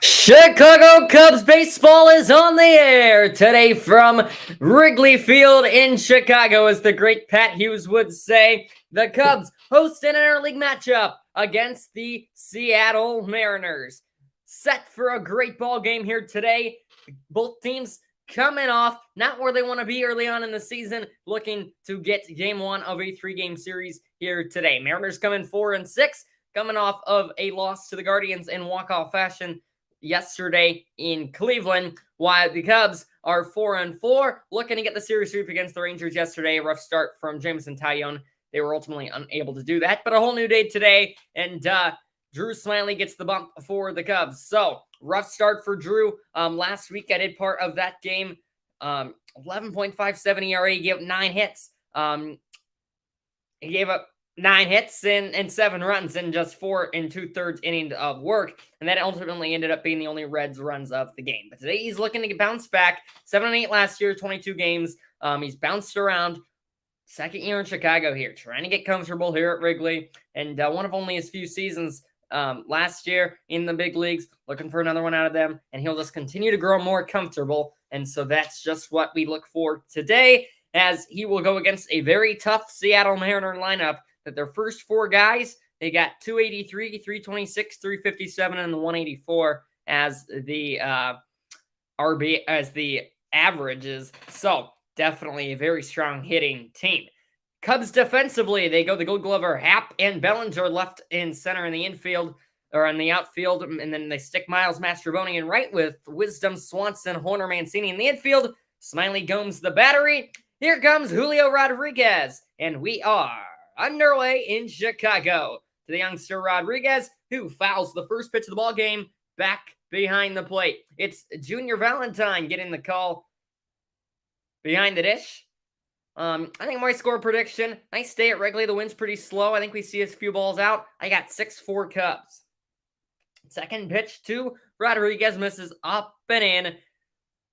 Chicago Cubs baseball is on the air today from Wrigley Field in Chicago, as the great Pat Hughes would say. The Cubs host an interleague matchup against the Seattle Mariners. Set for a great ball game here today. Both teams coming off not where they want to be early on in the season, looking to get game one of a 3-game series here today. Mariners coming 4-6, coming off of a loss to the Guardians in walk-off fashion yesterday in Cleveland, while the Cubs are 4-4, looking to get the series sweep against the Rangers yesterday. A rough start from Jameson Taillon. They were ultimately unable to do that, but a whole new day today, and Drew Smyly gets the bump for the Cubs. So, rough start for Drew. Last week, I did part of that game. 11.57 ERA. He gave up 9 hits. He gave up 9 hits and 7 runs in just 4 2/3 innings of work, and that ultimately ended up being the only Reds runs of the game. But today he's looking to bounce back. 7-8 last year, 22 games. He's bounced around. Second year in Chicago here, trying to get comfortable here at Wrigley, and one of only his few seasons last year in the big leagues, looking for another one out of them, and he'll just continue to grow more comfortable, and so that's just what we look for today, as he will go against a very tough Seattle Mariner lineup. That their first 4 guys, they got 283, 326, 357, and the 184 as the averages. So definitely a very strong hitting team. Cubs defensively, they go the Gold Glover Happ and Bellinger left in center in the infield or in the outfield, and then they stick Miles Mastrobuoni in right with Wisdom, Swanson, Horner, Mancini in the infield. Smyly Gomes the battery. Here comes Julio Rodriguez, and we are underway in Chicago. To the youngster Rodriguez, who fouls the first pitch of the ball game back behind the plate. It's Junior Valentine getting the call behind the dish. I think my score prediction, nice day at Wrigley. The wind's pretty slow. I think we see a few balls out. I got 6-4 Cubs. Second pitch to Rodriguez, misses up and in.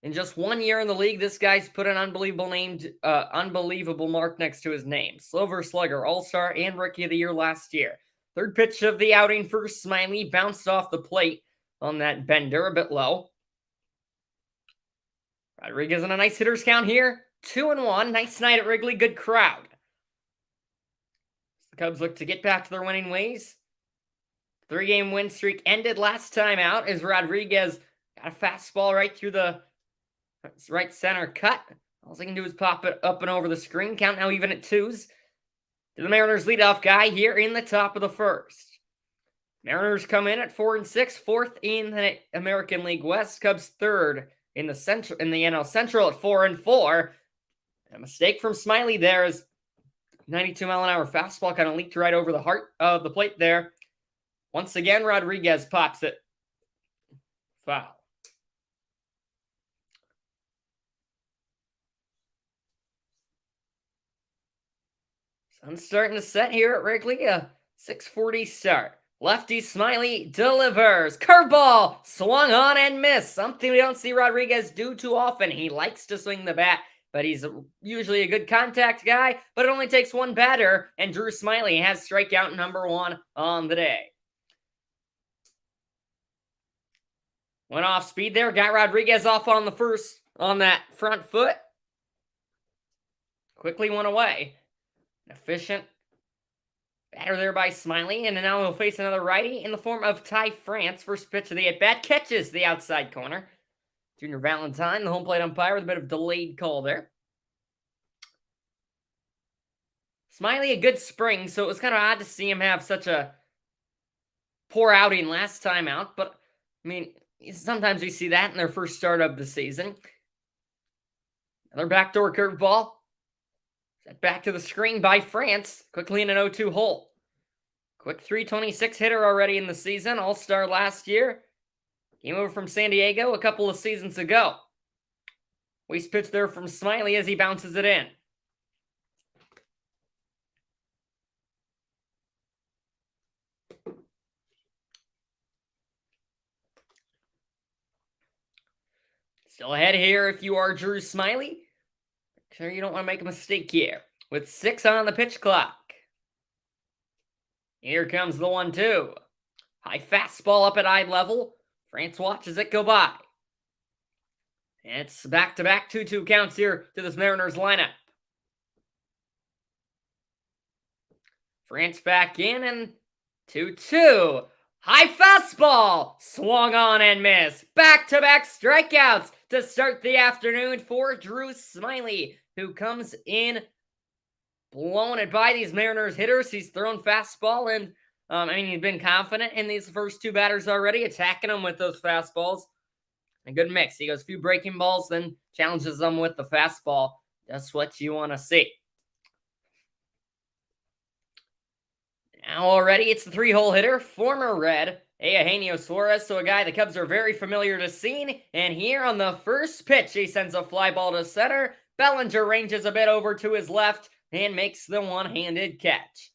In just 1 year in the league, this guy's put an unbelievable mark next to his name. Silver Slugger, All-Star, and Rookie of the Year last year. Third pitch of the outing for Smyly, bounced off the plate on that bender, a bit low. Rodriguez on a nice hitter's count here. 2-1. Nice night at Wrigley. Good crowd. The Cubs look to get back to their winning ways. 3-game win streak ended last time out as Rodriguez got a fastball right through the right center cut. All he can do is pop it up and over the screen. Count now even at 2s. To the Mariners leadoff guy here in the top of the first. Mariners come in at 4-6, 4th in the American League West. Cubs 3rd in the NL Central at 4-4. A mistake from Smyly there as 92-mile-an-hour fastball kind of leaked right over the heart of the plate there. Once again, Rodriguez pops it. Foul. Sun's starting to set here at Wrigley. A 6:40 start. Lefty Smyly delivers. Curveball swung on and missed. Something we don't see Rodriguez do too often. He likes to swing the bat, but he's usually a good contact guy. But it only takes one batter, and Drew Smyly has strikeout number 1 on the day. Went off speed there. Got Rodriguez off on the first on that front foot. Quickly went away. Efficient batter there by Smyly, and now he'll face another righty in the form of Ty France. First pitch of the at-bat catches the outside corner. Junior Valentine, the home plate umpire, with a bit of delayed call there. Smyly, a good spring, so it was kind of odd to see him have such a poor outing last time out, but, I mean, sometimes we see that in their first start of the season. Another backdoor curveball. Set back to the screen by France, quickly in an 0-2 hole. Quick 326 hitter already in the season, All-Star last year. Came over from San Diego a couple of seasons ago. Waste pitch there from Smyly as he bounces it in. Still ahead here if you are Drew Smyly. Sure you don't want to make a mistake here. With 6 on the pitch clock. Here comes the 1-2. High fastball up at eye level. France watches it go by. It's back-to-back 2-2 counts here to this Mariners lineup. France back in and 2-2. High fastball, swung on and missed. Back-to-back strikeouts to start the afternoon for Drew Smyly, who comes in blowing it by these Mariners hitters. He's thrown fastball and, he's been confident in these first two batters already, attacking them with those fastballs. A good mix. He goes a few breaking balls, then challenges them with the fastball. That's what you want to see. Now already it's the three-hole hitter, former Red, Eugenio Suarez, so a guy the Cubs are very familiar to seeing. And here on the first pitch, he sends a fly ball to center. Bellinger ranges a bit over to his left and makes the one-handed catch.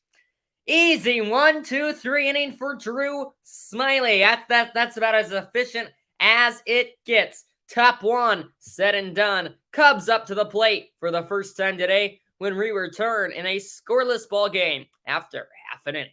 Easy 1-2-3 inning for Drew Smyly. That's about as efficient as it gets. Top one, said and done. Cubs up to the plate for the first time today when we return in a scoreless ball game after half an inning.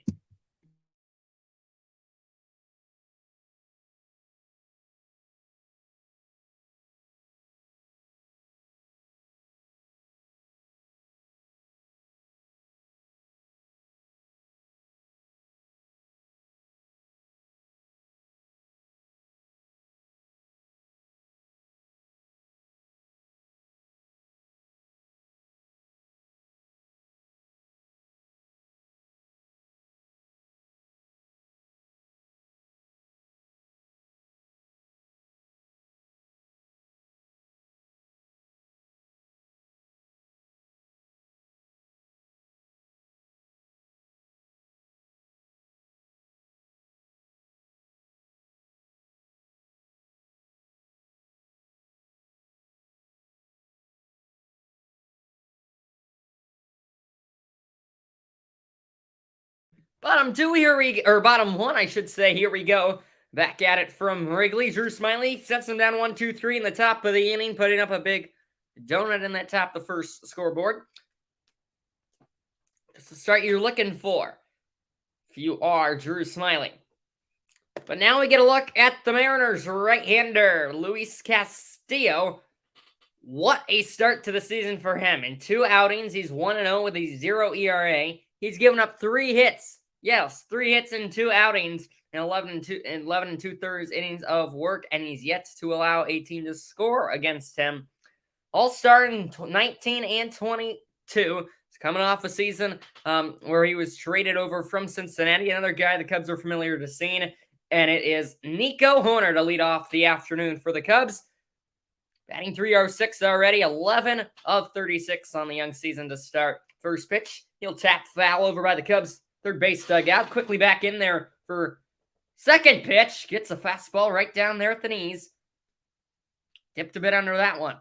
Bottom one, I should say. Here we go. Back at it from Wrigley. Drew Smyly sets him down 1-2-3 in the top of the inning, putting up a big donut in that top of the first scoreboard. That's the start you're looking for if you are Drew Smyly. But now we get a look at the Mariners right-hander, Luis Castillo. What a start to the season for him. In 2 outings, he's 1-0 with a 0 ERA. He's given up 3 hits. Yes, 3 hits in 2 outings and 11 2/3 innings of work, and he's yet to allow a team to score against him. All-star in 19 and 22. He's coming off a season where he was traded over from Cincinnati. Another guy the Cubs are familiar to seeing, and it is Nico Hoerner to lead off the afternoon for the Cubs. Batting .306 already, 11 of 36 on the young season to start. First pitch, he'll tap foul over by the Cubs' third base dugout. Quickly back in there for second pitch. Gets a fastball right down there at the knees. Dipped a bit under that one.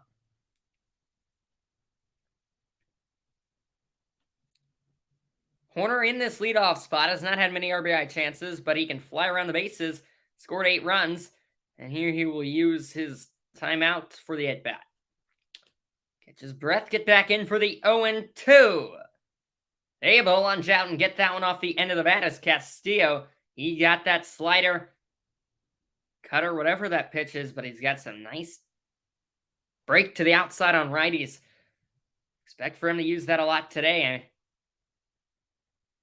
Hoerner in this leadoff spot has not had many RBI chances, but he can fly around the bases. Scored 8 runs, and here he will use his timeout for the at-bat. Catch his breath, get back in for the 0-2. Able to lunge out and get that one off the end of the bat as Castillo. He got that slider, cutter, whatever that pitch is, but he's got some nice break to the outside on righties. Expect for him to use that a lot today.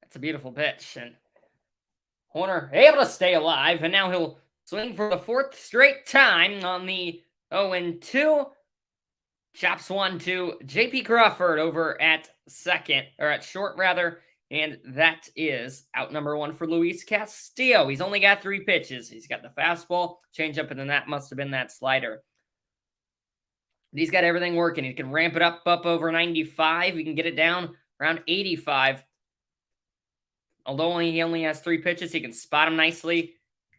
That's a beautiful pitch. And Hoerner able to stay alive, and now he'll swing for the 4th straight time on the 0-2. Chops one to J.P. Crawford over at short rather, and that is out number 1 for Luis Castillo. He's only got 3 pitches. He's got the fastball, changeup, and then that must have been that slider. But he's got everything working. He can ramp it up over 95. He can get it down around 85. Although he only has 3 pitches, he can spot him nicely,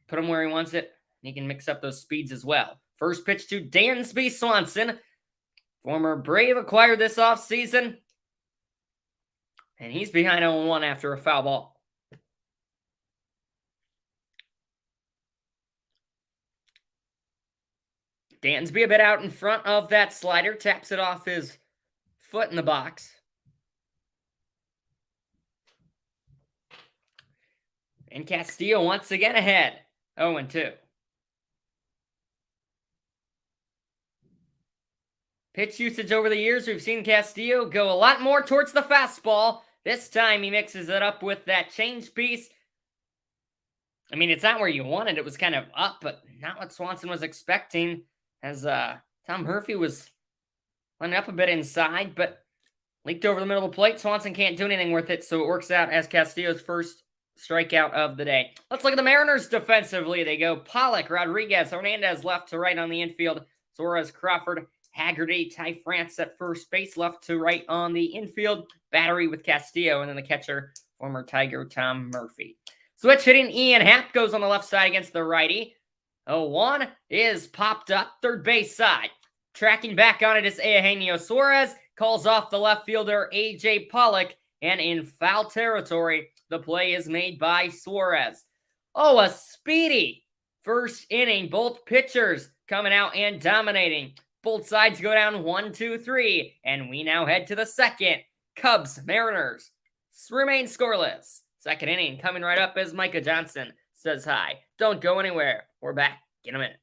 put him where he wants it, and he can mix up those speeds as well. First pitch to Dansby Swanson. Former Brave acquired this offseason, and he's behind 0-1 after a foul ball. Dansby a bit out in front of that slider, taps it off his foot in the box. And Castillo once again ahead, 0-2. pitch usage over the years, we've seen Castillo go a lot more towards the fastball. This time he mixes it up with that change piece. I mean, it's not where you wanted. It was kind of up, but not what Swanson was expecting, as Tom Murphy was lining up a bit inside, but leaked over the middle of the plate. Swanson can't do anything with it, so it works out as Castillo's first strikeout of the day. Let's look at the Mariners defensively. They go Pollock, Rodriguez, Hernandez left to right on the infield, Suarez, Crawford, Haggerty, Ty France at first base, left to right on the infield, battery with Castillo, and then the catcher, former Tiger Tom Murphy. Switch hitting, Ian Happ goes on the left side against the righty. 0-1 is popped up, third base side. Tracking back on it is Eugenio Suarez, calls off the left fielder A.J. Pollock, and in foul territory, the play is made by Suarez. Oh, a speedy first inning. Both pitchers coming out and dominating. Both sides go down 1-2-3, and we now head to the second. Cubs, Mariners remain scoreless. Second inning coming right up as Micah Johnson says hi. Don't go anywhere. We're back in a minute.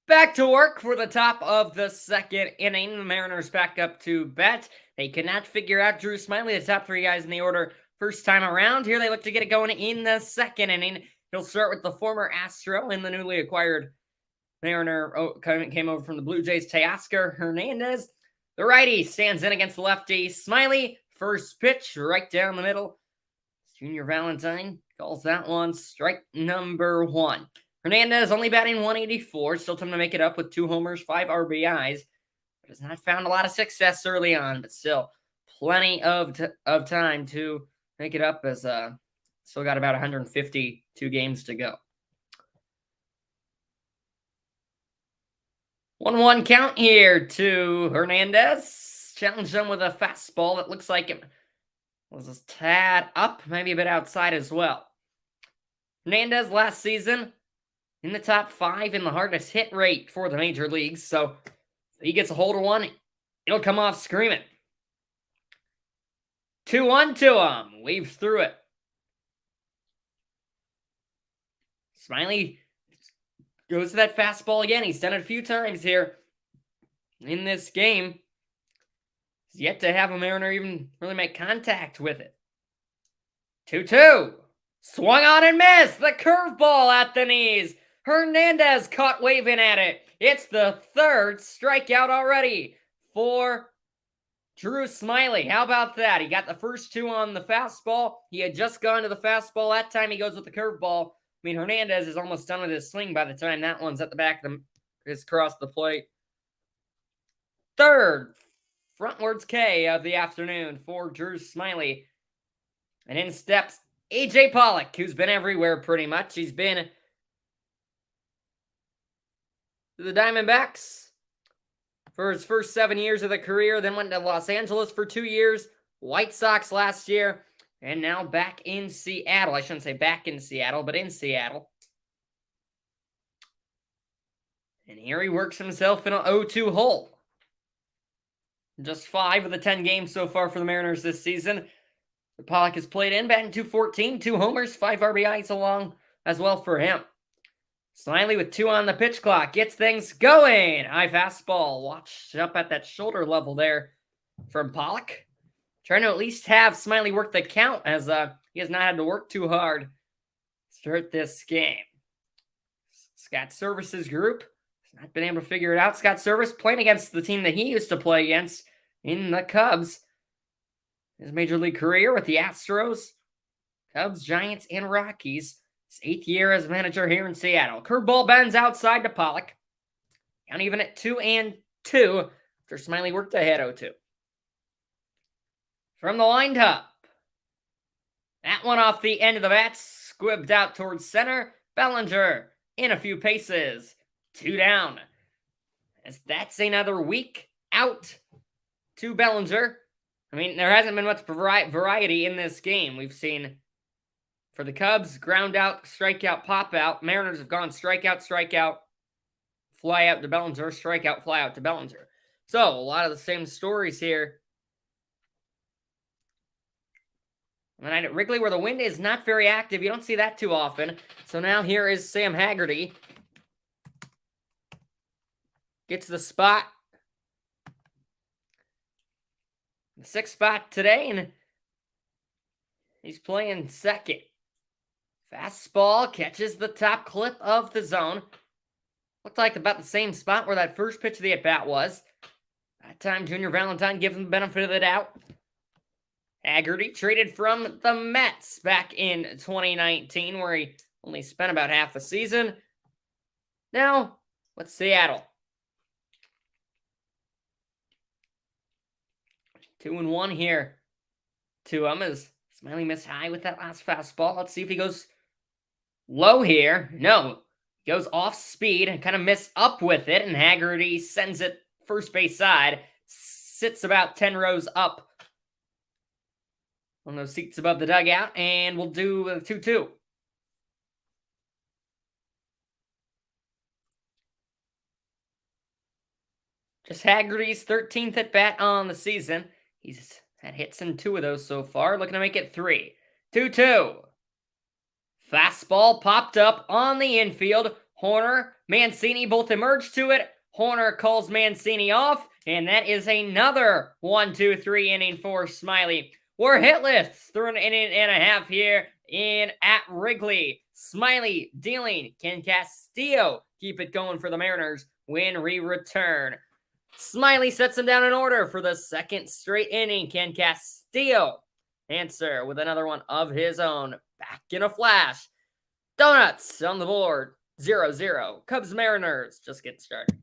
Back to work for the top of the second inning. The Mariners back up to bat. They cannot figure out Drew Smyly, the top three guys in the order, first time around. Here they look to get it going in the second inning. He'll start with the former Astro and the newly acquired Mariner came over from the Blue Jays, Teoscar Hernandez. The righty stands in against the lefty. Smyly, first pitch right down the middle. Junior Valentine calls that one strike number one. Hernandez only batting 184, still time to make it up with 2 homers, 5 RBIs. But has not found a lot of success early on, but still plenty of time to make it up as still got about 152 games to go. 1-1 count here to Hernandez. Challenged him with a fastball that looks like it was a tad up, maybe a bit outside as well. Hernandez last season in the top 5 in the hardest hit rate for the major leagues. So if he gets a hold of one, it'll come off screaming. 2-1 to him. Weaves through it. Smyly goes to that fastball again. He's done it a few times here in this game. He's yet to have a Mariner even really make contact with it. 2-2. Swung on and missed. The curveball at the knees. Hernandez caught waving at it. It's the third strikeout already for Drew Smyly. How about that? He got the first 2 on the fastball. He had just gone to the fastball. That time he goes with the curveball. I mean, Hernandez is almost done with his swing by the time that one's at the back of his across the plate. Third frontwards K of the afternoon for Drew Smyly. And in steps A.J. Pollock, who's been everywhere pretty much. He's been the Diamondbacks for his first 7 years of the career, then went to Los Angeles for 2 years, White Sox last year, and now back in Seattle. I shouldn't say back in Seattle, but in Seattle. And here he works himself in an 0-2 hole. Just 5 of the 10 games so far for the Mariners this season. Pollock has played in, batting .214, 2 homers, 5 RBIs along as well for him. Smiley with 2 on the pitch clock gets things going. High fastball, watch up at that shoulder level there from Pollock. Trying to at least have Smiley work the count, as he has not had to work too hard to start this game. Scott Service's group has not been able to figure it out. Scott Service playing against the team that he used to play against in the Cubs. His major league career with the Astros, Cubs, Giants, and Rockies. His 8th year as manager here in Seattle. Curveball bends outside to Pollock. Count even at 2-2 after Smiley worked ahead 0-2. From the windup. That one off the end of the bat, squibbed out towards center. Bellinger in a few paces. 2 down. As that's another weak out to Bellinger. I mean, there hasn't been much variety in this game. We've seen, for the Cubs, ground out, strikeout, pop out. Mariners have gone strikeout, strikeout, fly out to Bellinger, strikeout, fly out to Bellinger. So, a lot of the same stories here. And at Wrigley, where the wind is not very active, you don't see that too often. So now here is Sam Haggerty. Gets the spot. The 6th spot today, and he's playing second. Fastball catches the top clip of the zone. Looked like about the same spot where that first pitch of the at-bat was. That time, Junior Valentine gives him the benefit of the doubt. Haggerty traded from the Mets back in 2019, where he only spent about half the season. Now, with Seattle. 2-1 here to him as Smiley missed high with that last fastball. Let's see if he goes low here. No, he goes off speed and kind of missed up with it, and Haggerty sends it first base side. Sits about 10 rows up on those seats above the dugout, and we'll do a 2-2. Just Haggerty's 13th at bat on the season. He's had hits in 2 of those so far, looking to make it 3. 2-2. Fastball popped up on the infield. Horner, Mancini both emerge to it. Horner calls Mancini off, and that is another 1-2-3 inning for Smiley. We're hitless through an inning and a half here at Wrigley. Smiley dealing. Can Castillo keep it going for the Mariners when we return? Smiley sets him down in order for the 2nd straight inning. Can Castillo answer with another one of his own? Back in a flash. Donuts on the board. 0-0. Cubs Mariners just getting started.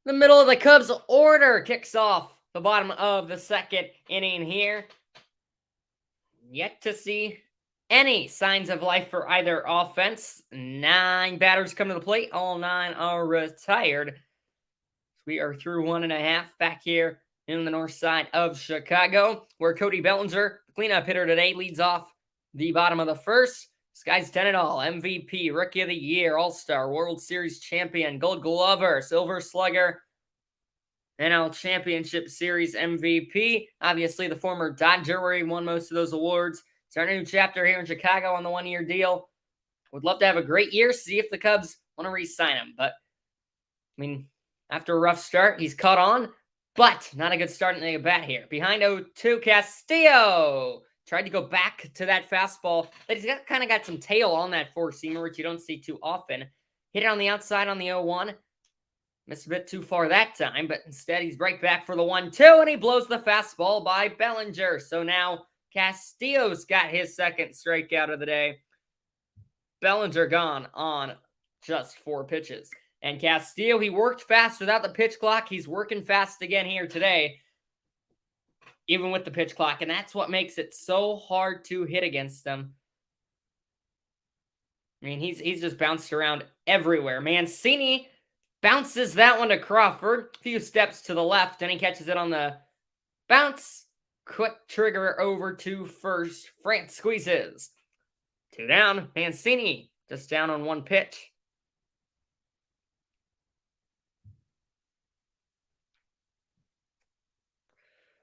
The middle of the Cubs order kicks off the bottom of the 2nd inning here. Yet to see any signs of life for either offense. 9 batters come to the plate. All 9 are retired. We are through 1.5 back here in the north side of Chicago, where Cody Bellinger, the cleanup hitter today, leads off the bottom of the 1st. This guy's done it all. MVP, Rookie of the Year, All-Star, World Series champion, Gold Glover, Silver Slugger. NL Championship Series MVP. Obviously, the former Dodger, where he won most of those awards. Starting a new chapter here in Chicago on the one-year deal. Would love to have a great year, see if the Cubs want to re-sign him. But, I mean, after a rough start, he's caught on. But not a good start in the bat here. Behind 0-2, Castillo tried to go back to that fastball. But he's kind of got some tail on that four-seamer, which you don't see too often. Hit it on the outside on the 0-1. Missed a bit too far that time, but instead he's right back for the 1-2, and he blows the fastball by Bellinger. So now Castillo's got his second strikeout of the day. Bellinger gone on just 4 pitches. And Castillo, he worked fast without the pitch clock. He's working fast again here today, even with the pitch clock, and that's what makes it so hard to hit against him. I mean, he's just bounced around everywhere. Mancini bounces that one to Crawford. A few steps to the left, and he catches it on the bounce. Quick trigger over to first. France squeezes. 2 down. Mancini just down on 1 pitch.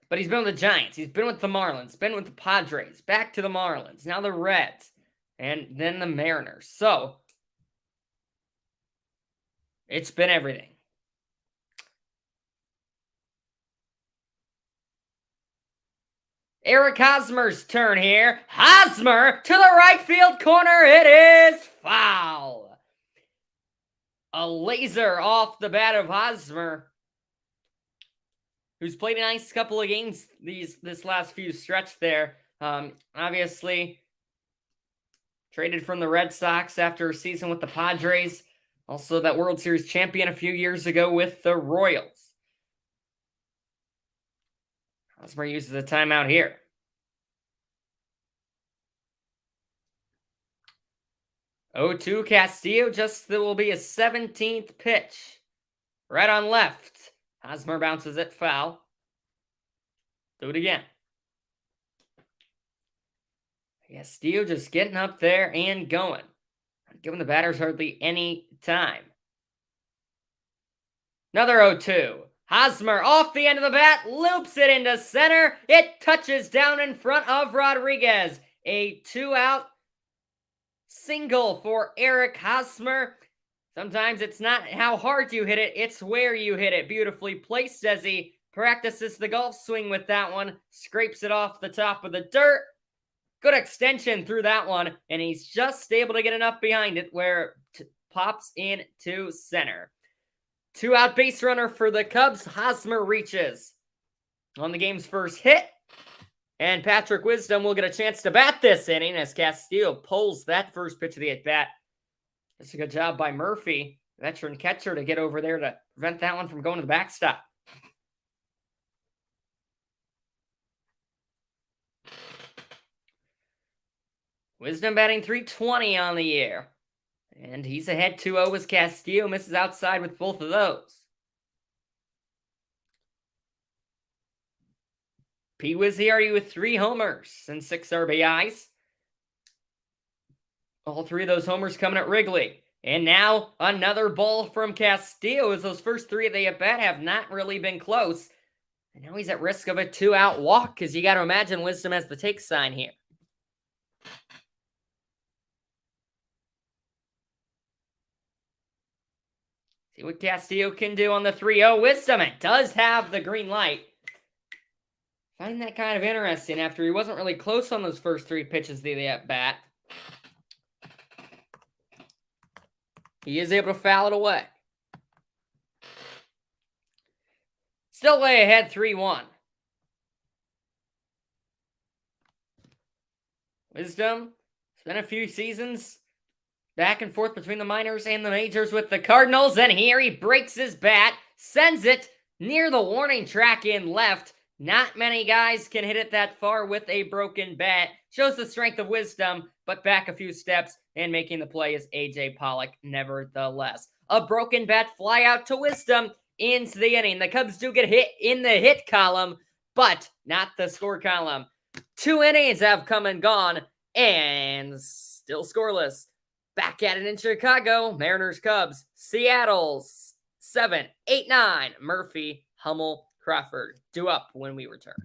But he's been with the Giants. He's been with the Marlins. Been with the Padres. Back to the Marlins. Now the Reds. And then the Mariners. So, it's been everything. Eric Hosmer's turn here. Hosmer to the right field corner. It is foul. A laser off the bat of Hosmer, who's played a nice couple of games this last few stretch there. Obviously, traded from the Red Sox after a season with the Padres. Also, that World Series champion a few years ago with the Royals. Hosmer uses a timeout here. 0-2 Castillo, there will be a 17th pitch. Right on left. Hosmer bounces it foul. Do it again. Castillo just getting up there and going. Not giving the batters hardly any time. Another 0-2. Hosmer off the end of the bat, loops it into center. It touches down in front of Rodriguez. A 2-out single for Eric Hosmer. Sometimes it's not how hard you hit it, it's where you hit it. Beautifully placed as he practices the golf swing with that one. Scrapes it off the top of the dirt. Good extension through that one, and he's just able to get enough behind it where it pops into center. 2-out base runner for the Cubs. Hosmer reaches on the game's first hit. And Patrick Wisdom will get a chance to bat this inning as Castillo pulls that first pitch of the at-bat. That's a good job by Murphy, veteran catcher, to get over there to prevent that one from going to the backstop. Wisdom batting .320 on the year. And he's ahead 2-0 as Castillo misses outside with both of those. Pete Wizziardi with 3 homers and 6 RBIs. All 3 of those homers coming at Wrigley. And now another ball from Castillo, as those first 3 of the at-bat have not really been close. And now he's at risk of a 2-out walk, because you got to imagine Wisdom has the take sign here. See what Castillo can do on the 3-0. Wisdom, it does have the green light. Find that kind of interesting after he wasn't really close on those first 3 pitches of the at-bat. He is able to foul it away. Still way ahead 3-1. Wisdom, it's been a few seasons back and forth between the minors and the majors with the Cardinals, and here he breaks his bat, sends it near the warning track in left. Not many guys can hit it that far with a broken bat. Shows the strength of Wisdom, but back a few steps, and making the play is A.J. Pollock nevertheless. A broken bat fly out to Wisdom into the inning. The Cubs do get hit in the hit column, but not the score column. 2 innings have come and gone, and still scoreless. Back at it in Chicago. Mariners, Cubs, Seattle 7, 8, 9. Murphy, Hummel, Crawford. Due up when we return.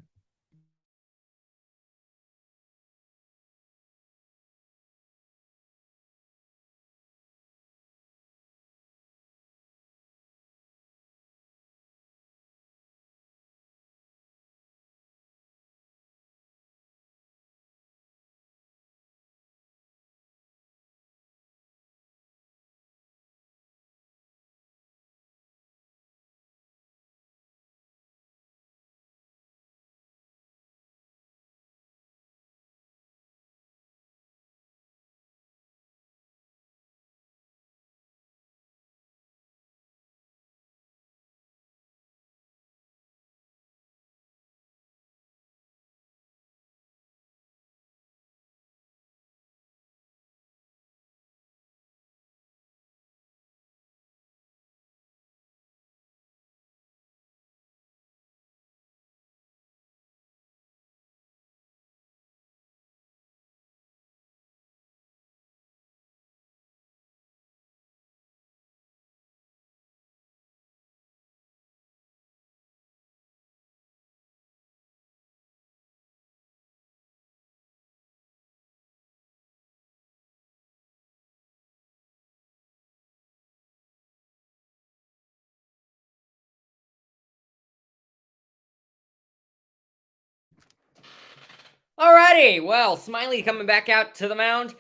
Alrighty, well, Smiley coming back out to the mound.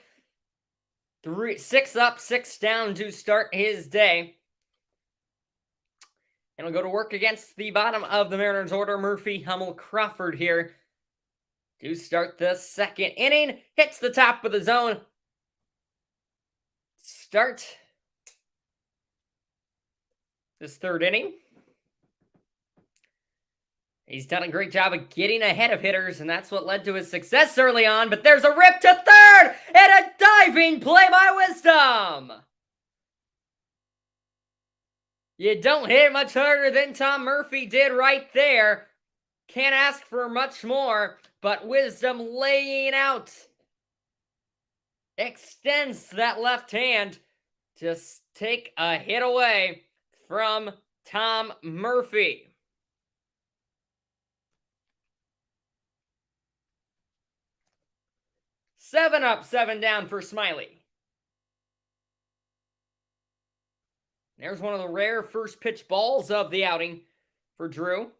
6 up, 6 down to start his day. And we'll go to work against the bottom of the Mariners order. Murphy, Hummel, Crawford here to start the second inning. Hits the top of the zone. Start this third inning. He's done a great job of getting ahead of hitters, and that's what led to his success early on. But there's a rip to third and a diving play by Wisdom. You don't hit it much harder than Tom Murphy did right there. Can't ask for much more, but Wisdom laying out. Extends that left hand to take a hit away from Tom Murphy. 7 up, 7 down for Smiley. There's one of the rare first pitch balls of the outing for Drew.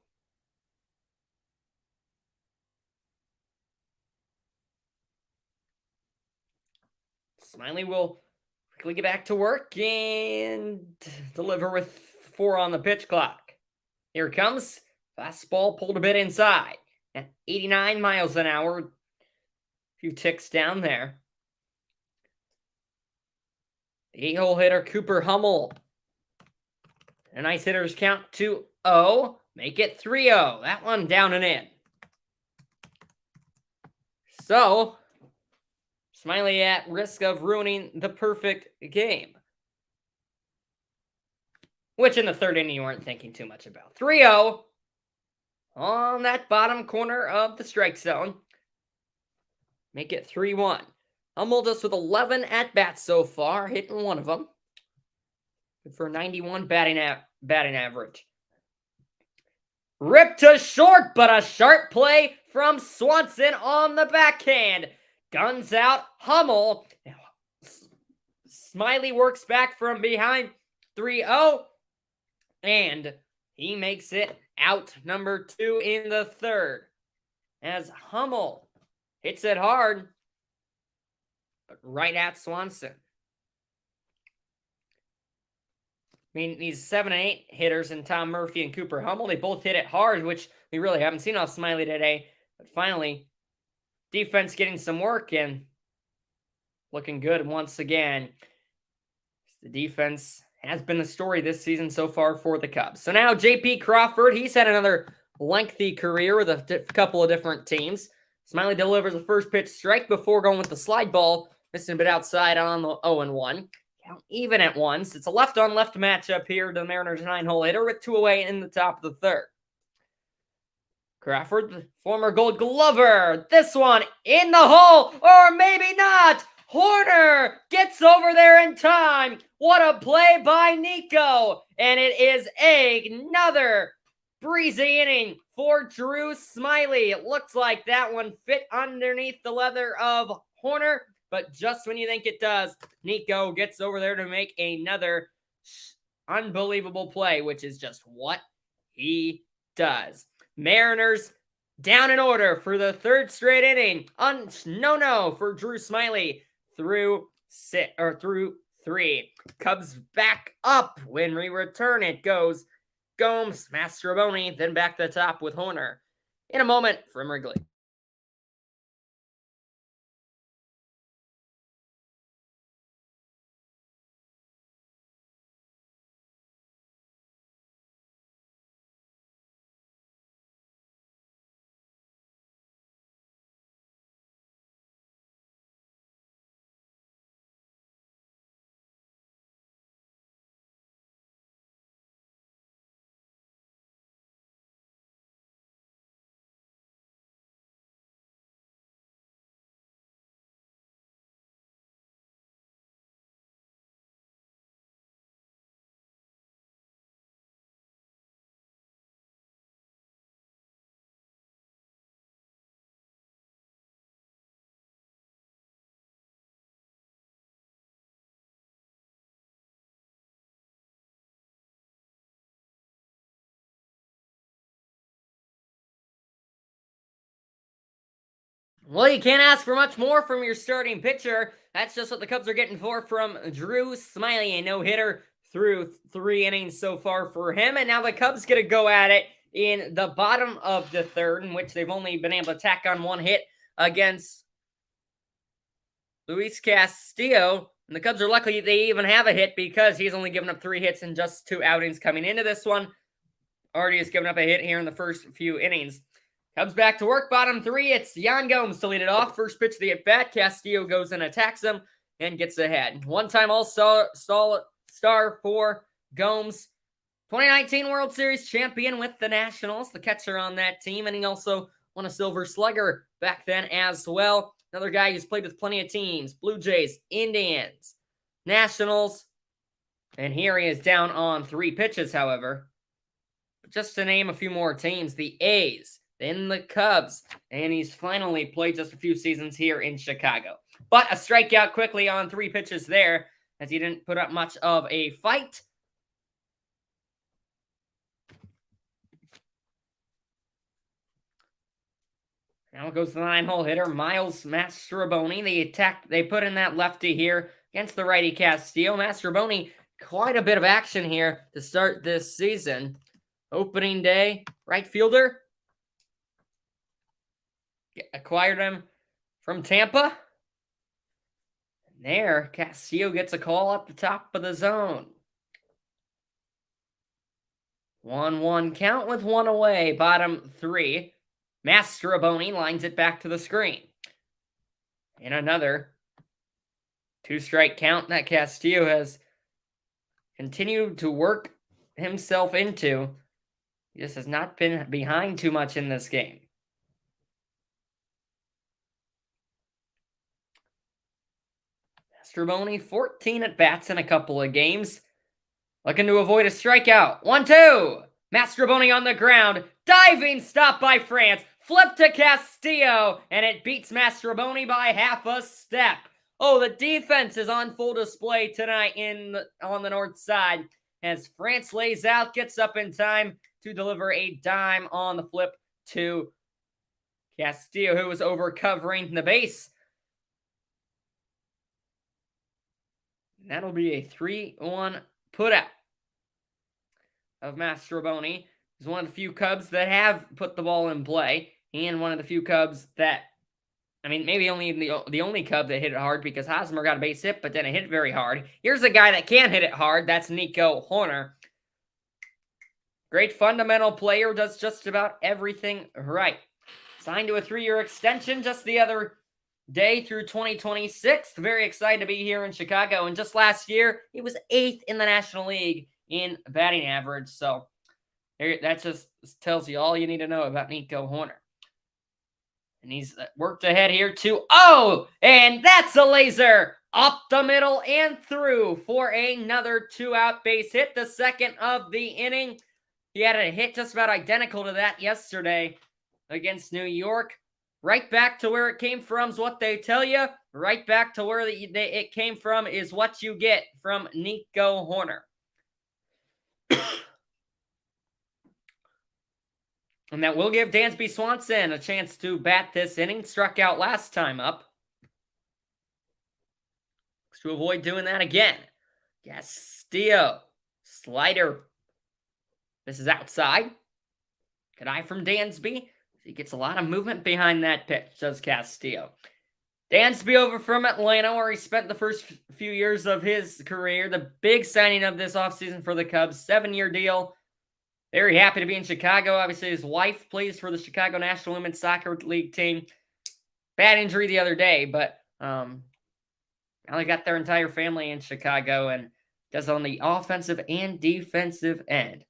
Smiley will quickly get back to work and deliver with 4 on the pitch clock. Here it comes. Fastball pulled a bit inside at 89 miles an hour. A few ticks down there. The 8-hole hitter, Cooper Hummel. A nice hitter's count 2-0. Make it 3-0. That one down and in. So, Smiley at risk of ruining the perfect game. Which in the third inning you weren't thinking too much about. 3-0 on that bottom corner of the strike zone. Make it 3-1. Hummel just with 11 at-bats so far, hitting one of them. Good for 91 batting average. Ripped to short, but a sharp play from Swanson on the backhand. Guns out Hummel. Smiley works back from behind. 3-0. And he makes it out number 2 in the third. As Hummel hits it hard, but right at Swanson. I mean, these 7 and 8 hitters and Tom Murphy and Cooper Hummel, they both hit it hard, which we really haven't seen off Smiley today. But finally, defense getting some work and looking good once again. The defense has been the story this season so far for the Cubs. So now J.P. Crawford, he's had another lengthy career with a couple of different teams. Smiley delivers the first pitch strike before going with the slide ball, missing a bit outside on the 0-1. Count even at once. It's a left-on-left matchup here to the Mariners' 9-hole hitter with 2 away in the top of the third. Crawford, the former Gold Glover. This one in the hole, or maybe not. Hoerner gets over there in time. What a play by Nico! And it is another breezy inning for Drew Smyly. It looks like that one fit underneath the leather of Hoerner, but just when you think it does, Nico gets over there to make another unbelievable play, which is just what he does. Mariners down in order for the third straight inning. No for Drew Smyly through 3. Cubs back up. When we return, it goes Gomes, Mastrobuoni, then back to the top with Hoerner. In a moment from Wrigley. Well, you can't ask for much more from your starting pitcher. That's just what the Cubs are getting from Drew Smyly. A no-hitter through 3 innings so far for him. And now the Cubs get to go at it in the bottom of the third, in which they've only been able to tack on 1 hit against Luis Castillo. And the Cubs are lucky they even have a hit because he's only given up 3 hits in just 2 outings coming into this one. Already has given up a hit here in the first few innings. Cubs back to work, bottom 3. It's Yan Gomes to lead it off. First pitch of the at-bat. Castillo goes and attacks him and gets ahead. One-time All-Star for Gomes. 2019 World Series champion with the Nationals, the catcher on that team, and he also won a Silver Slugger back then as well. Another guy who's played with plenty of teams. Blue Jays, Indians, Nationals, and here he is down on 3 pitches, however. Just to name a few more teams, the A's, then the Cubs, and he's finally played just a few seasons here in Chicago. But a strikeout quickly on 3 pitches there, as he didn't put up much of a fight. Now it goes to the 9-hole hitter, Miles Mastrobuoni. They put in that lefty here against the righty Castillo. Mastrobuoni, quite a bit of action here to start this season. Opening day, right fielder. Acquired him from Tampa. And there, Castillo gets a call up the top of the zone. 1-1 count with 1 away, bottom 3. Mastrobuoni lines it back to the screen. And another 2-strike count that Castillo has continued to work himself into. He just has not been behind too much in this game. Mastrobuoni, 14 at-bats in a couple of games. Looking to avoid a strikeout. 1-2. Mastrobuoni on the ground. Diving stop by France. Flip to Castillo. And it beats Mastrobuoni by half a step. Oh, the defense is on full display tonight on the north side. As France lays out, gets up in time to deliver a dime on the flip to Castillo, who was over covering the base. And that'll be a 3-1 putout of Mastrobuoni. He's one of the few Cubs that have put the ball in play, and one of the few Cubs that, I mean, maybe only the only Cub that hit it hard, because Hosmer got a base hit, but then it hit it very hard. Here's a guy that can hit it hard. That's Nico Hoerner. Great fundamental player, does just about everything right. Signed to a 3-year extension just the other day through 2026. Very excited to be here in Chicago. And just last year, he was 8th in the National League in batting average. So that just tells you all you need to know about Nico Hoerner. And he's worked ahead here too. Oh, and that's a laser up the middle and through for another 2-out base hit, the second of the inning. He had a hit just about identical to that yesterday against New York. Right back to where it came from is what they tell you. Right back to where it came from is what you get from Nico Hoerner. And that will give Dansby Swanson a chance to bat this inning. Struck out last time up. To avoid doing that again. Castillo. Slider. This is outside. Good eye from Dansby. He gets a lot of movement behind that pitch, does Castillo. Dansby over from Atlanta, where he spent the first few years of his career. The big signing of this offseason for the Cubs. 7-year deal. Very happy to be in Chicago. Obviously, his wife plays for the Chicago National Women's Soccer League team. Bad injury the other day, but now they got their entire family in Chicago and does on the offensive and defensive end.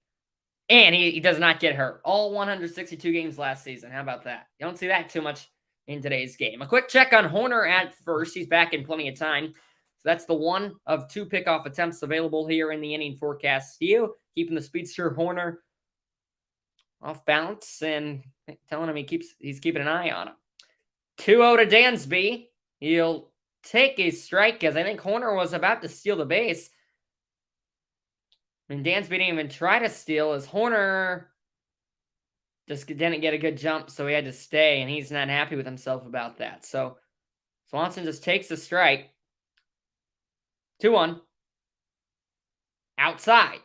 And he does not get hurt. All 162 games last season. How about that? You don't see that too much in today's game. A quick check on Hoerner at first. He's back in plenty of time. So that's the one of 2 pickoff attempts available here in the inning for Castillo. Keeping the speedster Hoerner off balance and telling him he's keeping an eye on him. 2-0 to Dansby. He'll take a strike as I think Hoerner was about to steal the base. And Dansby didn't even try to steal as Hoerner just didn't get a good jump, so he had to stay, and he's not happy with himself about that. So Swanson just takes the strike. 2-1. Outside.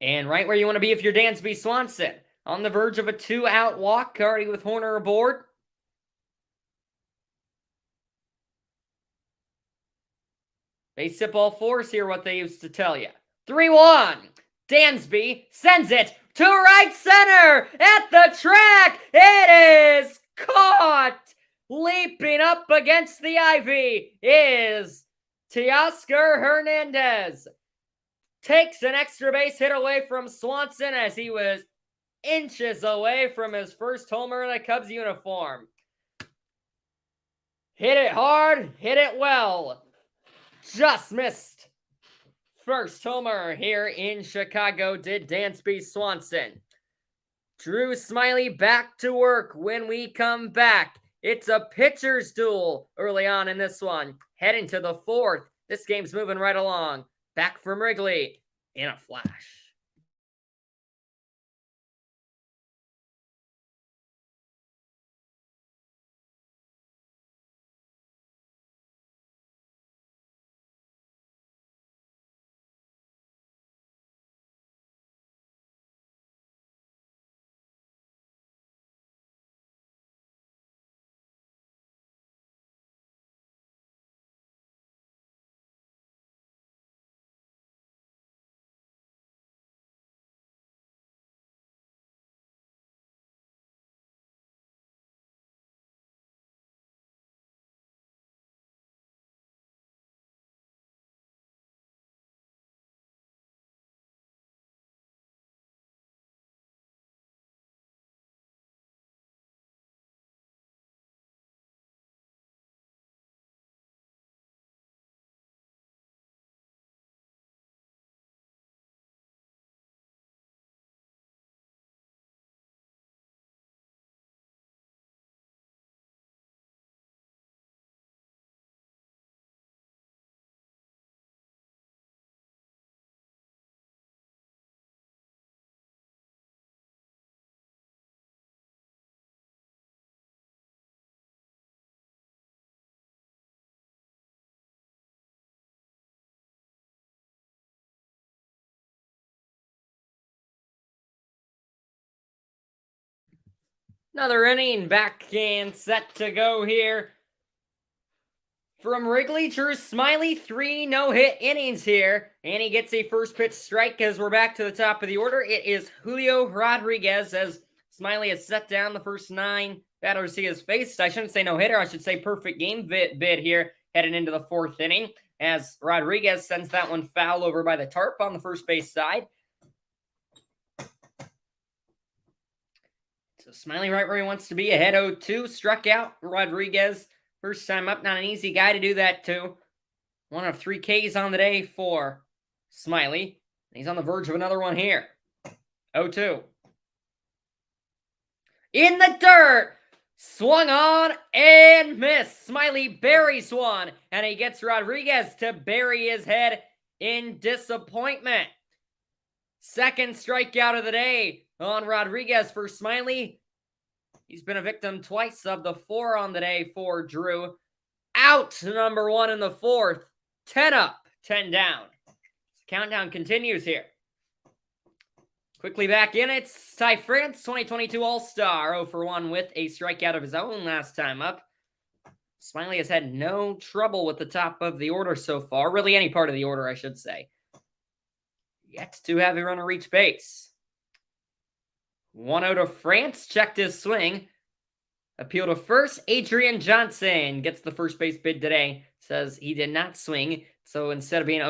And right where you want to be if you're Dansby Swanson. On the verge of a 2-out walk, already with Hoerner aboard. Base hit ball 4s here, what they used to tell you. 3-1. Dansby sends it to right center at the track. It is caught. Leaping up against the ivy is Teoscar Hernandez. Takes an extra base hit away from Swanson as he was inches away from his first homer in a Cubs uniform. Hit it hard, hit it well. Just missed. First homer here in Chicago did Dansby Swanson. Drew Smyly back to work when we come back. It's a pitcher's duel early on in this one. Heading to the 4th. This game's moving right along. Back from Wrigley in a flash. Another inning back and set to go here. From Wrigley, Drew Smyly, 3 no-hit innings here. And he gets a first pitch strike as we're back to the top of the order. It is Julio Rodriguez as Smyly has set down the first 9 batters he has faced. I shouldn't say no-hitter. I should say perfect game bid here heading into the 4th inning as Rodriguez sends that one foul over by the tarp on the first base side. So Smyly right where he wants to be. Ahead 0-2. Struck out Rodriguez First time up, not an easy guy to do that to. One of 3 Ks on the day for Smyly. He's on the verge of another one here. 0-2. In the dirt! Swung on and missed. Smyly buries one, and he gets Rodriguez to bury his head in disappointment. Second strikeout of the day on Rodriguez for Smyly. He's been a victim twice of the 4 on the day for Drew. Out number 1 in the 4th. 10 up, 10 down. Countdown continues here. Quickly back in, it's Ty France, 2022 All-Star, 0 for 1 with a strikeout of his own last time up. Smyly has had no trouble with the top of the order so far. Really any part of the order, I should say. Yet to have a runner reach base. 1-0 to France, checked his swing. Appeal to first, Adrian Johnson gets the first base bid today. Says he did not swing. So instead of being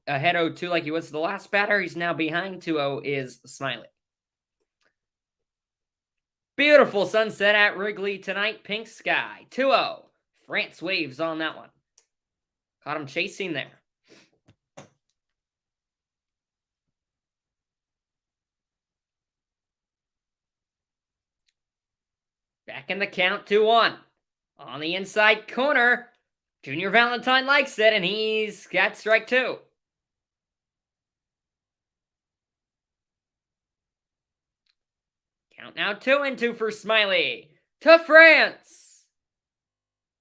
ahead 0-2 like he was the last batter, he's now behind 2-0 is Smyly. Beautiful sunset at Wrigley tonight. Pink sky. 2-0. France waves on that one. Caught him chasing there. Back in the count, 2-1. On the inside corner, Junior Valentine likes it, and he's got strike 2. Count now 2-2 for Smyly. To France.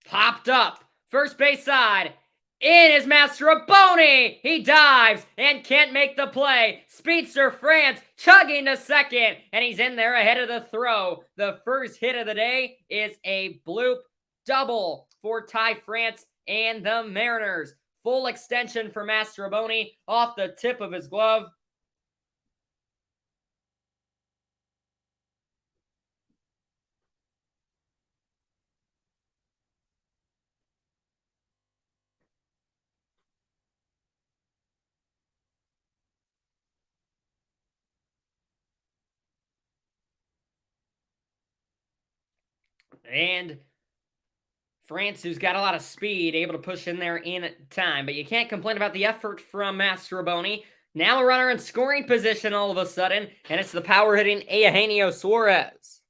Popped up. First base side. In is Mastrobuoni. He dives and can't make the play. Speedster France chugging to second, and he's in there ahead of the throw. The first hit of the day is a bloop double for Ty France and the Mariners. Full extension for Mastrobuoni off the tip of his glove. And France, who's got a lot of speed, able to push in there in time. But you can't complain about the effort from Mastrobuoni. Now a runner in scoring position all of a sudden, and it's the power-hitting Eugenio Suarez.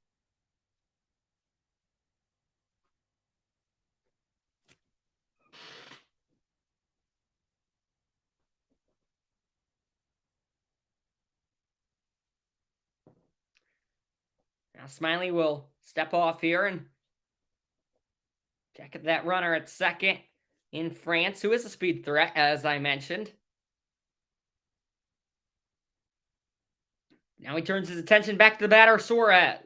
Now Smyly will step off here and check that runner at second in France, who is a speed threat, as I mentioned. Now he turns his attention back to the batter, Suarez.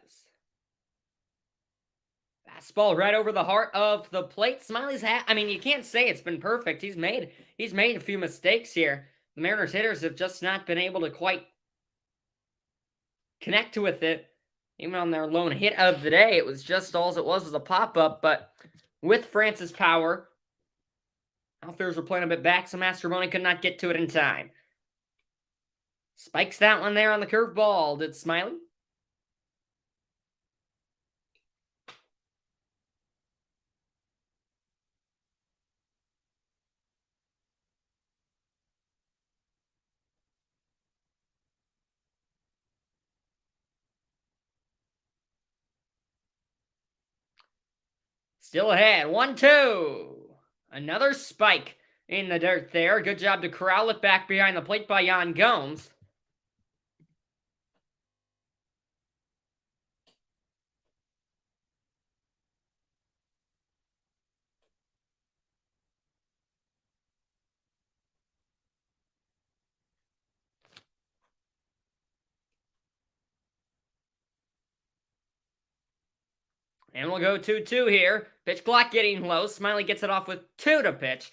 Fastball right over the heart of the plate. Smyly's I mean, you can't say it's been perfect. He's made a few mistakes here. The Mariners hitters have just not been able to quite connect with it. Even on their lone hit of the day, it was just all it was a pop-up. But with France's power, outfielders were playing a bit back, so Mastrobuoni could not get to it in time. Spikes that one there on the curveball, did Smyly. Still ahead, 1-2. Another spike in the dirt there. Good job to corral it back behind the plate by Yan Gomes. And we'll go 2-2 here. Pitch clock getting low. Smyly gets it off with 2 to pitch.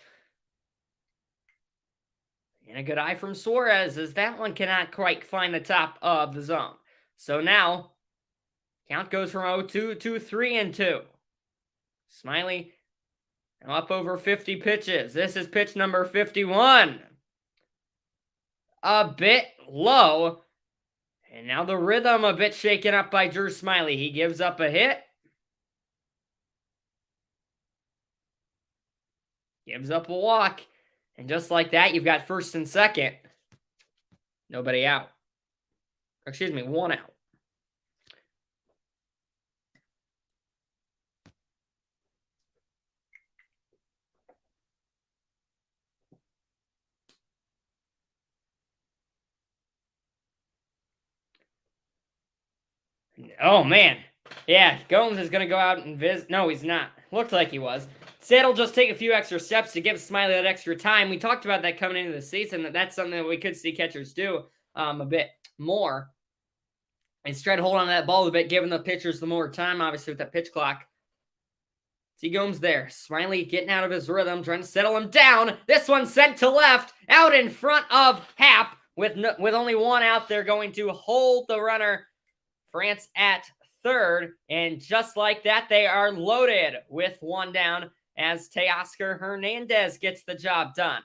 And a good eye from Suarez, as that one cannot quite find the top of the zone. So now, count goes from 0-2 to 3-2. Smyly now up over 50 pitches. This is pitch number 51. A bit low. And now the rhythm a bit shaken up by Drew Smyly. He gives up a hit. Gives up a walk. And just like that, you've got first and second. Nobody out. Excuse me, one out. Oh, man. Yeah, Gomes is going to go out and visit. No, he's not. Looked like he was. Said he'll just take a few extra steps to give Smiley that extra time. We talked about that coming into the season, that's something that we could see catchers do a bit more. And try to hold on to that ball a bit, giving the pitchers the more time, obviously, with that pitch clock. See Gomes there. Smiley getting out of his rhythm, trying to settle him down. This one sent to left, out in front of Happ. With only one out, they're going to hold the runner, France, at third. And just like that, they are loaded with one down as Teoscar Hernandez gets the job done.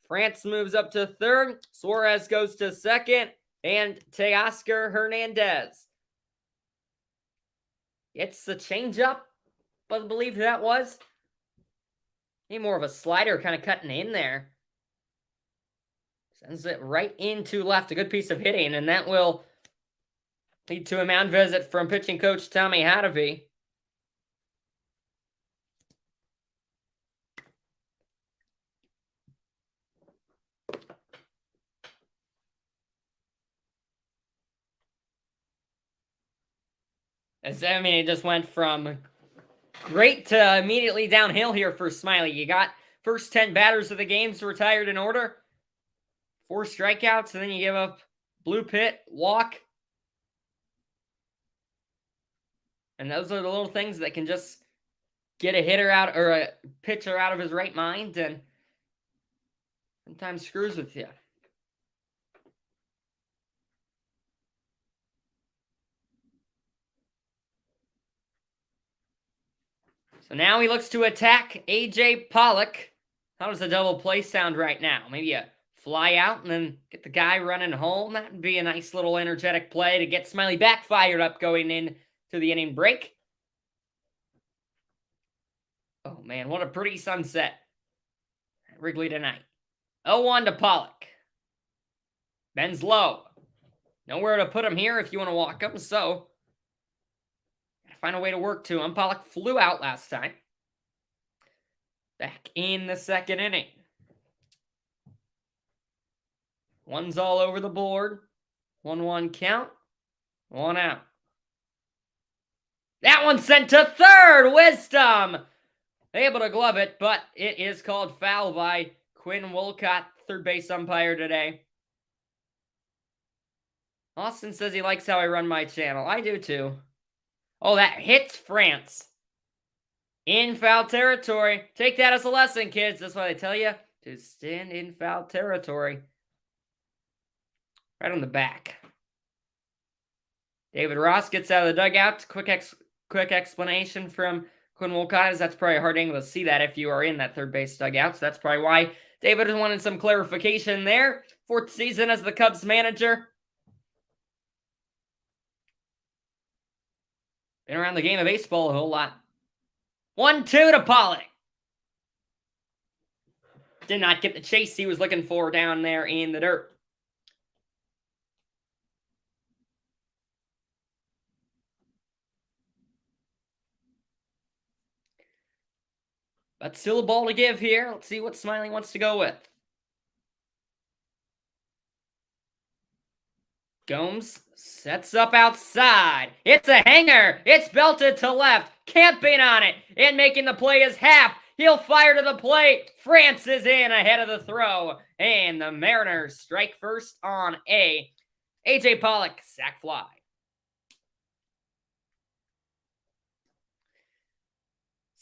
France moves up to third. Suarez goes to second. And Teoscar Hernandez. It's the changeup, I believe that was. Maybe more of a slider kind of cutting in there. Sends it right into left. A good piece of hitting, and that will lead to a mound visit from pitching coach Tommy Hadavy. It just went from great to immediately downhill here for Smiley. You got first 10 batters of the games retired in order. 4 strikeouts, and then you give up blue pit, walk. And those are the little things that can just get a hitter out or a pitcher out of his right mind and sometimes screws with you. So now he looks to attack A.J. Pollock. How does a double play sound right now? Maybe a fly out and then get the guy running home. That would be a nice little energetic play to get Smiley back fired up going in to the inning break. Oh, man, what a pretty sunset at Wrigley tonight. 0-1 to Pollock. Ben's low. Nowhere to put him here if you want to walk him, so find a way to work to him. Pollock flew out last time. Back in the second inning. One's all over the board. 1-1 count. 1 out. That one sent to third. Wisdom. Able to glove it, but it is called foul by Quinn Wolcott, third base umpire today. Austin says he likes how I run my channel. I do too. Oh, that hits France. In foul territory. Take that as a lesson, kids. That's why they tell you to stand in foul territory. Right on the back. David Ross gets out of the dugout. Quick explanation from Quinn Wolcott. That's probably a hard angle to see that if you are in that third base dugout. So that's probably why David wanted some clarification there. 4th season as the Cubs manager. Been around the game of baseball a whole lot. 1-2 to Pollock. Did not get the chase he was looking for down there in the dirt. But still a ball to give here. Let's see what Smiley wants to go with. Gomes sets up outside. It's a hanger. It's belted to left. Camping on it. And making the play is Happ. He'll fire to the plate. France is in ahead of the throw. And the Mariners strike first on A.J. Pollock, sac fly.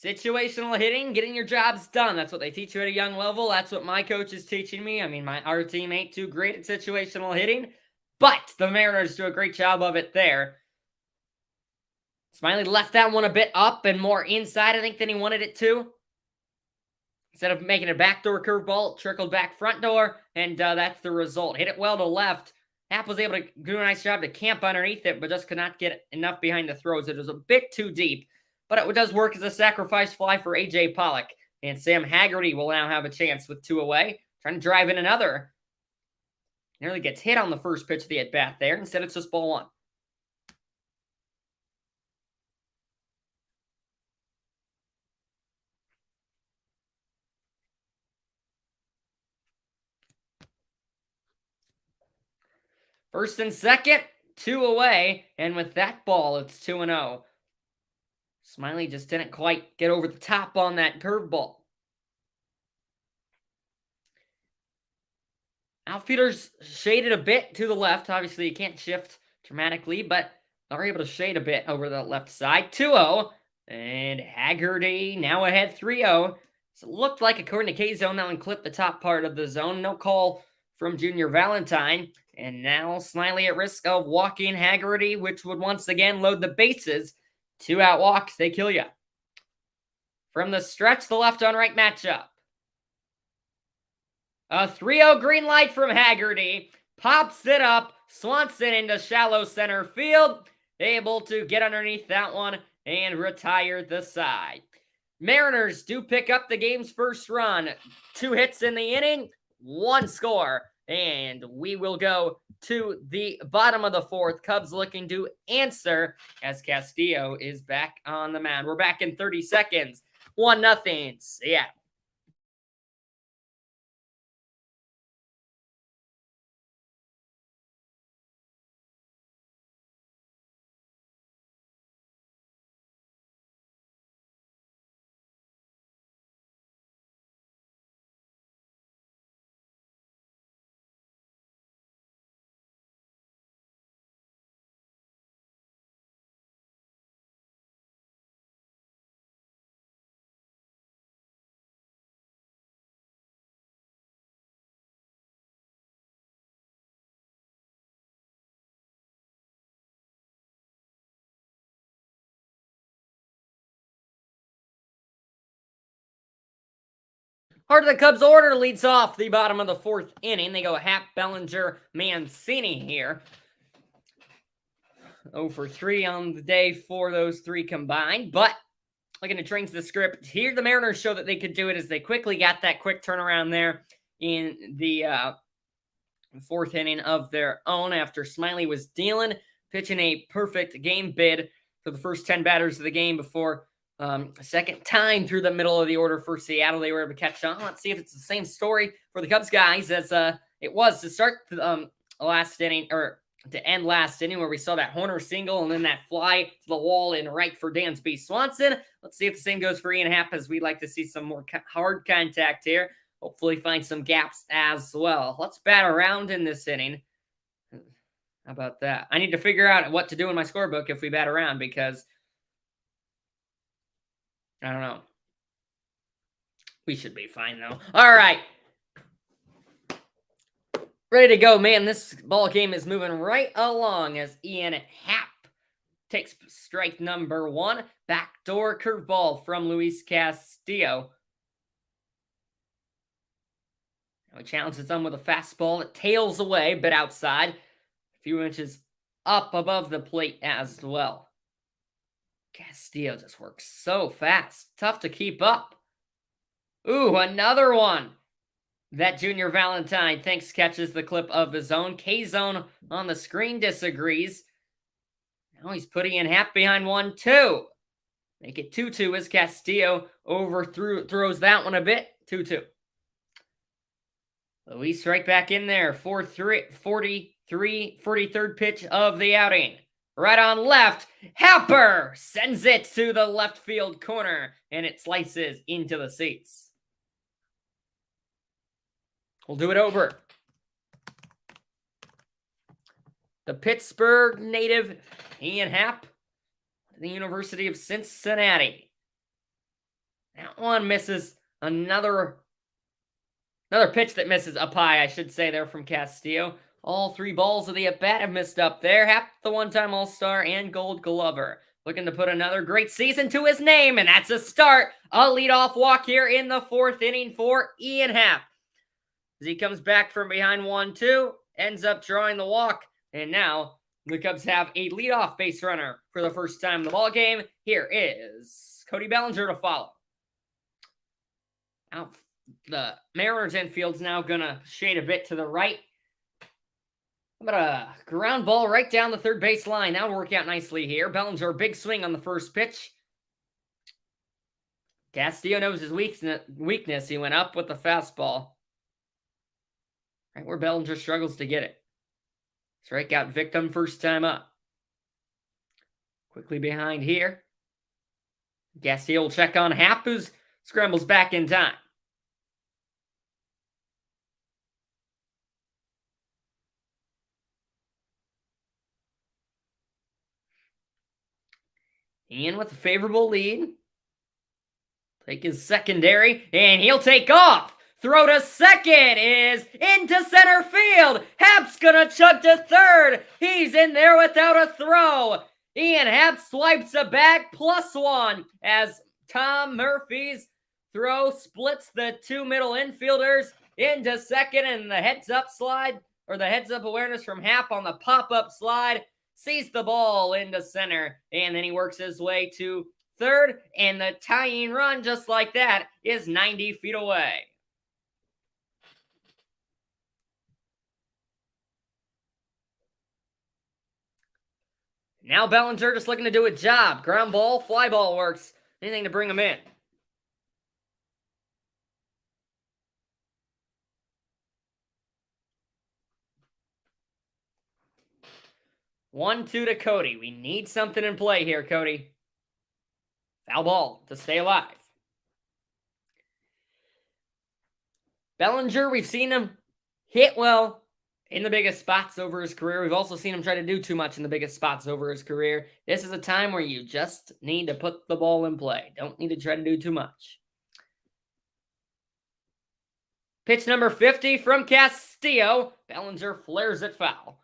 Situational hitting, getting your jobs done. That's what they teach you at a young level. That's what my coach is teaching me. I mean, our team ain't too great at situational hitting. But the Mariners do a great job of it there. Smiley left that one a bit up and more inside, I think, than he wanted it to. Instead of making a backdoor curveball, it trickled back front door, and that's the result. Hit it well to left. Happ was able to do a nice job to camp underneath it, but just could not get enough behind the throws. It was a bit too deep, but it does work as a sacrifice fly for A.J. Pollock. And Sam Haggerty will now have a chance with 2 away. Trying to drive in another. Nearly gets hit on the first pitch of the at-bat there. Instead, it's just ball 1. First and second, 2 away. And with that ball, it's 2-0. Smiley just didn't quite get over the top on that curveball. Outfielders shaded a bit to the left. Obviously, you can't shift dramatically, but are able to shade a bit over the left side. 2-0. And Haggerty now ahead 3-0. So it looked like, according to K-Zone, that one clipped the top part of the zone. No call from Junior Valentine. And now Smiley at risk of walking Haggerty, which would once again load the bases. 2 out walks, they kill you. From the stretch, the left on right matchup. A 3-0 green light from Haggerty. Pops it up. Swanson into shallow center field. Able to get underneath that one and retire the side. Mariners do pick up the game's first run. 2 hits in the inning, 1 score. And we will go to the bottom of the 4th. Cubs looking to answer as Castillo is back on the mound. We're back in 30 seconds. 1-0 Seattle. Heart of the Cubs order leads off the bottom of the 4th inning. They go Happ, Bellinger, Mancini here. 0 for 3 on the day for those 3 combined. But looking to change the script here, the Mariners show that they could do it as they quickly got that quick turnaround there in the 4th inning of their own after Smiley was dealing, pitching a perfect game bid for the first 10 batters of the game before second time through the middle of the order for Seattle, they were able to catch on. Let's see if it's the same story for the Cubs guys as it was to start last inning, or to end last inning, where we saw that Horner single and then that fly to the wall in right for Dansby Swanson. Let's see if the same goes for Ian Happ, as we'd like to see some more hard contact here. Hopefully find some gaps as well. Let's bat around in this inning. How about that? I need to figure out what to do in my scorebook if we bat around, because I don't know. We should be fine, though. All right. Ready to go, man. This ball game is moving right along as Ian Happ takes strike number 1. Backdoor curveball from Luis Castillo. Now he challenges him with a fastball. It tails away, but outside. A few inches up above the plate as well. Castillo just works so fast. Tough to keep up. Ooh, another one. That Junior Valentine thinks catches the clip of his own. K-Zone on the screen disagrees. Now he's putting in Happ behind 1-2. Make it 2-2 as Castillo throws that one a bit. 2-2. Luis right back in there. 43rd pitch of the outing. Right on left, Happer sends it to the left field corner, and it slices into the seats. We'll do it over. The Pittsburgh native Ian Happ, the University of Cincinnati. That one misses. Another pitch that misses up high, I should say, there from Castillo. All 3 balls of the at-bat have missed up there. Happ, the one-time All-Star and Gold Glover. Looking to put another great season to his name, and that's a start. A leadoff walk here in the 4th inning for Ian Happ. As he comes back from behind 1-2, ends up drawing the walk, and now the Cubs have a leadoff base runner for the first time in the ballgame. Here is Cody Bellinger to follow. Out the Mariners infield's now gonna shade a bit to the right. How about a ground ball right down the third base line? That'll work out nicely here. Bellinger, big swing on the first pitch. Castillo knows his weakness. He went up with the fastball. Right where Bellinger struggles to get it. Strikeout victim first time up. Quickly behind here. Castillo will check on Happ, who scrambles back in time. Ian with a favorable lead. Take his secondary, and he'll take off. Throw to second is into center field. Happ's gonna chug to third. He's in there without a throw. Ian Happ swipes a bag +1 as Tom Murphy's throw splits the two middle infielders into second, and the heads-up slide, or the heads-up awareness from Happ on the pop-up slide, sees the ball into center, and then he works his way to third, and the tying run, just like that, is 90 feet away. Now Bellinger just looking to do a job. Ground ball, fly ball works. Anything to bring him in. One, 2 to Cody. We need something in play here, Cody. Foul ball to stay alive. Bellinger, we've seen him hit well in the biggest spots over his career. We've also seen him try to do too much in the biggest spots over his career. This is a time where you just need to put the ball in play. Don't need to try to do too much. Pitch number 50 from Castillo. Bellinger flares it foul.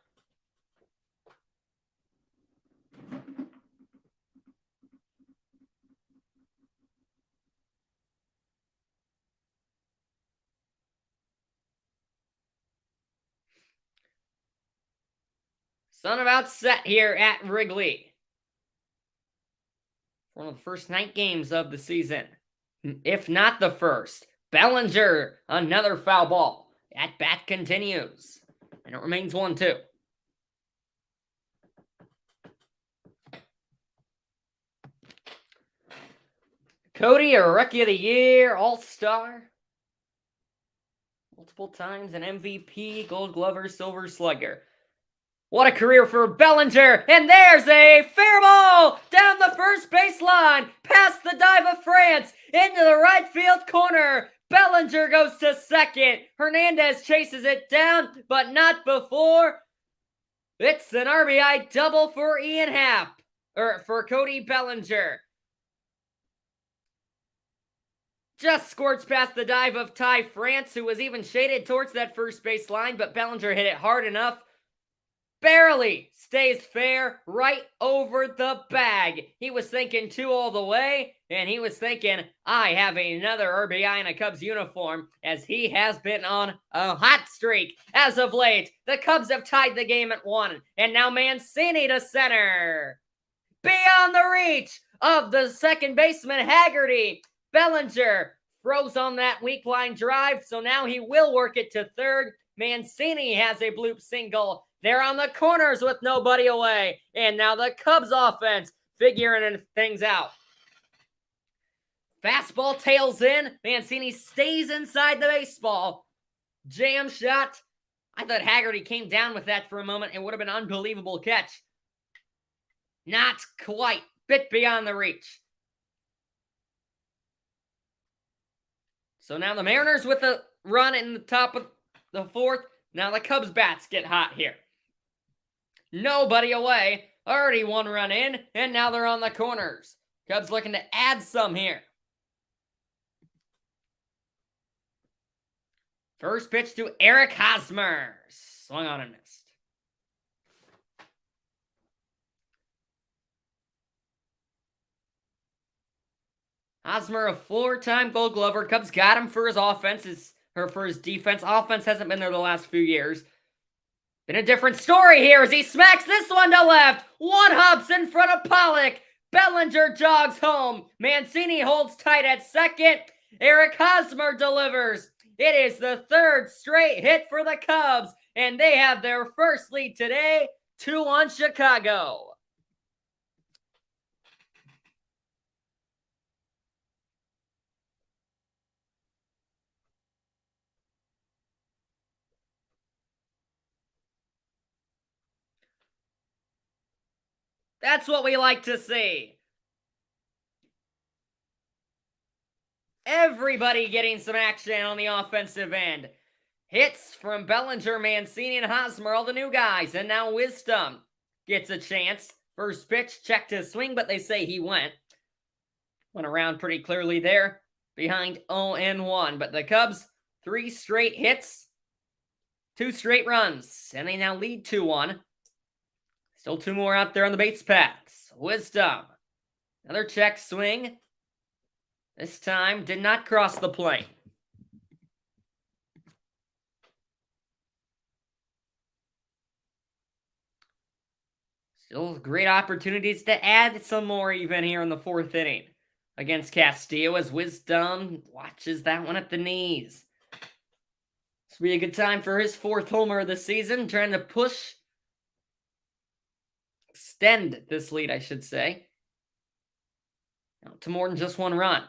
Sun about set here at Wrigley. One of the first night games of the season, if not the first. Bellinger, another foul ball. At bat continues, and it remains 1-2. Cody, a Rookie of the Year, All-Star. Multiple times an MVP, Gold Glover, Silver Slugger. What a career for Bellinger, and there's a fair ball down the first base line, past the dive of France, into the right field corner. Bellinger goes to second. Hernandez chases it down, but not before. It's an RBI double for Ian Happ, or for Cody Bellinger. Just squirts past the dive of Ty France, who was even shaded towards that first base line, but Bellinger hit it hard enough. Barely stays fair right over the bag. He was thinking 2 all the way, and he was thinking, I have another RBI in a Cubs uniform, as he has been on a hot streak as of late. The Cubs have tied the game at 1, and now Mancini to center. Beyond the reach of the second baseman, Haggerty. Bellinger throws on that weak line drive, so now he will work it to third. Mancini has a bloop single. They're on the corners with nobody away. And now the Cubs offense figuring things out. Fastball tails in. Mancini stays inside the baseball. Jam shot. I thought Haggerty came down with that for a moment. It would have been an unbelievable catch. Not quite. Bit beyond the reach. So now the Mariners with a run in the top of the 4th. Now the Cubs bats get hot here. Nobody away. Already 1 run in, and now they're on the corners. Cubs looking to add some here. First pitch to Eric Hosmer. Swung on and missed. Hosmer, a 4-time Gold Glover. Cubs got him for his offense, or for his defense. Offense hasn't been there the last few years. Been a different story here as he smacks this one to left. 1 hops in front of Pollock. Bellinger jogs home. Mancini holds tight at second. Eric Hosmer delivers. It is the third straight hit for the Cubs, and they have their first lead today, 2-1 Chicago. That's what we like to see. Everybody getting some action on the offensive end. Hits from Bellinger, Mancini, and Hosmer, all the new guys. And now Wisdom gets a chance. First pitch, checked his swing, but they say he went. Went around pretty clearly there. Behind 0-1. But the Cubs, 3 straight hits. 2 straight runs. And they now lead 2-1. Still 2 more out there on the base paths. Wisdom. Another check swing. This time did not cross the plane. Still great opportunities to add some more even here in the 4th inning against Castillo as Wisdom watches that one at the knees. This will be a good time for his 4th homer of the season, trying to extend this lead, I should say, to more than just 1 run.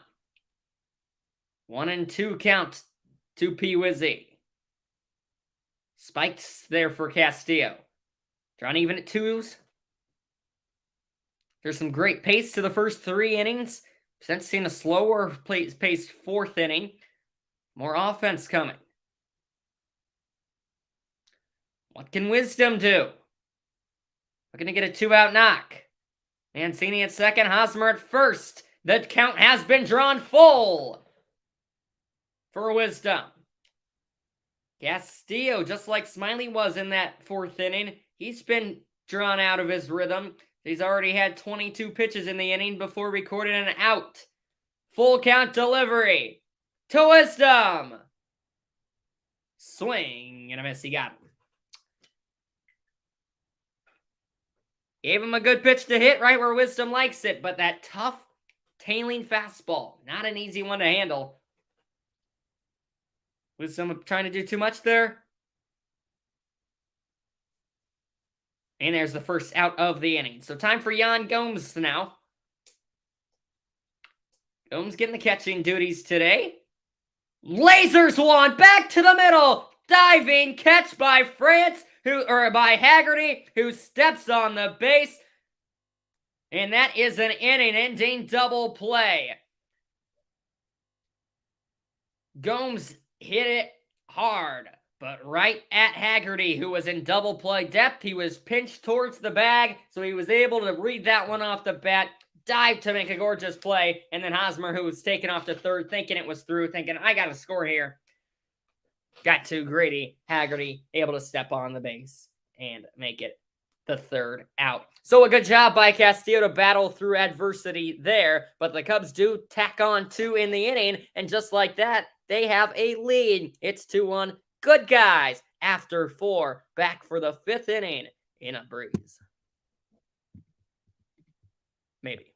1-2 count to P. Wizzy. Spikes there for Castillo. Drawn even at 2s. There's some great pace to the first 3 innings. Since seen a slower paced 4th inning. More offense coming. What can Wisdom do? Looking to get a 2-out knock. Mancini at second, Hosmer at first. The count has been drawn full for Wisdom. Castillo, just like Smiley was in that 4th inning, he's been drawn out of his rhythm. He's already had 22 pitches in the inning before recording an out. Full count delivery to Wisdom. Swing and a miss. He got him. Gave him a good pitch to hit right where Wisdom likes it, but that tough tailing fastball, not an easy one to handle. Wisdom trying to do too much there. And there's the first out of the inning. So time for Yan Gomes now. Gomes getting the catching duties today. Lasers one back to the middle. Diving catch by by Haggerty, who steps on the base. And that is an inning-ending double play. Gomes hit it hard, but right at Haggerty, who was in double play depth. He was pinched towards the bag, so he was able to read that one off the bat, dive to make a gorgeous play, and then Hosmer, who was taken off to third, thinking it was through, thinking, I got to score here. Got too greedy. Haggerty able to step on the base and make it the 3rd out. So a good job by Castillo to battle through adversity there, but the Cubs do tack on 2 in the inning, and just like that, they have a lead. It's 2-1. Good guys. After 4, back for the 5th inning in a breeze. Maybe.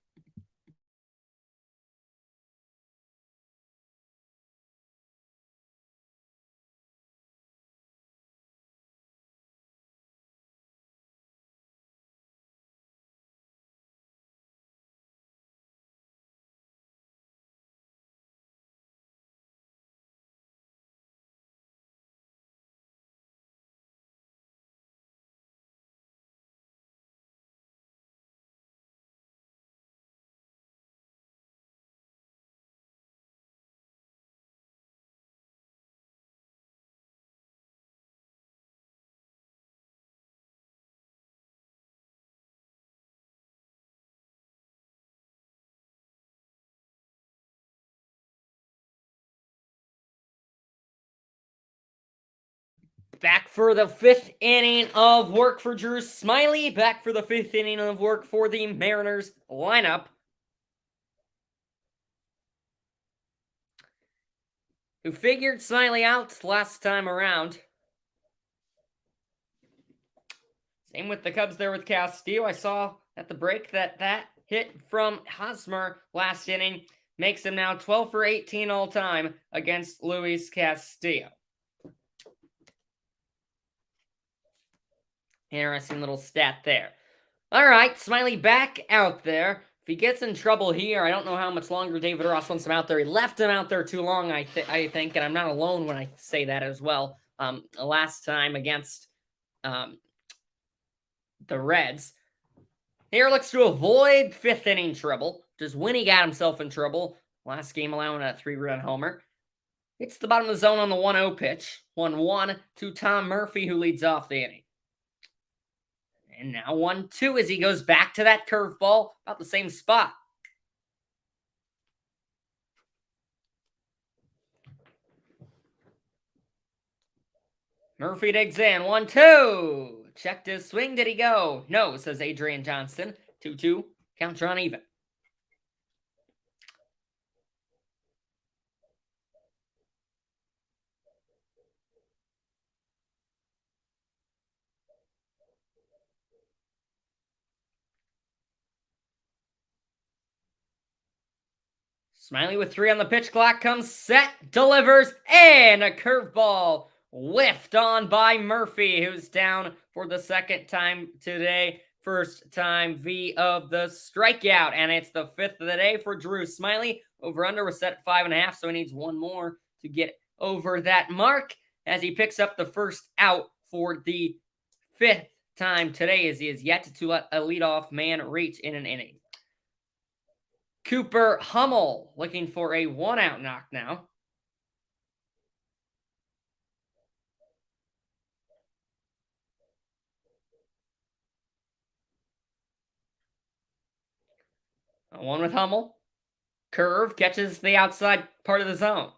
Back for the 5th inning of work for Drew Smiley. Back for the 5th inning of work for the Mariners lineup, who figured Smiley out last time around. Same with the Cubs there with Castillo. I saw at the break that hit from Hosmer last inning makes him now 12 for 18 all time against Luis Castillo. Interesting little stat there. All right, Smyly back out there. If he gets in trouble here, I don't know how much longer David Ross wants him out there. He left him out there too long, I think, and I'm not alone when I say that as well. Last time against the Reds. Here looks to avoid fifth inning trouble. Just when he got himself in trouble. Last game allowing a 3-run homer. Hits the bottom of the zone on the 1-0 pitch. 1-1 to Tom Murphy, who leads off the inning. And now 1-2 as he goes back to that curveball, about the same spot. Murphy digs in. 1-2. Checked his swing. Did he go? No, says Adrian Johnston. 2-2. Counter on even. Smyly with 3 on the pitch clock comes set, delivers, and a curveball whiffed on by Murphy, who's down for the second time today. First time V of the strikeout, and it's the 5th of the day for Drew Smyly. Over-under was set at 5.5, so he needs one more to get over that mark as he picks up the first out for the 5th time today, as he is yet to let a leadoff man reach in an inning. Cooper Hummel looking for a 1-out knock now. One with Hummel. Curve catches the outside part of the zone.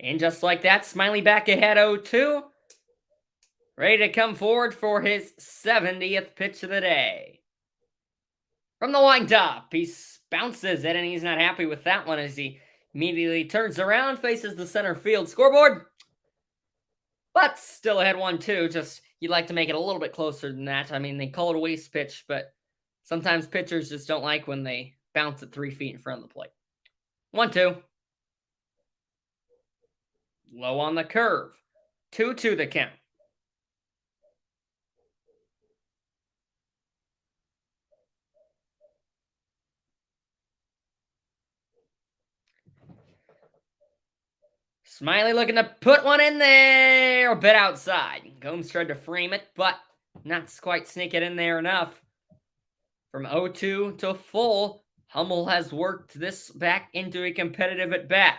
And just like that, Smyly back ahead 0-2. Ready to come forward for his 70th pitch of the day. From the windup, he bounces it, and he's not happy with that one as he immediately turns around, faces the center field scoreboard. But still ahead 1-2, just you'd like to make it a little bit closer than that. I mean, they call it a waste pitch, but sometimes pitchers just don't like when they bounce it 3 feet in front of the plate. 1-2. Low on the curve. 2-2 the count. Smyly looking to put one in there, a bit outside. Gomes tried to frame it, but not quite sneak it in there enough. From 0-2 to full, Hummel has worked this back into a competitive at-bat.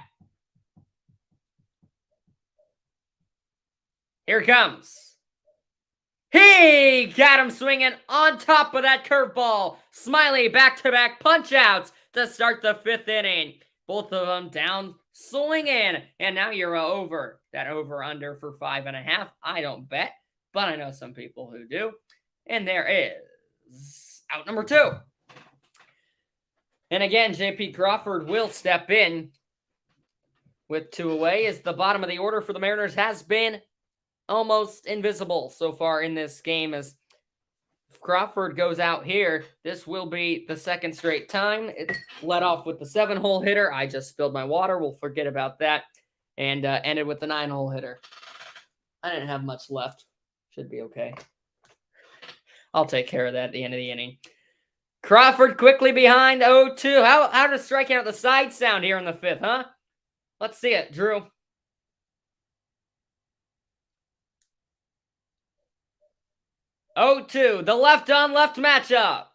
Here it comes. He got him swinging on top of that curveball. Smyly back-to-back punch-outs to start the 5th inning. Both of them down, swinging. And now you're over. That over-under for 5.5. I don't bet, but I know some people who do. And there is out number 2. And again, J.P. Crawford will step in with 2 away, as the bottom of the order for the Mariners has been almost invisible so far in this game. As if Crawford goes out here, this will be the 2nd straight time. It led off with the 7-hole hitter. I just spilled my water. We'll forget about that. And ended with the 9-hole hitter. I didn't have much left. Should be okay. I'll take care of that at the end of the inning. Crawford quickly behind 0-2. How does striking out the side sound here in the 5th, huh? Let's see it, Drew. 0-2, the left-on-left matchup.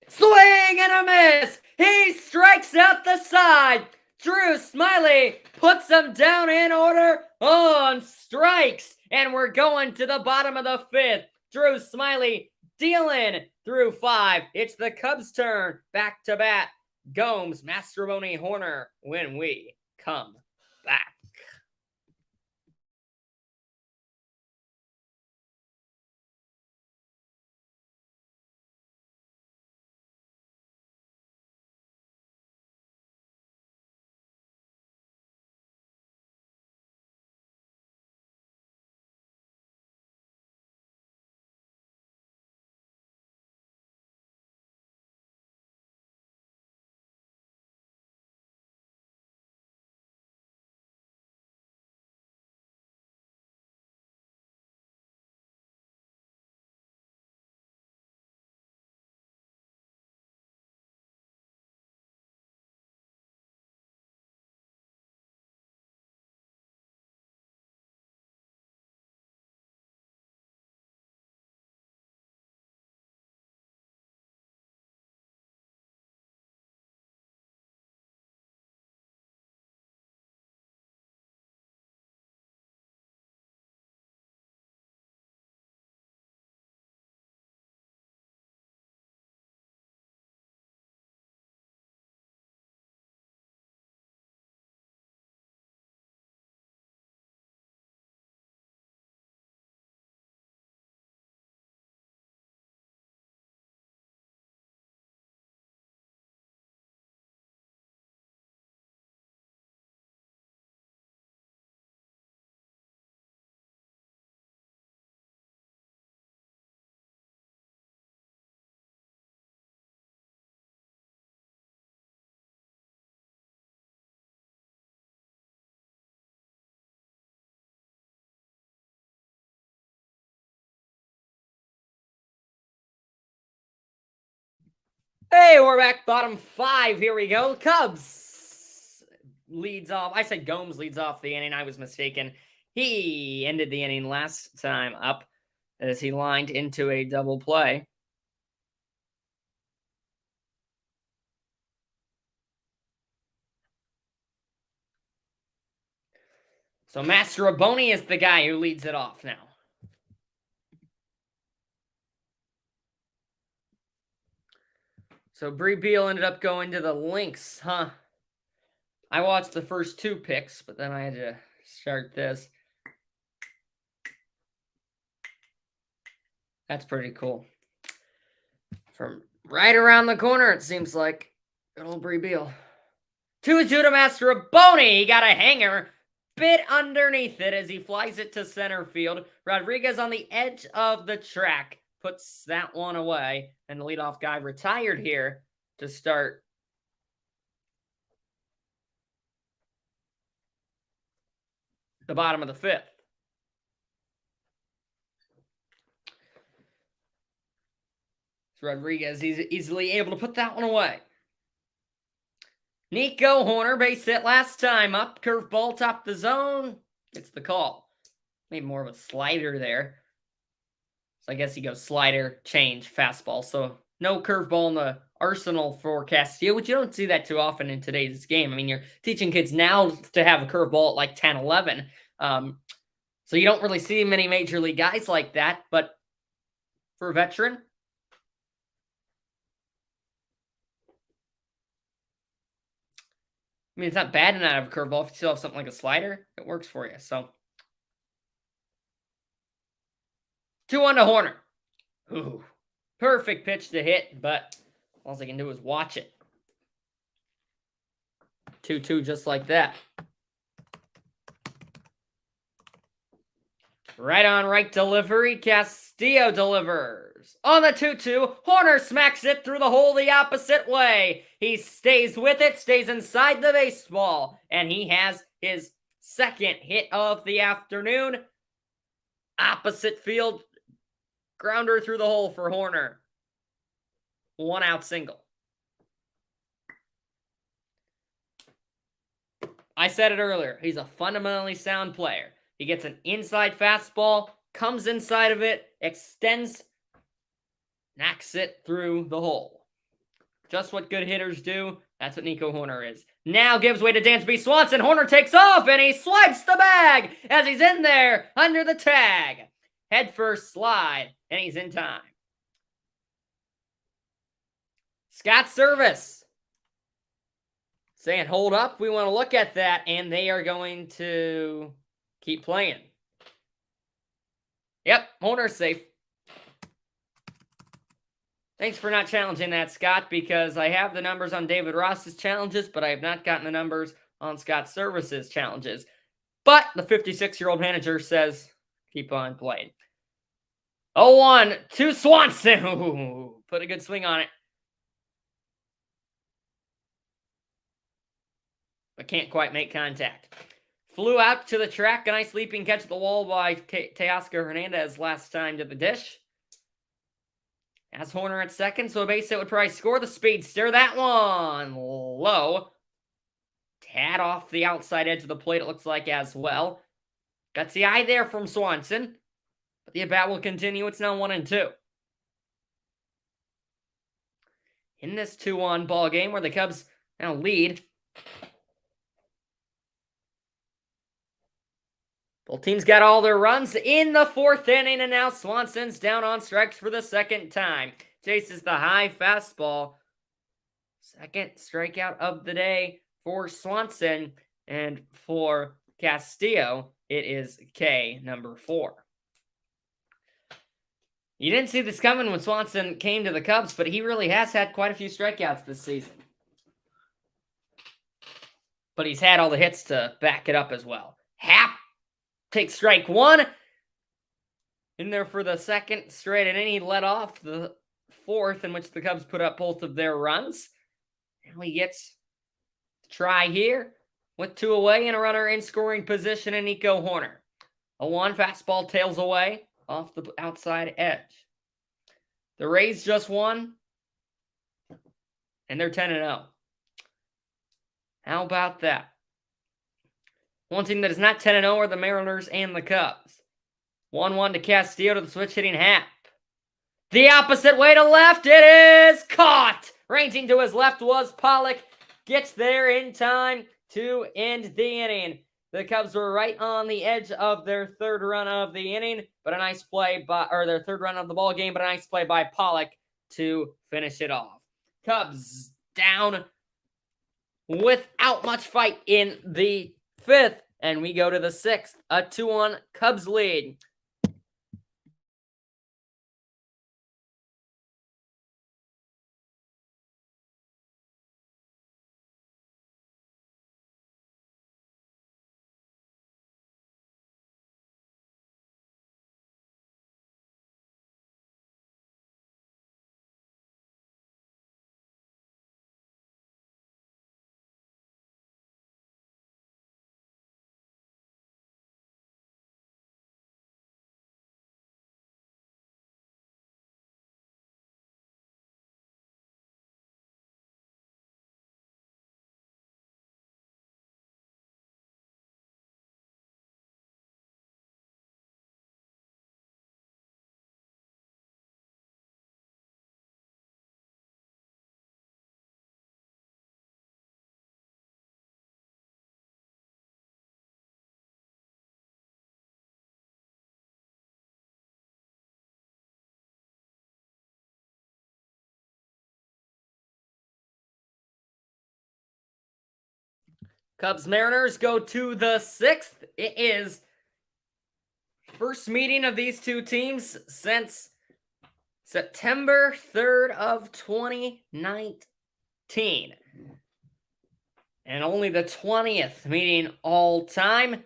Swing and a miss. He strikes out the side. Drew Smyly puts him down in order on strikes. And we're going to the bottom of the 5th. Drew Smyly dealing through 5. It's the Cubs' turn. Back to bat. Gomes, Mastrobuoni, Hoerner when we come back. Hey, we're back. Bottom 5. Here we go. Cubs leads off. I said Gomes leads off the inning. I was mistaken. He ended the inning last time up as he lined into a double play. So Mastrobuoni is the guy who leads it off now. So Brie Beal ended up going to the Lynx, huh? I watched the first 2 picks, but then I had to start this. That's pretty cool. From right around the corner, it seems like. Good old Brie Beal. 2-2 to Mastrobuoni. He got a hanger. Bit underneath it as he flies it to center field. Rodriguez on the edge of the track puts that one away. And the leadoff guy retired here to start the bottom of the 5th. So Rodriguez, he's easily able to put that one away. Nico Hoerner, base hit last time up. Curveball top the zone. It's the call. Maybe more of a slider there. So I guess he goes slider, change, fastball. So no curveball in the arsenal for Castillo, which you don't see that too often in today's game. I mean, you're teaching kids now to have a curveball at like 10, 11. So you don't really see many major league guys like that. But for a veteran, I mean, it's not bad to not have a curveball. If you still have something like a slider, it works for you. So 2-1 to Hoerner. Ooh, perfect pitch to hit, but all I can do is watch it. 2-2 just like that. Right on right delivery. Castillo delivers. On the 2-2, Hoerner smacks it through the hole the opposite way. He stays with it, stays inside the baseball, and he has his second hit of the afternoon. Opposite field, grounder through the hole for Hoerner. 1-out single. I said it earlier. He's a fundamentally sound player. He gets an inside fastball, comes inside of it, extends, knocks it through the hole. Just what good hitters do. That's what Nico Hoerner is. Now gives way to Dansby Swanson. Hoerner takes off, and he swipes the bag as he's in there under the tag. Head first slide, and he's in time. Scott Service saying, hold up, we want to look at that, and they are going to keep playing. Yep, Hoerner's safe. Thanks for not challenging that, Scott, because I have the numbers on David Ross's challenges, but I have not gotten the numbers on Scott Service's challenges. But the 56-year-old manager says, keep on playing. 0-1 to Swanson. Ooh, put a good swing on it. But can't quite make contact. Flew out to the track. A nice leaping catch at the wall by Teoscar Hernandez last time to the dish. Has Hoerner at second, so a base hit would probably score the speedster. That one low. Tad off the outside edge of the plate, it looks like, as well. Got the eye there from Swanson. But the at-bat will continue. It's now 1-2. In this 2-1 ball game where the Cubs now lead. Both teams got all their runs in the 4th inning, and now Swanson's down on strikes for the second time. Chases the high fastball. Second strikeout of the day for Swanson, and for Castillo, it is K, number 4. You didn't see this coming when Swanson came to the Cubs, but he really has had quite a few strikeouts this season. But he's had all the hits to back it up as well. Happ takes strike 1. In there for the second straight inning. He led off the 4th, in which the Cubs put up both of their runs. And he gets to try here with 2 away and a runner in scoring position in Nico Hoerner. A 1 fastball tails away off the outside edge. The Rays just won. and they're 10-0. How about that? One team that is not 10-0 are the Mariners and the Cubs. 1-1 to Castillo to the switch hitting Happ. The opposite way to left, it is caught! Ranging to his left was Pollock. Gets there in time to end the inning. The Cubs were right on the edge of their third run of the inning, but a nice play by, or their third run of the ball game, but a nice play by Pollock to finish it off. Cubs down without much fight in the fifth, and we go to the sixth. A 2-1 Cubs lead. Cubs Mariners go to the sixth. It is first meeting of these two teams since September 3rd of 2019. And only the 20th meeting all time.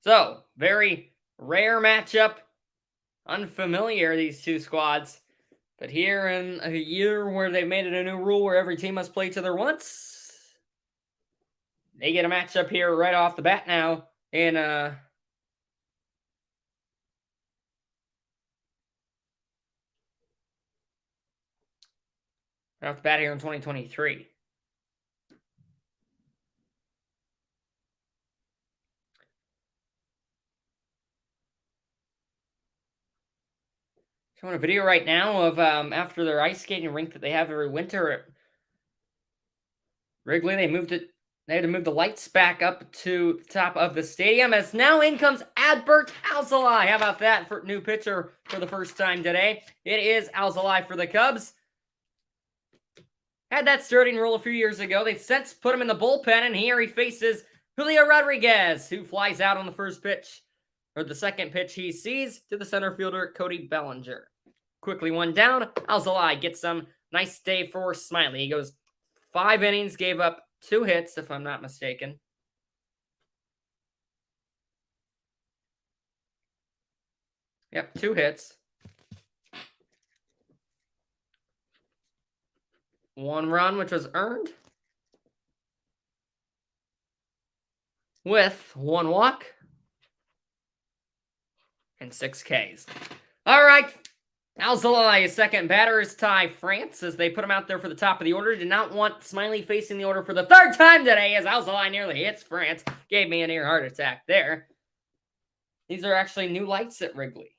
So, very rare matchup. Unfamiliar, these two squads. But here in a year where they've made it a new rule where every team must play each other once, they get a matchup here right off the bat now in right off the bat here in 2023. Showing a video right now of after their ice skating rink that they have every winter at Wrigley. They had to move the lights back up to the top of the stadium, as now in comes Adbert Alzolay. How about that for new pitcher for the first time today? It is Alzolay for the Cubs. Had that starting role a few years ago. They since put him in the bullpen, and here he faces Julio Rodriguez, who flies out on the first pitch, or the second pitch he sees, to the center fielder, Cody Bellinger. Quickly one down, Alzolay gets some. Nice day for Smiley. He goes 5 innings, gave up 2 hits, if I'm not mistaken. Yep, 2 hits. 1 run, which was earned, with 1 walk and 6 Ks. All right, Alzolay, second batter, is Ty France, as they put him out there for the top of the order. Did not want Smiley facing the order for the 3rd time today, as Alzolay nearly hits France. Gave me a near heart attack there. These are actually new lights at Wrigley.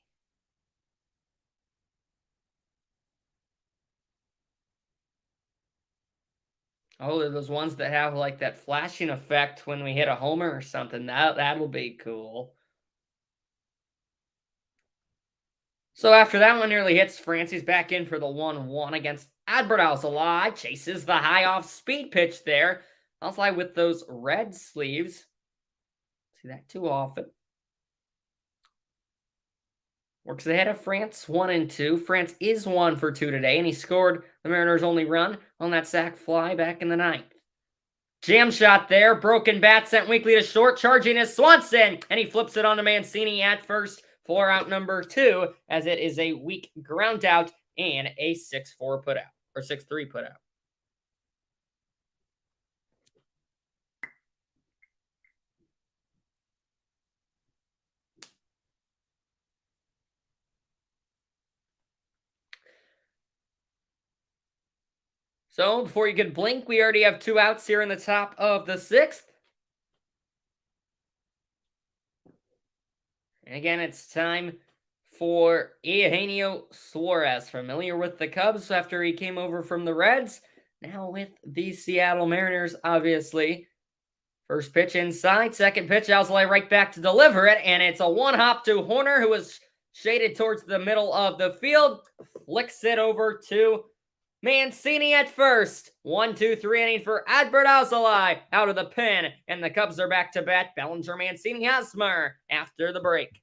Oh, they're those ones that have like that flashing effect when we hit a homer or something. That'll be cool. So after that one nearly hits France, he's back in for the 1-1 against Adbert Alzolay. Chases the high off speed pitch there. Alzolay with those red sleeves. See that too often. Works ahead of France, 1-2. France is 1 for 2 today, and he scored the Mariners' only run on that sac fly back in the 9th. Jam shot there. Broken bat sent weakly to short. Charging is Swanson, and he flips it onto Mancini at first for out number 2, as it is a weak ground out and a 6-4 put out, or 6-3 put out. So before you could blink, we already have 2 outs here in the top of the 6th. And again, it's time for Eugenio Suarez, familiar with the Cubs after he came over from the Reds. Now with the Seattle Mariners, obviously. First pitch inside, second pitch, Alzolay right back to deliver it, and it's a one-hop to Hoerner, who was shaded towards the middle of the field. Flicks it over to Mancini at first. 1-2-3 inning for Adbert Alzolay out of the pen, and the Cubs are back to bat. Bellinger, Mancini, Hosmer after the break.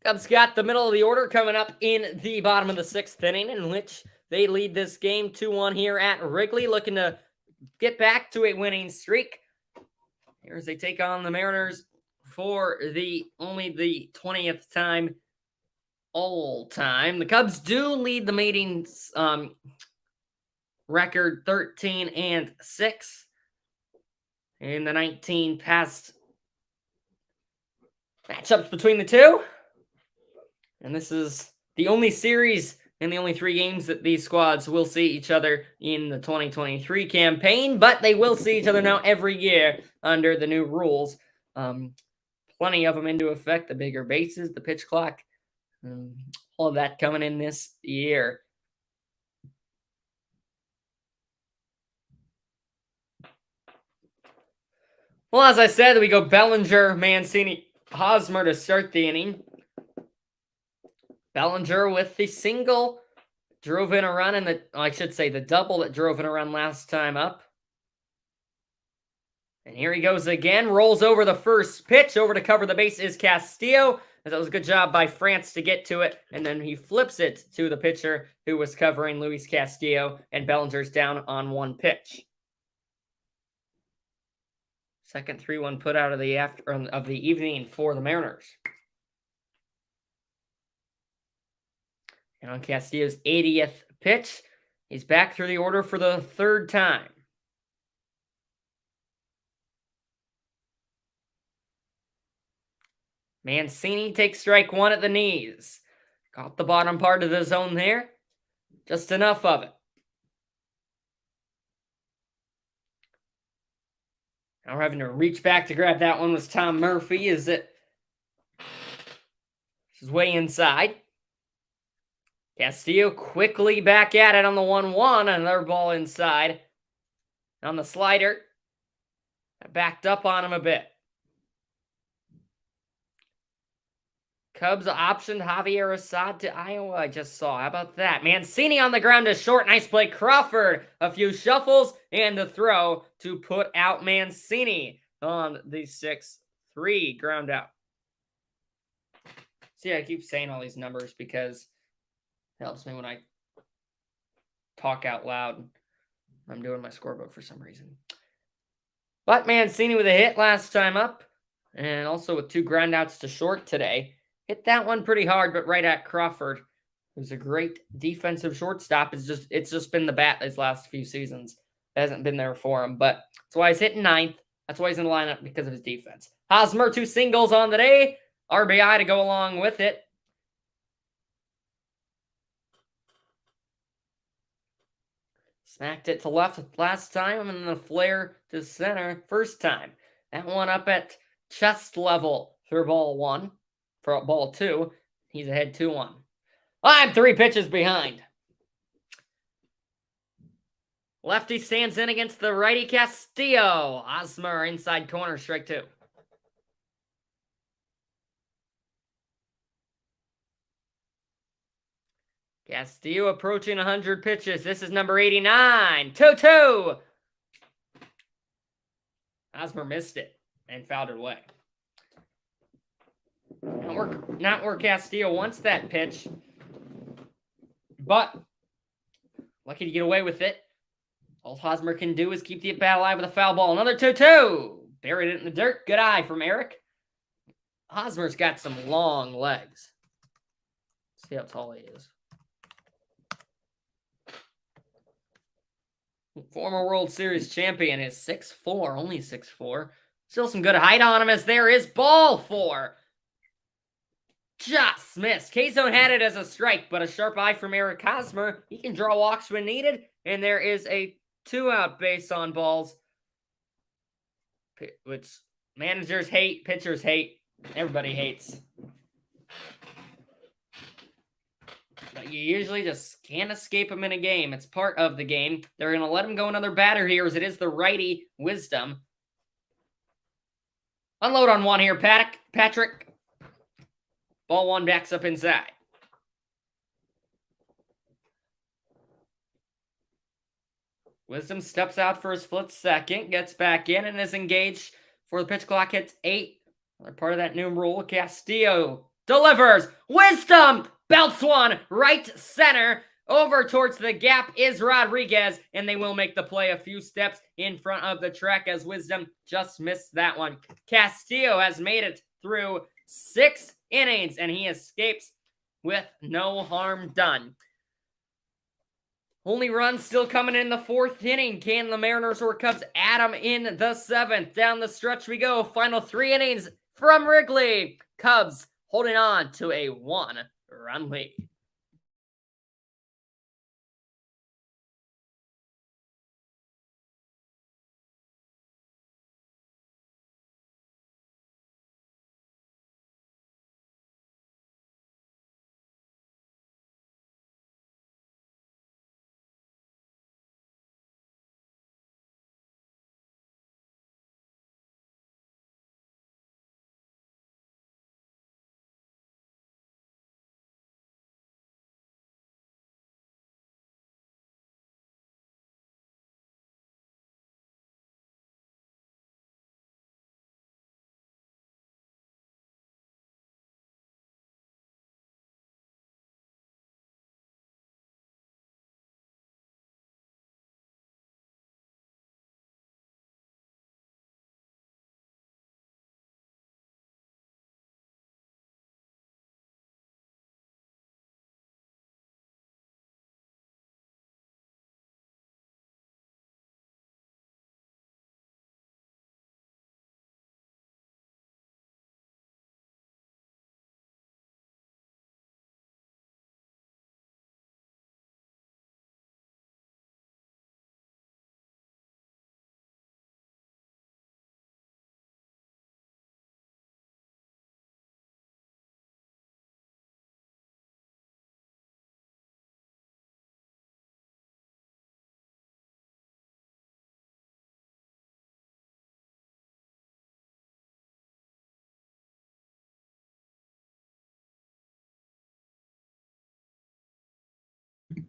Cubs got the middle of the order coming up in the bottom of the 6th inning, in which they lead this game 2-1 here at Wrigley, looking to get back to a winning streak. Here as they take on the Mariners for only the 20th time all time. The Cubs do lead the meetings record 13-6 in the 19 past matchups between the two. And this is the only series and the only 3 games that these squads will see each other in the 2023 campaign, but they will see each other now every year under the new rules. Plenty of them into effect, the bigger bases, the pitch clock, all of that coming in this year. Well, as I said, we go Bellinger, Mancini, Hosmer to start the inning. Bellinger with the single drove in a run, and the double that drove in a run last time up. And here he goes again, rolls over the first pitch. Over to cover the base is Castillo. That was a good job by France to get to it, and then he flips it to the pitcher who was covering Luis Castillo, and Bellinger's down on 1 pitch. Second 3-1 put out of the evening for the Mariners. And on Castillo's 80th pitch, he's back through the order for the 3rd time. Mancini takes strike 1 at the knees. Caught the bottom part of the zone there. Just enough of it. Now we're having to reach back to grab that one was Tom Murphy. This is way inside. Castillo quickly back at it on the 1-1. Another ball inside. On the slider. I backed up on him a bit. Cubs optioned Javier Assad to Iowa, I just saw. How about that? Mancini on the ground to short. Nice play. Crawford. A few shuffles and the throw to put out Mancini on the 6-3 ground out. See, I keep saying all these numbers because it helps me when I talk out loud. I'm doing my scorebook for some reason. But Mancini with a hit last time up, and also with 2 groundouts to short today. Hit that one pretty hard, but right at Crawford, who's a great defensive shortstop. It's just been the bat these last few seasons. It hasn't been there for him, but that's why he's hitting 9th. That's why he's in the lineup, because of his defense. Hosmer, 2 singles on the day. RBI to go along with it. Smacked it to left last time, and then the flare to center first time. That one up at chest level for ball 1. For ball 2, he's ahead 2-1. I'm 3 pitches behind. Lefty stands in against the righty Castillo. Hosmer inside corner, strike 2. Castillo approaching 100 pitches. This is number 89. 2-2. Hosmer missed it and fouled it away. Not where Castillo wants that pitch, but lucky to get away with it. All Hosmer can do is keep the at-bat alive with a foul ball. Another 2-2. Buried it in the dirt. Good eye from Eric. Hosmer's got some long legs. Let's see how tall he is. Former World Series champion is 6'4", only 6'4". Still some good height on him as there is ball 4. Just missed. K-Zone had it as a strike, but a sharp eye from Eric Hosmer. He can draw walks when needed, and there is a 2-out base on balls, which managers hate, pitchers hate, everybody hates. But you usually just can't escape them in a game. It's part of the game. They're going to let him go another batter here as it is the righty Wisdom. Unload on one here, Patrick. Ball 1 backs up inside. Wisdom steps out for a split second, gets back in, and is engaged for the pitch clock hits 8. Another part of that new rule. Castillo delivers. Wisdom belts one right center. Over towards the gap is Rodriguez, and they will make the play a few steps in front of the track as Wisdom just missed that one. Castillo has made it through 6 innings, and he escapes with no harm done. Only run still coming in the 4th inning. Can the Mariners or Cubs add them in the 7th? Down the stretch we go. Final 3 innings from Wrigley. Cubs holding on to a 1-run lead.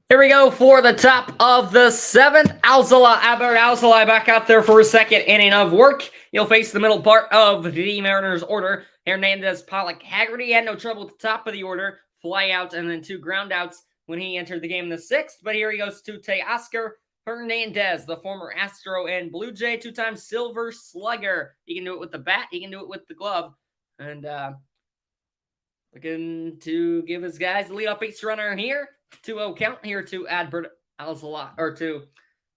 Here we go for the top of the 7th. Albert Alzolay back out there for a 2nd inning of work. He'll face the middle part of the Mariners order. Hernandez, Pollock, Haggerty had no trouble at the top of the order. Fly out and then 2 ground outs when he entered the game in the 6th. But here he goes to Teoscar Hernandez, the former Astro and Blue Jay, 2-time Silver Slugger. He can do it with the bat. He can do it with the glove. And looking to give his guys the leadoff base runner here. 2-0 count here to Albert Alzolay, or to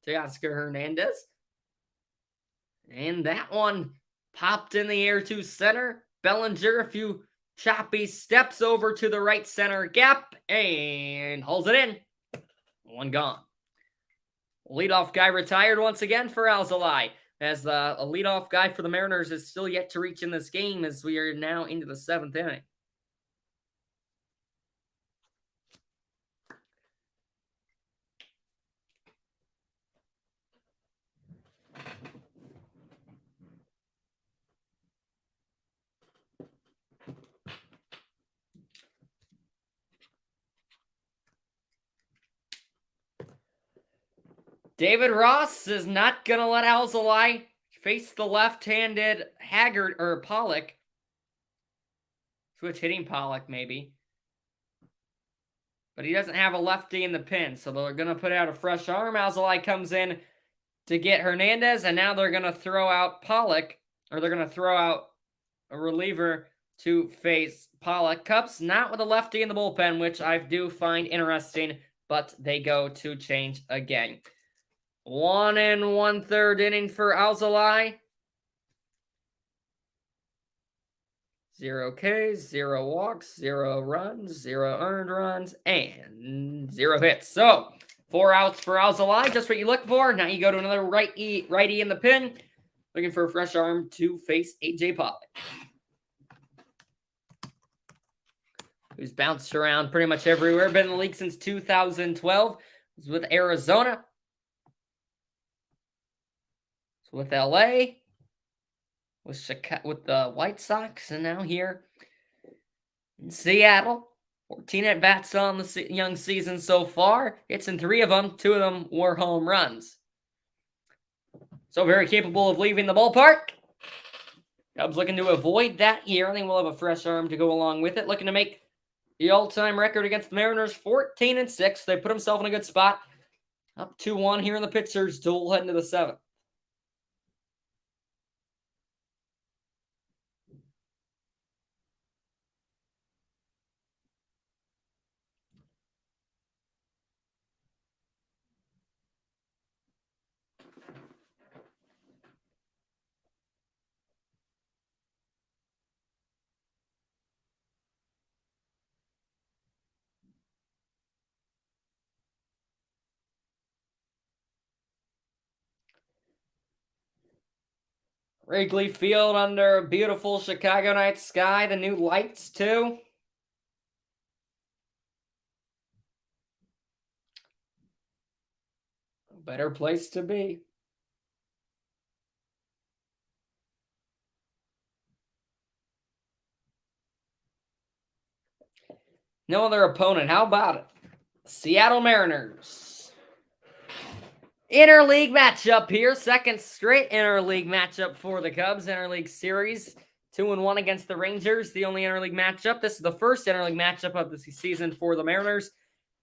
Teoscar Hernandez. And that one popped in the air to center. Bellinger, a few choppy steps over to the right center gap and hauls it in. 1 gone. Leadoff guy retired once again for Alzolay, as a leadoff guy for the Mariners is still yet to reach in this game as we are now into the 7th inning. David Ross is not going to let Alzolay face the left-handed Haggard or Pollock. Switch hitting Pollock, maybe. But he doesn't have a lefty in the pin, so they're going to put out a fresh arm. Alzolay comes in to get Hernandez, and now they're going to throw out Pollock, or they're going to throw out a reliever to face Pollock. Cubs not with a lefty in the bullpen, which I do find interesting, but they go to change again. 1 1/3 inning for Alzolay. 0 Ks, 0 walks, 0 runs, 0 earned runs, and 0 hits. So, 4 outs for Alzolay, just what you look for. Now you go to another righty in the pin, looking for a fresh arm to face AJ Pollock, who's bounced around pretty much everywhere. Been in the league since 2012. Was with Arizona. Was with LA. With the White Sox, and now here in Seattle. 14 at-bats on the young season so far. Hits in 3 of them. 2 of them were home runs. So very capable of leaving the ballpark. Cubs looking to avoid that here. I think we'll have a fresh arm to go along with it. Looking to make the all-time record against the Mariners 14-6. They put themselves in a good spot. Up 2-1 here in the pitcher's duel heading to the 7th. Wrigley Field under a beautiful Chicago night sky. The new lights, too. A better place to be. No other opponent. How about it? Seattle Mariners. Interleague matchup here. Second straight interleague matchup for the Cubs. Interleague series. 2-1 against the Rangers. The only interleague matchup. This is the first interleague matchup of the season for the Mariners.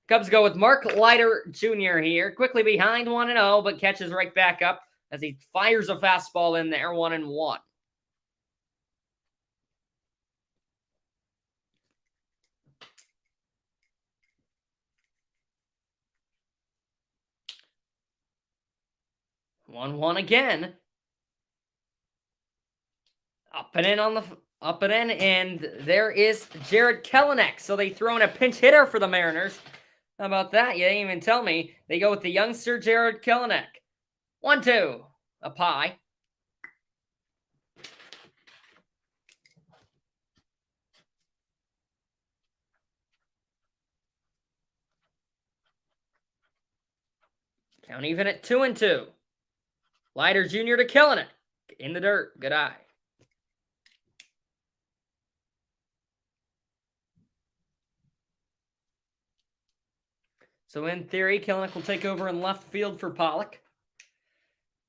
Cubs go with Mark Leiter Jr. here. Quickly behind 1-0, but catches right back up as he fires a fastball in there. 1-1. One again. Up and in, and there is Jarred Kelenic. So they throw in a pinch hitter for the Mariners. How about that? You didn't even tell me. They go with the youngster Jarred Kelenic. 1-2. A pie. Count even at 2-2. Leiter Jr. to Kelenic. In the dirt. Good eye. So in theory, Kelenic will take over in left field for Pollock.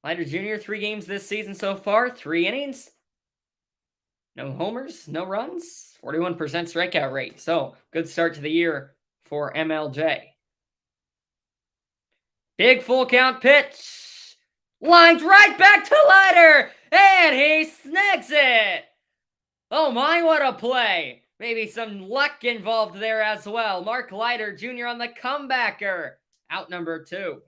Leiter Jr., 3 games this season so far, 3 innings. No homers, no runs, 41% strikeout rate. So good start to the year for MLJ. Big full count pitch. Lines right back to Leiter, and he snags it. Oh my, what a play. Maybe some luck involved there as well. Mark Leiter Jr. on the comebacker. Out number 2.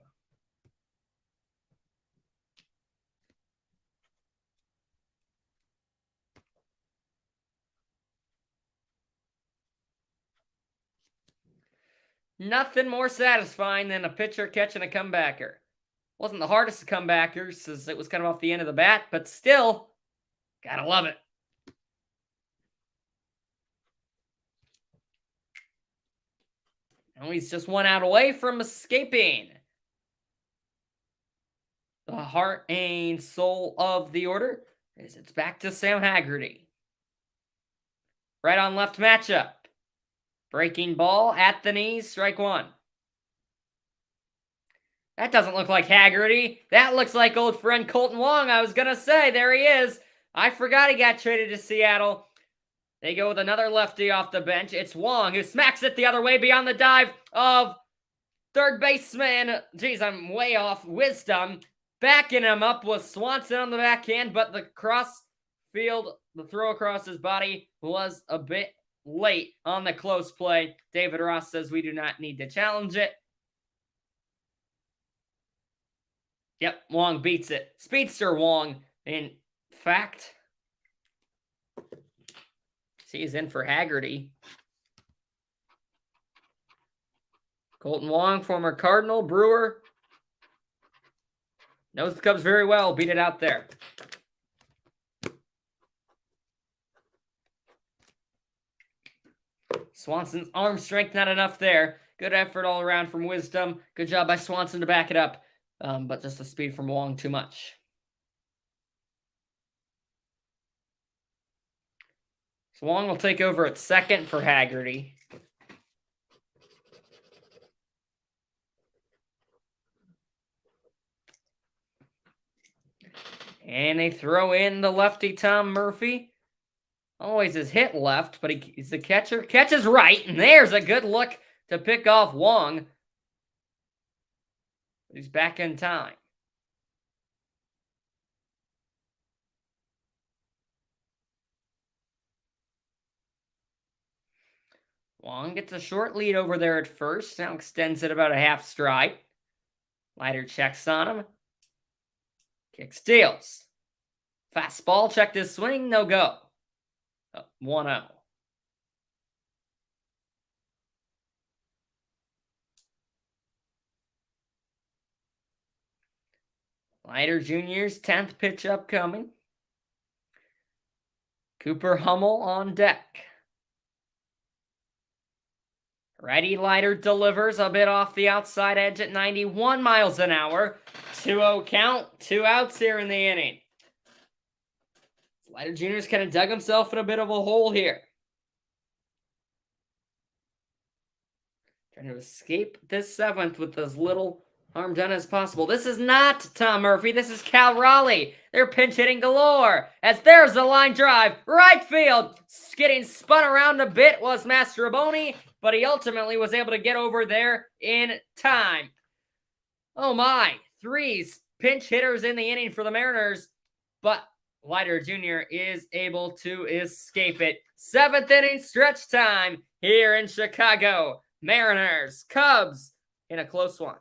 Nothing more satisfying than a pitcher catching a comebacker. Wasn't the hardest of comebackers, as it was kind of off the end of the bat, but still, gotta love it. And he's just 1 out away from escaping. The heart and soul of the order is it's back to Sam Haggerty. Right on left matchup. Breaking ball at the knees, strike 1. That doesn't look like Haggerty. That looks like old friend Colton Wong. I was going to say, there he is. I forgot he got traded to Seattle. They go with another lefty off the bench. It's Wong who smacks it the other way beyond the dive of third baseman. Geez, I'm way off. Wisdom. Backing him up was Swanson on the backhand, but the the throw across his body was a bit late on the close play. David Ross says we do not need to challenge it. Yep, Wong beats it. Speedster Wong, in fact. He's in for Haggerty. Colton Wong, former Cardinal, Brewer. Knows the Cubs very well. Beat it out there. Swanson's arm strength not enough there. Good effort all around from Wisdom. Good job by Swanson to back it up. But just the speed from Wong too much. So Wong will take over at second for Haggerty. And they throw in the lefty Tom Murphy. Always is hit left, but he's the catcher. Catches right, and there's a good look to pick off Wong. He's back in time. Wong gets a short lead over there at first. Now extends it about a half stride. Leiter checks on him. Kick steals. Fastball, checked his swing, no go. 1-0. Leiter Jr.'s 10th pitch upcoming. Cooper Hummel on deck. Righty Leiter delivers a bit off the outside edge at 91 miles an hour. 2-0 count, 2 outs here in the inning. Leiter Jr.'s kind of dug himself in a bit of a hole here. Trying to escape this 7th with as little harm done as possible. This is not Tom Murphy. This is Cal Raleigh. They're pinch hitting galore. As there's the line drive. Right field. Getting spun around a bit was Mastrobuoni, but he ultimately was able to get over there in time. Oh my. 3 pinch hitters in the inning for the Mariners, but Leiter Jr. is able to escape it. 7th inning stretch time here in Chicago. Mariners, Cubs in a close one.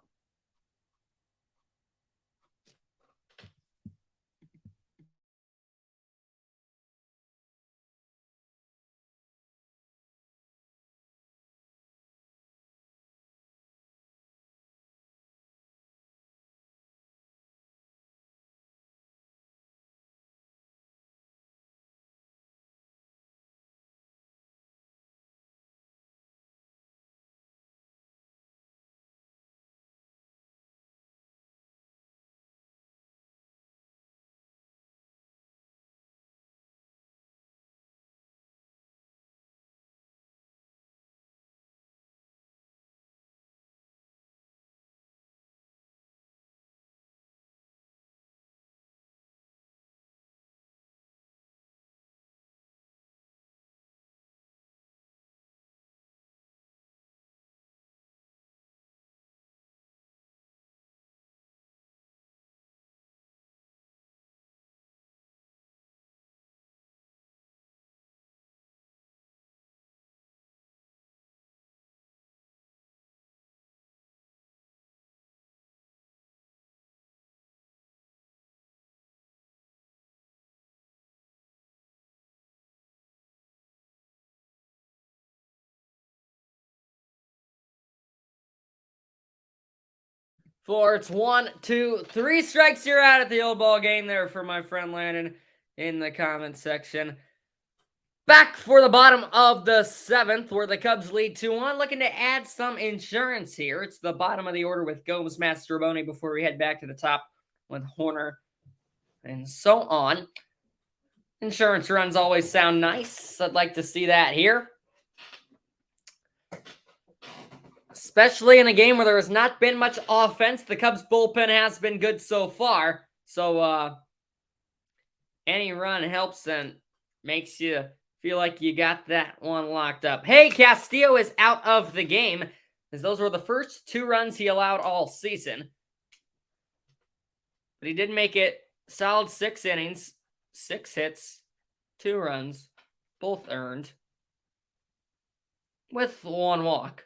Four, it's 1, 2, 3 strikes. You're out at the old ball game there for my friend Landon in the comments section. Back for the bottom of the 7th, where the Cubs lead 2-1. Looking to add some insurance here. It's the bottom of the order with Gomes, Mastrobuoni before we head back to the top with Horner and so on. Insurance runs always sound nice. I'd like to see that here. Especially in a game where there has not been much offense. The Cubs bullpen has been good so far. So any run helps and makes you feel like you got that one locked up. Hey, Castillo is out of the game, as those were the first 2 runs he allowed all season. But he did make it solid 6 innings, 6 hits, 2 runs, both earned, with 1 walk.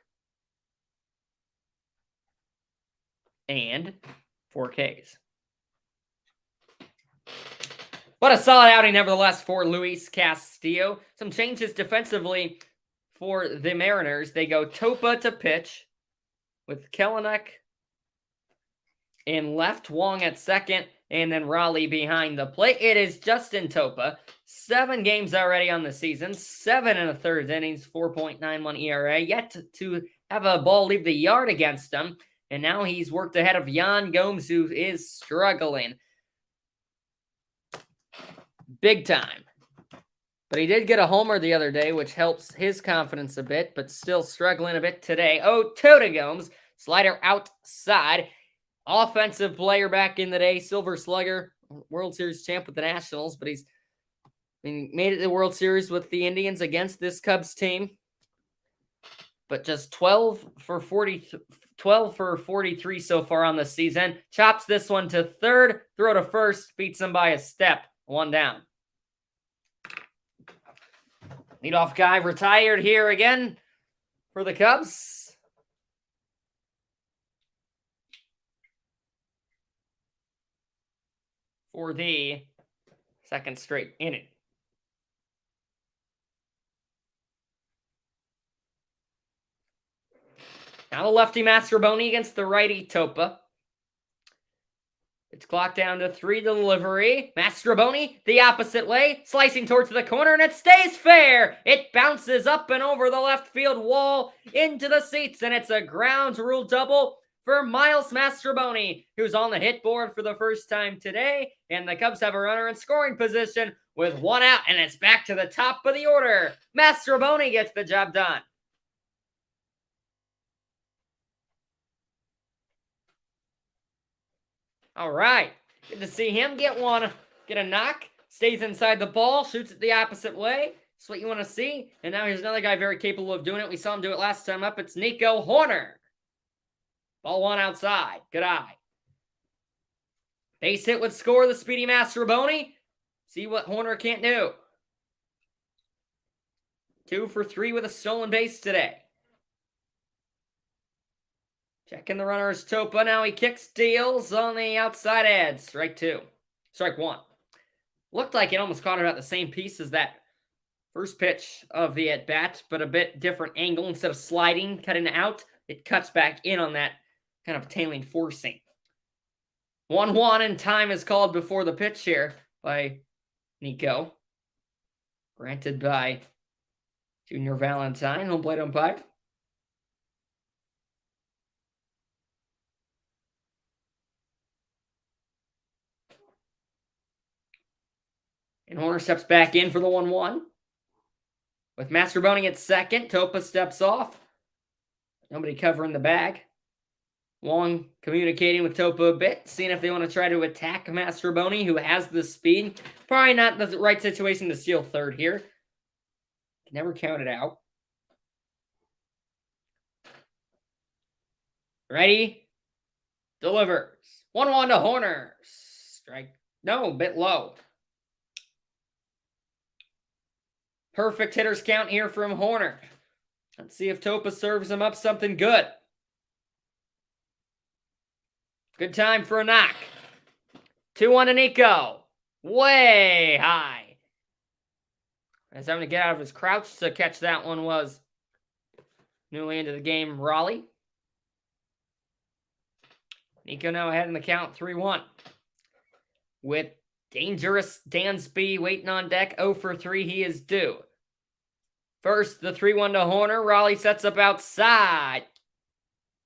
And 4 Ks. But a solid outing, nevertheless, for Luis Castillo. Some changes defensively for the Mariners. They go Topa to pitch with Kelenic in left, Wong at second, and then Raleigh behind the plate. It is Justin Topa. 7 games already on the season, 7 1/3 innings, 4.91 ERA. Yet to have a ball leave the yard against him. And now he's worked ahead of Yan Gomes, who is struggling big time. But he did get a homer the other day, which helps his confidence a bit, but still struggling a bit today. Oh, Tota Gomes, slider outside. Offensive player back in the day, Silver Slugger, World Series champ with the Nationals, but he made it to the World Series with the Indians against this Cubs team. But just 12 for 43 so far on the season. Chops this one to third, throw to first, beats him by a step. 1 down. Leadoff guy retired here again for the Cubs. For the second straight inning. Now the lefty Mastrobuoni against the righty Topa. It's clocked down to 3 delivery. Mastrobuoni the opposite way, slicing towards the corner, and it stays fair. It bounces up and over the left field wall into the seats, and it's a ground rule double for Miles Mastrobuoni, who's on the hit board for the first time today. And the Cubs have a runner in scoring position with 1 out, and it's back to the top of the order. Mastrobuoni gets the job done. All right. Good to see him get a knock. Stays inside the ball, shoots it the opposite way. That's what you want to see. And now here's another guy very capable of doing it. We saw him do it last time up. It's Nico Hoerner. Ball 1 outside. Good eye. Base hit would score the speedy Mastrobuoni. See what Hoerner can't do. 2 for 3 with a stolen base today. Checking the runner is Topa. Now he kicks, deals on the outside edge. Strike 2. Strike 1. Looked like it almost caught about the same piece as that first pitch of the at-bat, but a bit different angle. Instead of sliding, cutting out, it cuts back in on that kind of tailing forcing. 1-1, and time is called before the pitch here by Nico. Granted by Junior Valentine, home plate umpire. And Hoerner steps back in for the 1-1. With Mastrobuoni at second, Topa steps off. Nobody covering the bag. Wong communicating with Topa a bit, seeing if they want to try to attack Mastrobuoni, who has the speed. Probably not the right situation to steal third here. Can never count it out. Ready? Delivers. 1-1 to Hoerner. Strike. No, a bit low. Perfect hitter's count here from Hoerner. Let's see if Topa serves him up something good. Good time for a knock. 2-1 to Nico. Way high. As having to get out of his crouch to catch that one was newly into the game, Raleigh. Nico now ahead in the count, 3-1. With dangerous Dansby waiting on deck, 0 for 3, he is due. First, the 3-1 to Hoerner. Raleigh sets up outside.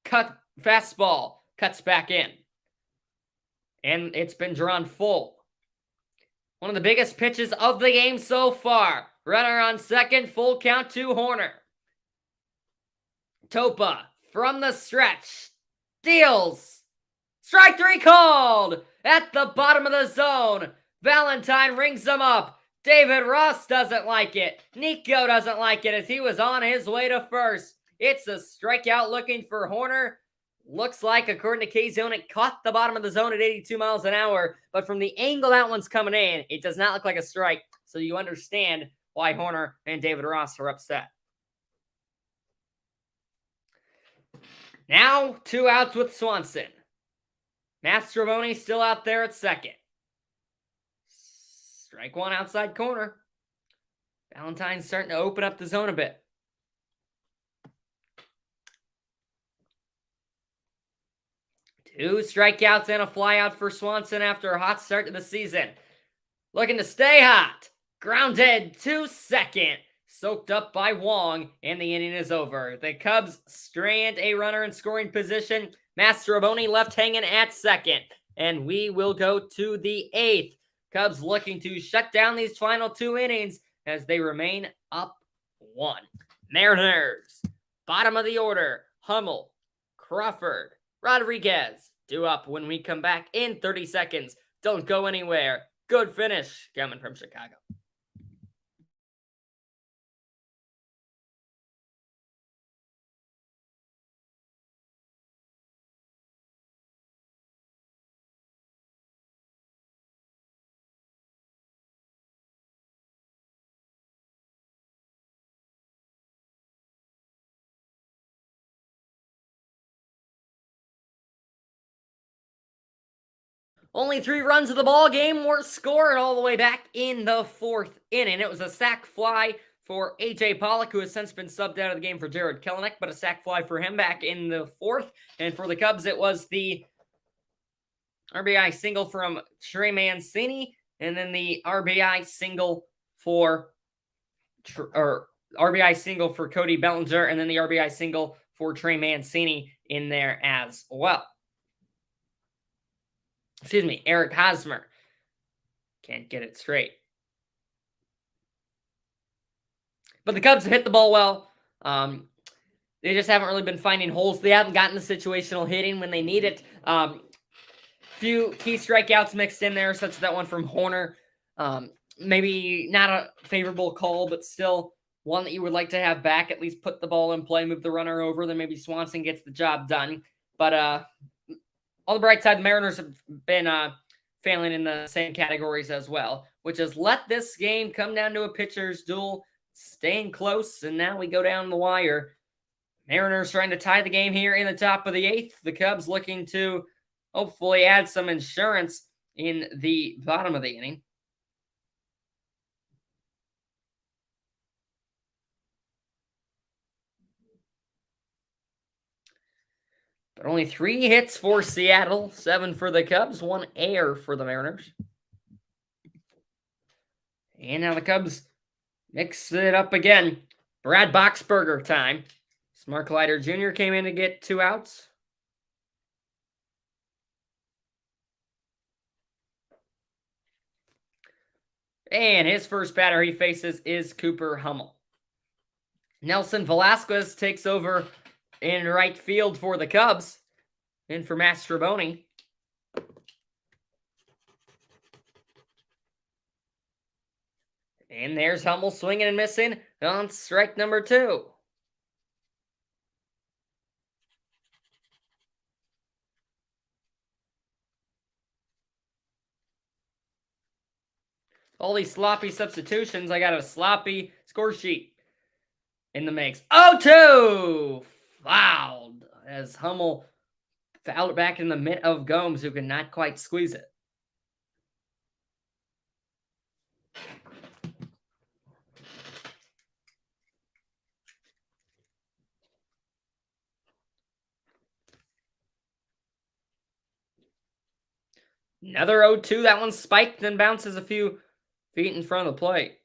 Cut fastball. Cuts back in. And it's been drawn full. One of the biggest pitches of the game so far. Runner on second. Full count to Hoerner. Topa from the stretch. Deals. Strike 3 called at the bottom of the zone. Valentine rings him up. David Ross doesn't like it. Nico doesn't like it as he was on his way to first. It's a strikeout looking for Horner. Looks like, according to K-Zone, it caught the bottom of the zone at 82 miles an hour. But from the angle that one's coming in, it does not look like a strike. So you understand why Horner and David Ross are upset. Now, 2 outs with Swanson. Mastrobuoni still out there at second. Strike 1 outside corner. Valentine's starting to open up the zone a bit. Two strikeouts and a flyout for Swanson after a hot start to the season. Looking to stay hot. Grounded to second. Soaked up by Wong, and the inning is over. The Cubs strand a runner in scoring position. Mastrobuoni left hanging at second. And we will go to the 8th. Cubs looking to shut down these final 2 innings as they remain up 1. Mariners, bottom of the order. Hummel, Crawford, Rodriguez, due up when we come back in 30 seconds. Don't go anywhere. Good finish coming from Chicago. Only 3 runs of the ball game were scored all the way back in the 4th inning. It was a sac fly for A.J. Pollock, who has since been subbed out of the game for Jared Kelenic, but a sac fly for him back in the 4th. And for the Cubs, it was the RBI single from Trey Mancini, and then the RBI single for Cody Bellinger, and then the RBI single for Trey Mancini in there as well. Excuse me, Eric Hosmer. Can't get it straight. But the Cubs have hit the ball well. They just haven't really been finding holes. They haven't gotten the situational hitting when they need it. Few key strikeouts mixed in there, such as that one from Horner. Maybe not a favorable call, but still one that you would like to have back. At least put the ball in play, move the runner over. Then maybe Swanson gets the job done. But on the bright side, the Mariners have been failing in the same categories as well, which has let this game come down to a pitcher's duel, staying close, and now we go down the wire. Mariners trying to tie the game here in the top of the 8th. The Cubs looking to hopefully add some insurance in the bottom of the inning. But only 3 hits for Seattle, 7 for the Cubs, 1 error for the Mariners. And now the Cubs mix it up again. Brad Boxberger time. Smarklider Jr. came in to get 2 outs. And his first batter he faces is Cooper Hummel. Nelson Velasquez takes over in right field for the Cubs. In for Mastrobuoni. And there's Hummel swinging and missing on strike number 2. All these sloppy substitutions. I got a sloppy score sheet in the mix. 0-2! Fouled as Hummel fouled it back in the mitt of Gomes, who could not quite squeeze it. Another 0-2. That one spiked, then bounces a few feet in front of the plate.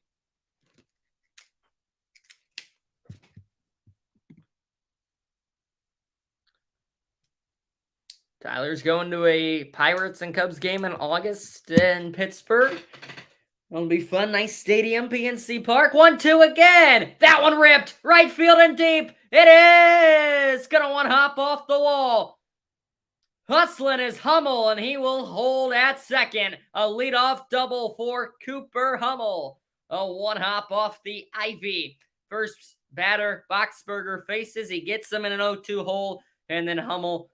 Tyler's going to a Pirates and Cubs game in August in Pittsburgh. It'll be fun. Nice stadium, PNC Park. 1-2 again. That one ripped. Right field and deep. It is gonna one hop off the wall. Hustling is Hummel, and he will hold at second. A leadoff double for Cooper Hummel. A one hop off the ivy. First batter, Boxberger faces. He gets him in an 0-2 hole, and then Hummel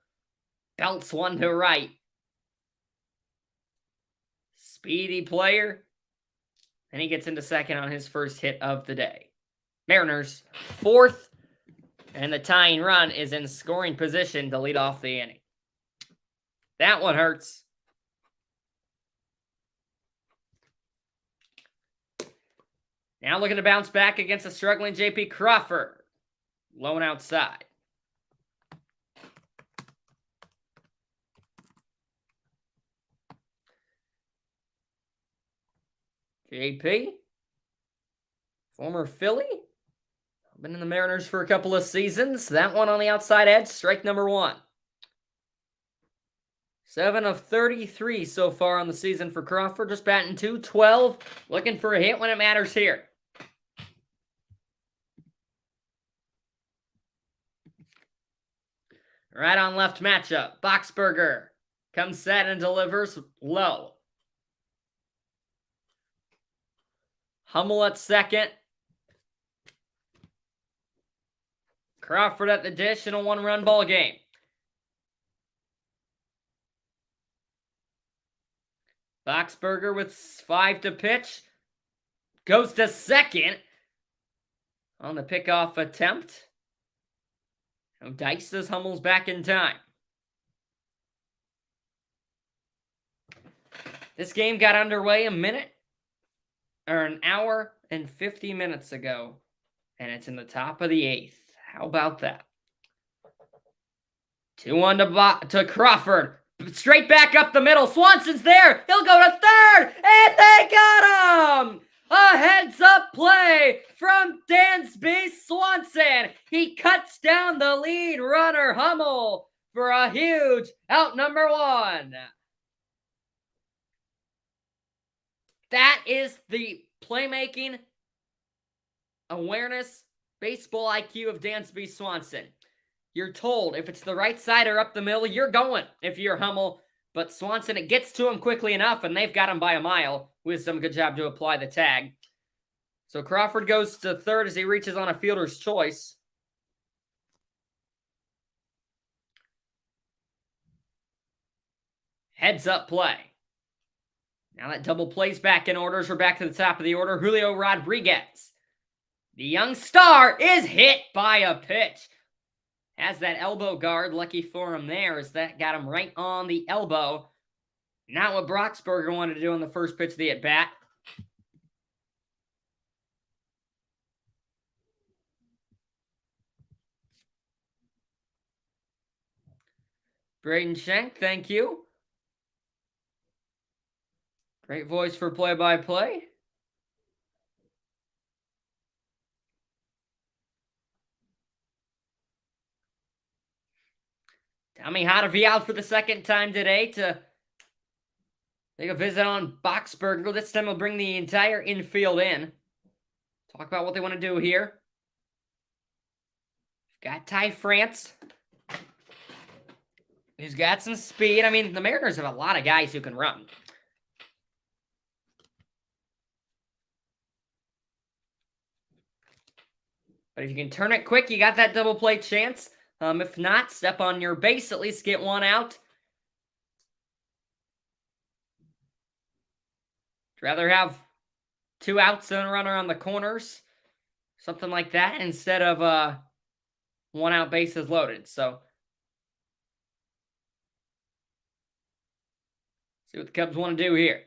belts one to right. Speedy player. And he gets into second on his first hit of the day. Mariners, fourth. And the tying run is in scoring position to lead off the inning. That one hurts. Now looking to bounce back against a struggling J.P. Crawford. Lone outside. JP, former Philly, been in the Mariners for a couple of seasons. That one on the outside edge, strike number 1. 7 of 33 so far on the season for Crawford, just batting .212, looking for a hit when it matters here. Right on left matchup, Boxberger comes set and delivers low. Hummel at second. Crawford at the dish in a one-run ball game. Boxberger with 5 to pitch. Goes to second on the pickoff attempt. Dice says Hummel's back in time. This game got underway an hour and 50 minutes ago, and it's in the top of the 8th. How about that? 2-1 to Crawford. Straight back up the middle. Swanson's there. He'll go to third, and they got him! A heads-up play from Dansby Swanson. He cuts down the lead runner, Hummel, for a huge out number 1. That is the playmaking, awareness, baseball IQ of Dansby Swanson. You're told if it's the right side or up the middle, you're going if you're Hummel. But Swanson, it gets to him quickly enough, and they've got him by a mile. Wisdom, good job to apply the tag. So Crawford goes to third as he reaches on a fielder's choice. Heads up play. Now that double plays back in order as we're back to the top of the order. Julio Rodriguez. The young star is hit by a pitch. Has that elbow guard. Lucky for him there as that got him right on the elbow. Not what Boxberger wanted to do on the first pitch of the at-bat. Braden Shank, thank you. Great voice for play-by-play. Tommy Hotovy out for the second time today to take a visit on Boxberger. This time he'll bring the entire infield in. Talk about what they want to do here. Got Ty France, who's got some speed. I mean, the Mariners have a lot of guys who can run. But if you can turn it quick, you got that double play chance. If not, step on your base, at least get one out. I'd rather have 2 outs and a runner on the corners. Something like that instead of 1 out, bases loaded. So, see what the Cubs want to do here.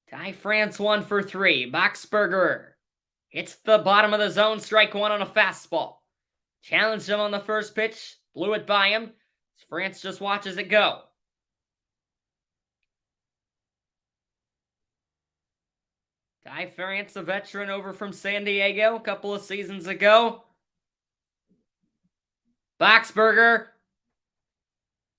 Ty France 1 for 3. Boxberger hits the bottom of the zone, strike 1 on a fastball. Challenged him on the first pitch, blew it by him. France just watches it go. Ty France, a veteran over from San Diego a couple of seasons ago. Boxberger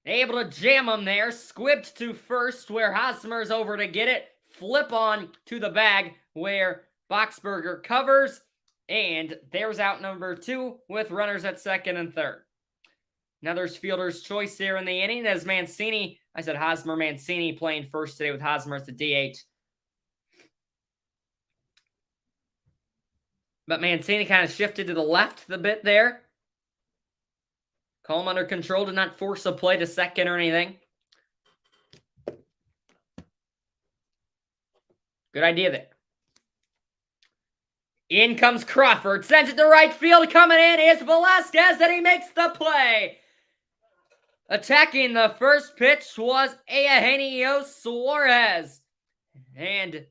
able to jam him there. Squibbed to first where Hosmer's over to get it. flip on to the bag where Boxberger covers, and there's out number 2 with runners at second and third. Now there's fielder's choice there in the inning as Mancini, I said Hosmer Mancini playing first today with Hosmer as the DH. But Mancini kind of shifted to the left a bit there. Calm under control, did not force a play to second or anything. Good idea there. In comes Crawford, sends it to right field. Coming in is Velasquez, and he makes the play. Attacking the first pitch was Eugenio Suarez. And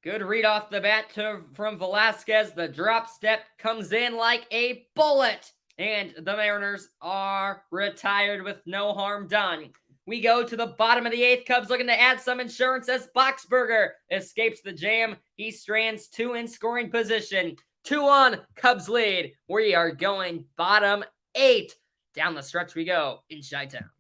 good read off the bat from Velasquez. The drop step comes in like a bullet. And the Mariners are retired with no harm done. We go to the bottom of the 8th. Cubs looking to add some insurance as Boxberger escapes the jam. He strands 2 in scoring position. 2-1, Cubs lead. We are going bottom 8. Down the stretch we go in Chi-Town.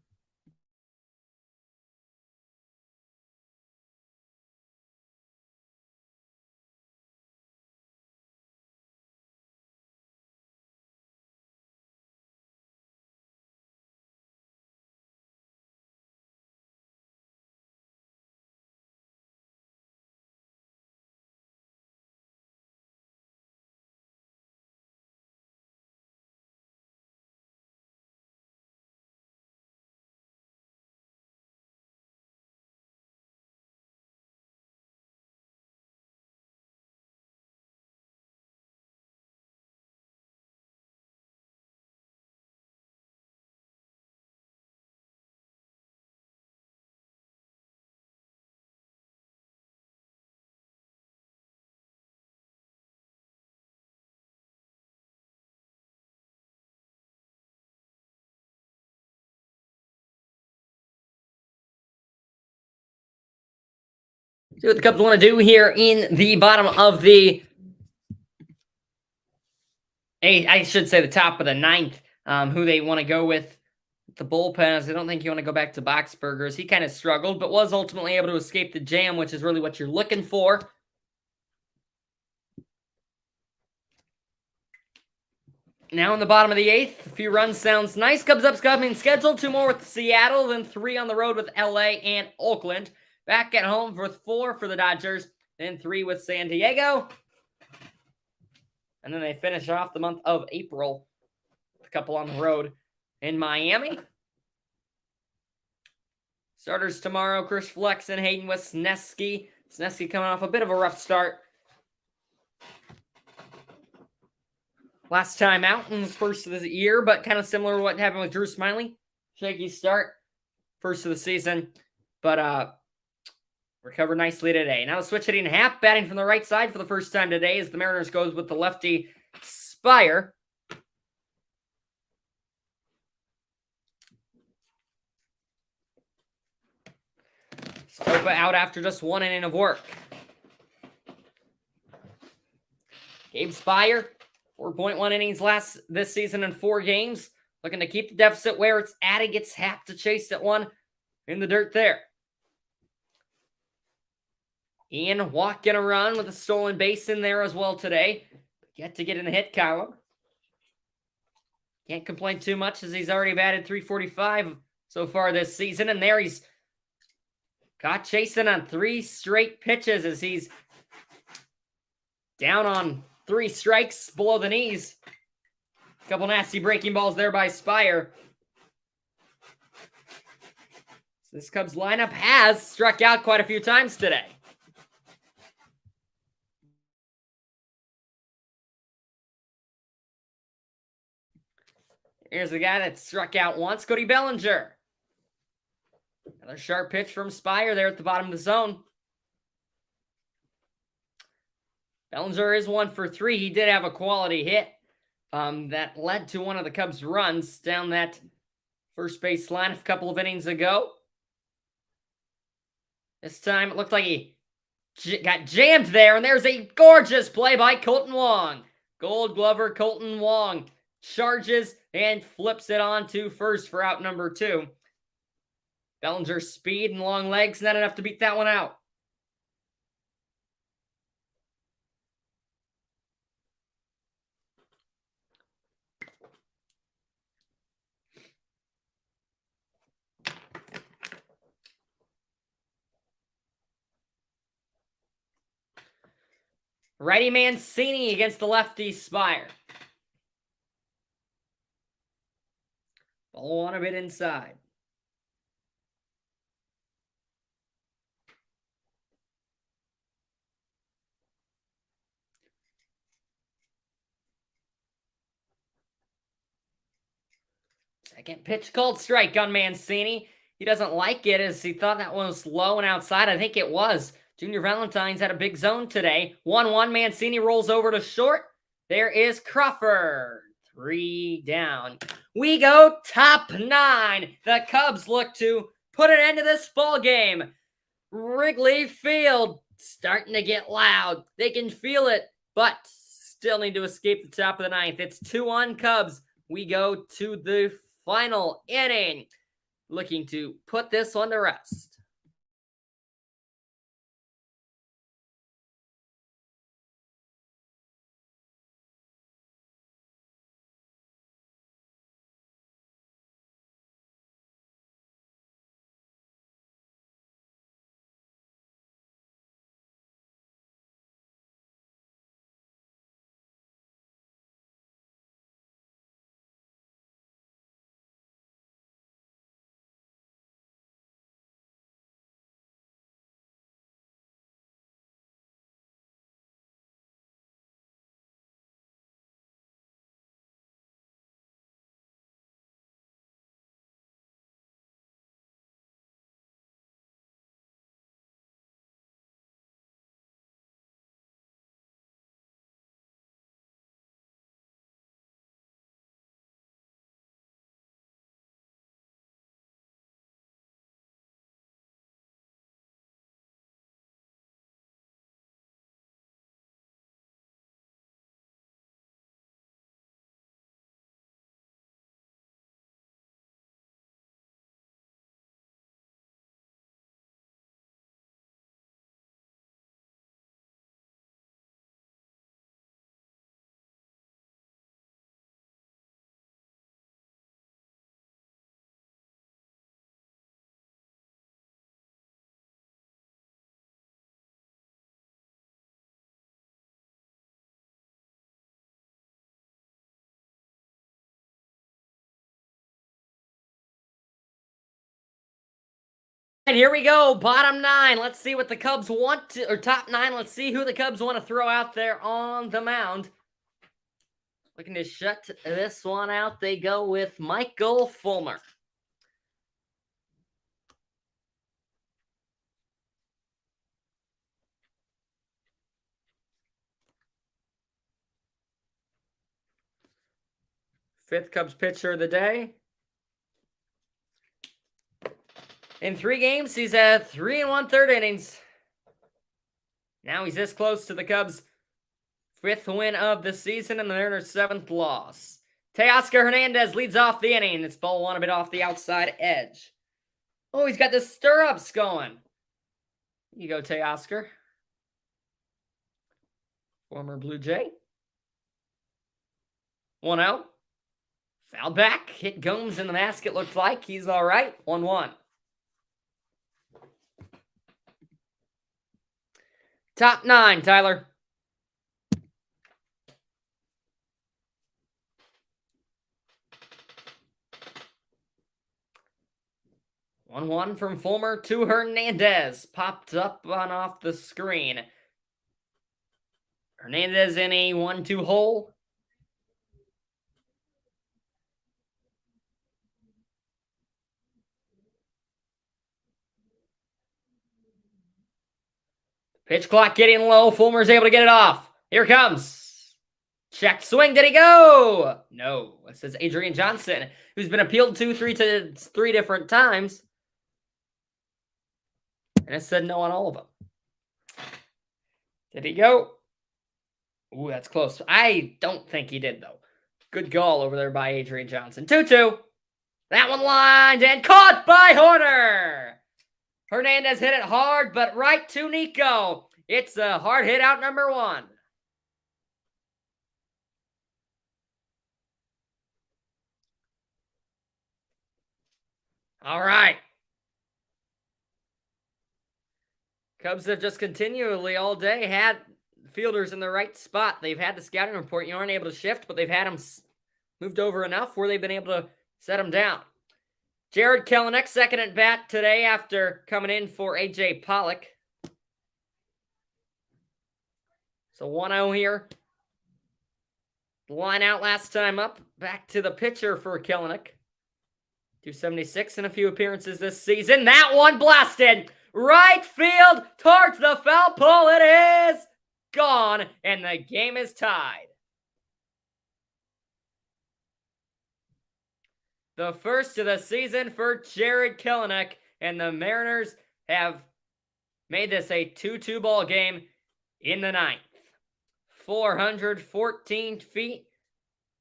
See what the Cubs want to do here in the bottom of the 8th. I should say the top of the 9th. Who they want to go with the bullpen. As I don't think you want to go back to Boxbergers. He kind of struggled, but was ultimately able to escape the jam, which is really what you're looking for. Now in the bottom of the 8th, a few runs sounds nice. Cubs upcoming schedule. 2 more with Seattle, then 3 on the road with LA and Oakland. Back at home with 4 for the Dodgers, then 3 with San Diego. And then they finish off the month of April with a couple on the road in Miami. Starters tomorrow, Chris Flexen, Hayden Wesneski. Wesneski coming off a bit of a rough start. Last time out in the first of the year, but kind of similar to what happened with Drew Smyly. Shaky start, first of the season, but recovered nicely today. Now the switch hitting Happ, batting from the right side for the first time today as the Mariners goes with the lefty Spire. Stopa out after just 1 inning of work. Gabe Spire, 4.1 innings this season in 4 games. Looking to keep the deficit where it's at. He gets Happ to chase that one in the dirt there. Ian walking a run with a stolen base in there as well today. Yet to get in the hit column. Can't complain too much as he's already batted .345 so far this season. And there he's caught chasing on 3 straight pitches as he's down on 3 strikes below the knees. A couple nasty breaking balls there by Spire. So this Cubs lineup has struck out quite a few times today. Here's the guy that struck out once, Cody Bellinger. Another sharp pitch from Spire there at the bottom of the zone. Bellinger is 1 for 3. He did have a quality hit that led to one of the Cubs' runs down that first base line a couple of innings ago. This time it looked like he got jammed there, and there's a gorgeous play by Kolten Wong. Gold Glover Kolten Wong charges and flips it on to first for out number 2. Bellinger's speed and long legs, not enough to beat that one out. Righty Mancini against the lefty Spire. Ball on a bit inside. Second pitch called strike on Mancini. He doesn't like it as he thought that one was low and outside. I think it was. Junior Valentine's had a big zone today. 1-1. Mancini rolls over to short. There is Crawford. 3 down. We go top 9. The Cubs look to put an end to this ball game. Wrigley Field starting to get loud. They can feel it, but still need to escape the top of the 9th. It's 2-1 Cubs. We go to the final inning, looking to put this one to rest. And here we go, bottom 9. Let's see what the Cubs want to, or top 9. Let's see who the Cubs want to throw out there on the mound. Looking to shut this one out. They go with Michael Fulmer. Fifth Cubs pitcher of the day. In 3 games, he's had 3 1/3 innings. Now he's this close to the Cubs' 5th win of the season and their 7th loss. Teoscar Hernandez leads off the inning. It's ball one a bit off the outside edge. Oh, he's got the stirrups going. Here you go, Teoscar. Former Blue Jay. 1-0. Foul back. Hit Gomes in the mask, it looked like. He's all right. 1-1. Top 9, Tyler. One from Fulmer to Hernandez. Popped up on off the screen. Hernandez in a 1-2 hole. Pitch clock getting low. Fulmer's able to get it off. Here comes. Check swing. Did he go? No. It says Adrian Johnson, who's been appealed to three different times. And it said no on all of them. Did he go? Ooh, that's close. I don't think he did, though. Good goal over there by Adrian Johnson. 2-2. That one lined and caught by Horner. Hernandez hit it hard, but right to Nico. It's a hard hit out number 1. All right. Cubs have just continually all day had fielders in the right spot. They've had the scouting report. You aren't able to shift, but they've had them moved over enough where they've been able to set them down. Jarred Kelenic, second at bat today after coming in for A.J. Pollock. So 1-0 here. Line out last time up. Back to the pitcher for Kelenic. 276 in a few appearances this season. That one blasted right field towards the foul pole. It is gone, and the game is tied. The first of the season for Jarred Kelenic, and the Mariners have made this a 2-2 ball game in the ninth. 414 feet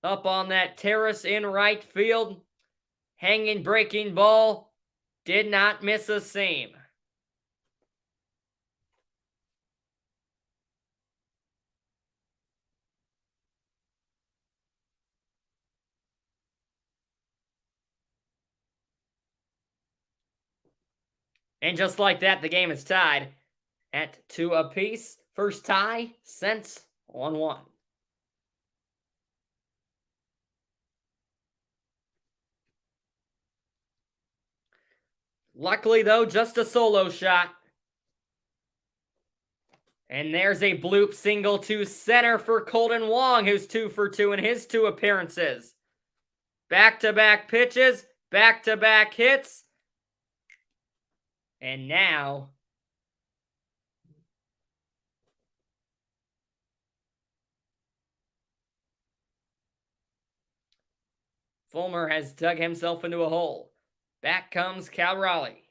up on that terrace in right field. Hanging breaking ball. Did not miss a seam. And just like that, the game is tied at 2 apiece. First tie since 1-1. Luckily, though, just a solo shot. And there's a bloop single to center for Kolten Wong, who's 2 for 2 in his 2 appearances. Back-to-back pitches, back-to-back hits. And now Fulmer has dug himself into a hole. Back comes Cal Raleigh.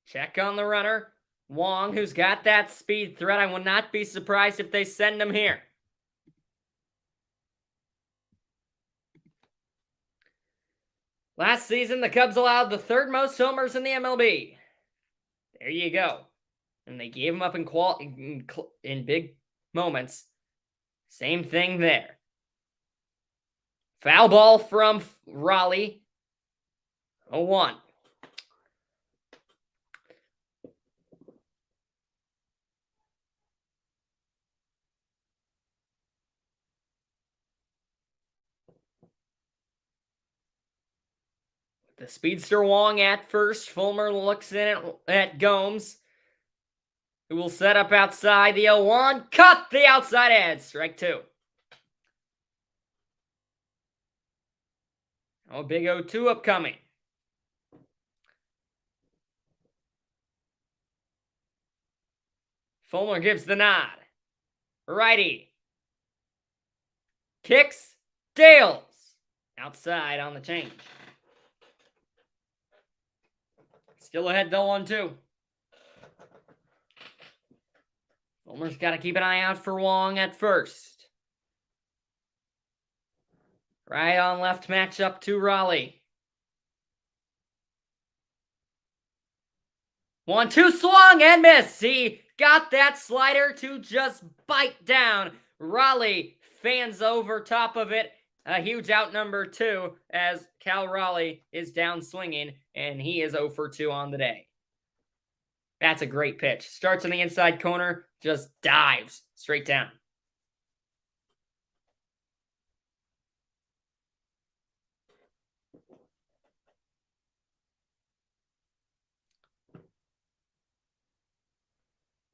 Check on the runner. Wong, who's got that speed threat. I will not be surprised if they send him here. Last season, the Cubs allowed the 3rd most homers in the MLB. There you go. And they gave him up in big moments. Same thing there. Foul ball from Raleigh. 0-1. The speedster Wong at first. Fulmer looks in at Gomes, who will set up outside the 0-1. Cut the outside edge. Strike 2. Oh, big 0-2 upcoming. Fulmer gives the nod. Righty. Kicks. Dales. Outside on the change. Still ahead though, 1-2. Fulmer's got to keep an eye out for Wong at first. Right on left matchup to Raleigh. 1-2 swung and missed. He got that slider to just bite down. Raleigh fans over top of it. A huge out number 2 as Cal Raleigh is down swinging, and he is 0 for 2 on the day. That's a great pitch. Starts in the inside corner, just dives straight down.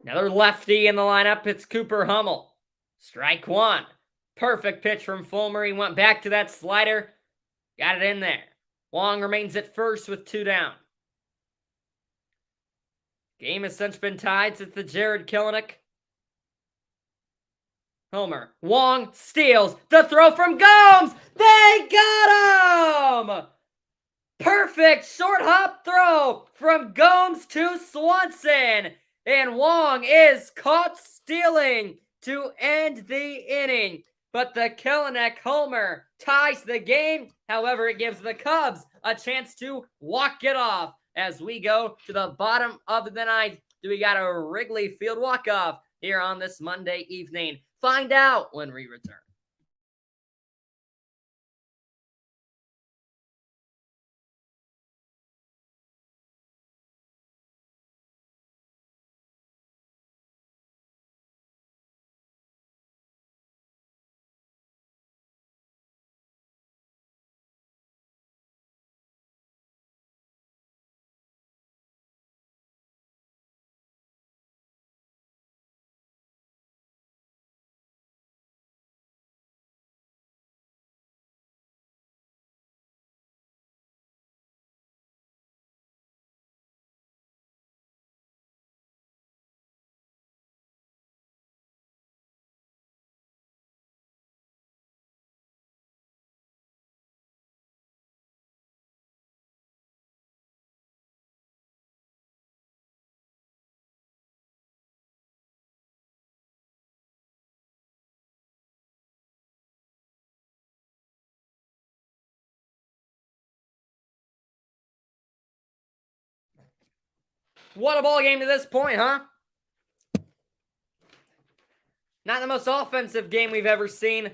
Another lefty in the lineup. It's Cooper Hummel. Strike 1. Perfect pitch from Fulmer. He went back to that slider. Got it in there. Wong remains at first with 2 down. Game has since been tied since the Jarred Kelenic. Homer. Wong steals. The throw from Gomes. They got him! Perfect short hop throw from Gomes to Swanson. And Wong is caught stealing to end the inning. But the Kelenic homer ties the game. However, it gives the Cubs a chance to walk it off as we go to the bottom of the ninth. We got a Wrigley Field walk-off here on this Monday evening. Find out when we return. What a ball game to this point, huh? Not the most offensive game we've ever seen.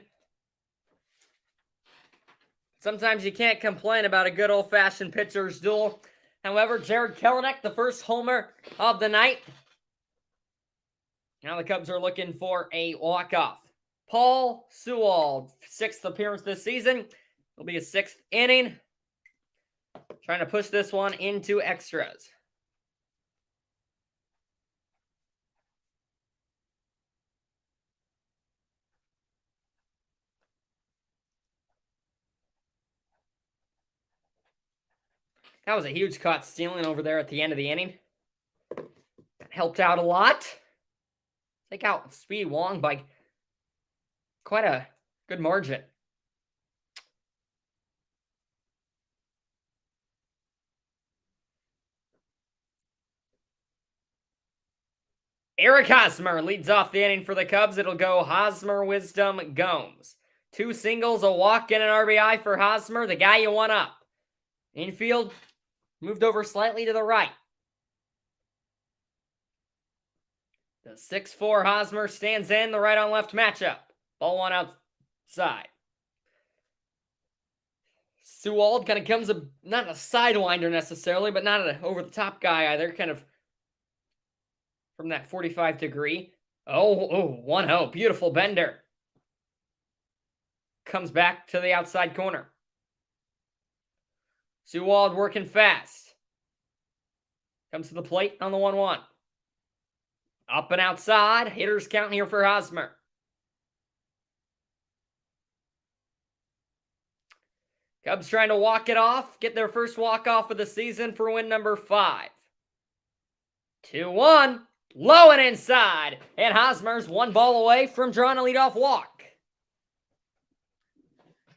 Sometimes you can't complain about a good old-fashioned pitcher's duel. However, Jarred Kelenic, the first homer of the night. Now the Cubs are looking for a walk-off. Paul Sewald, 6th appearance this season. It'll be a 6th inning. Trying to push this one into extras. That was a huge caught stealing over there at the end of the inning. That helped out a lot. Take out Speed Wong by quite a good margin. Eric Hosmer leads off the inning for the Cubs. It'll go Hosmer, Wisdom, Gomes. 2 singles, a walk, and an RBI for Hosmer, the guy you want up. Infield moved over slightly to the right. The 6'4" Hosmer stands in the right-on-left matchup. Ball 1 outside. Sewald kind of comes not a sidewinder necessarily, but not an over-the-top guy either. Kind of from that 45 degree. Oh, 1-0. Beautiful bender. Comes back to the outside corner. Sewald working fast. Comes to the plate on the 1-1. Up and outside. Hitters count here for Hosmer. Cubs trying to walk it off. Get their first walk-off of the season for win number 5. 2-1. Low and inside. And Hosmer's 1 ball away from drawing a leadoff walk.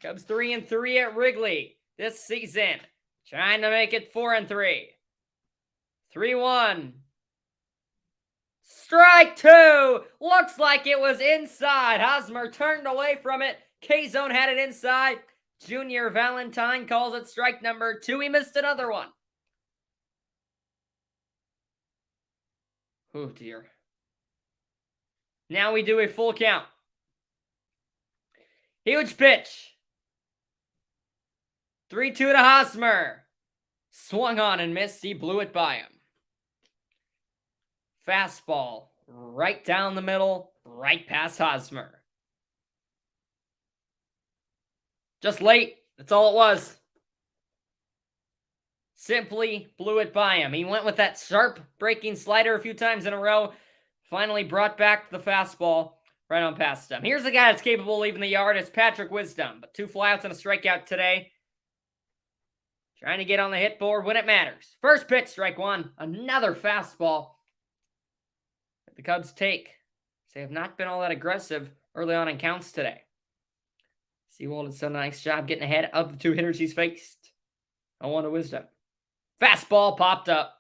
Cubs 3-3 at Wrigley this season. Trying to make it 4-3. 3-1. Strike 2. Looks like it was inside. Hosmer turned away from it. K-Zone had it inside. Junior Valentine calls it strike number 2. He missed another one. Oh, dear. Now we do a full count. Huge pitch. 3-2 to Hosmer. Swung on and missed. He blew it by him. Fastball. Right down the middle. Right past Hosmer. Just late. That's all it was. Simply blew it by him. He went with that sharp breaking slider a few times in a row. Finally brought back the fastball right on past him. Here's a guy that's capable of leaving the yard. It's Patrick Wisdom. But 2 flyouts and a strikeout today. Trying to get on the hit board when it matters. First pitch, strike 1. Another fastball that the Cubs take. They have not been all that aggressive early on in counts today. Sewald has done a nice job getting ahead of the 2 hitters he's faced. 0-1 to Wisdom. Fastball popped up.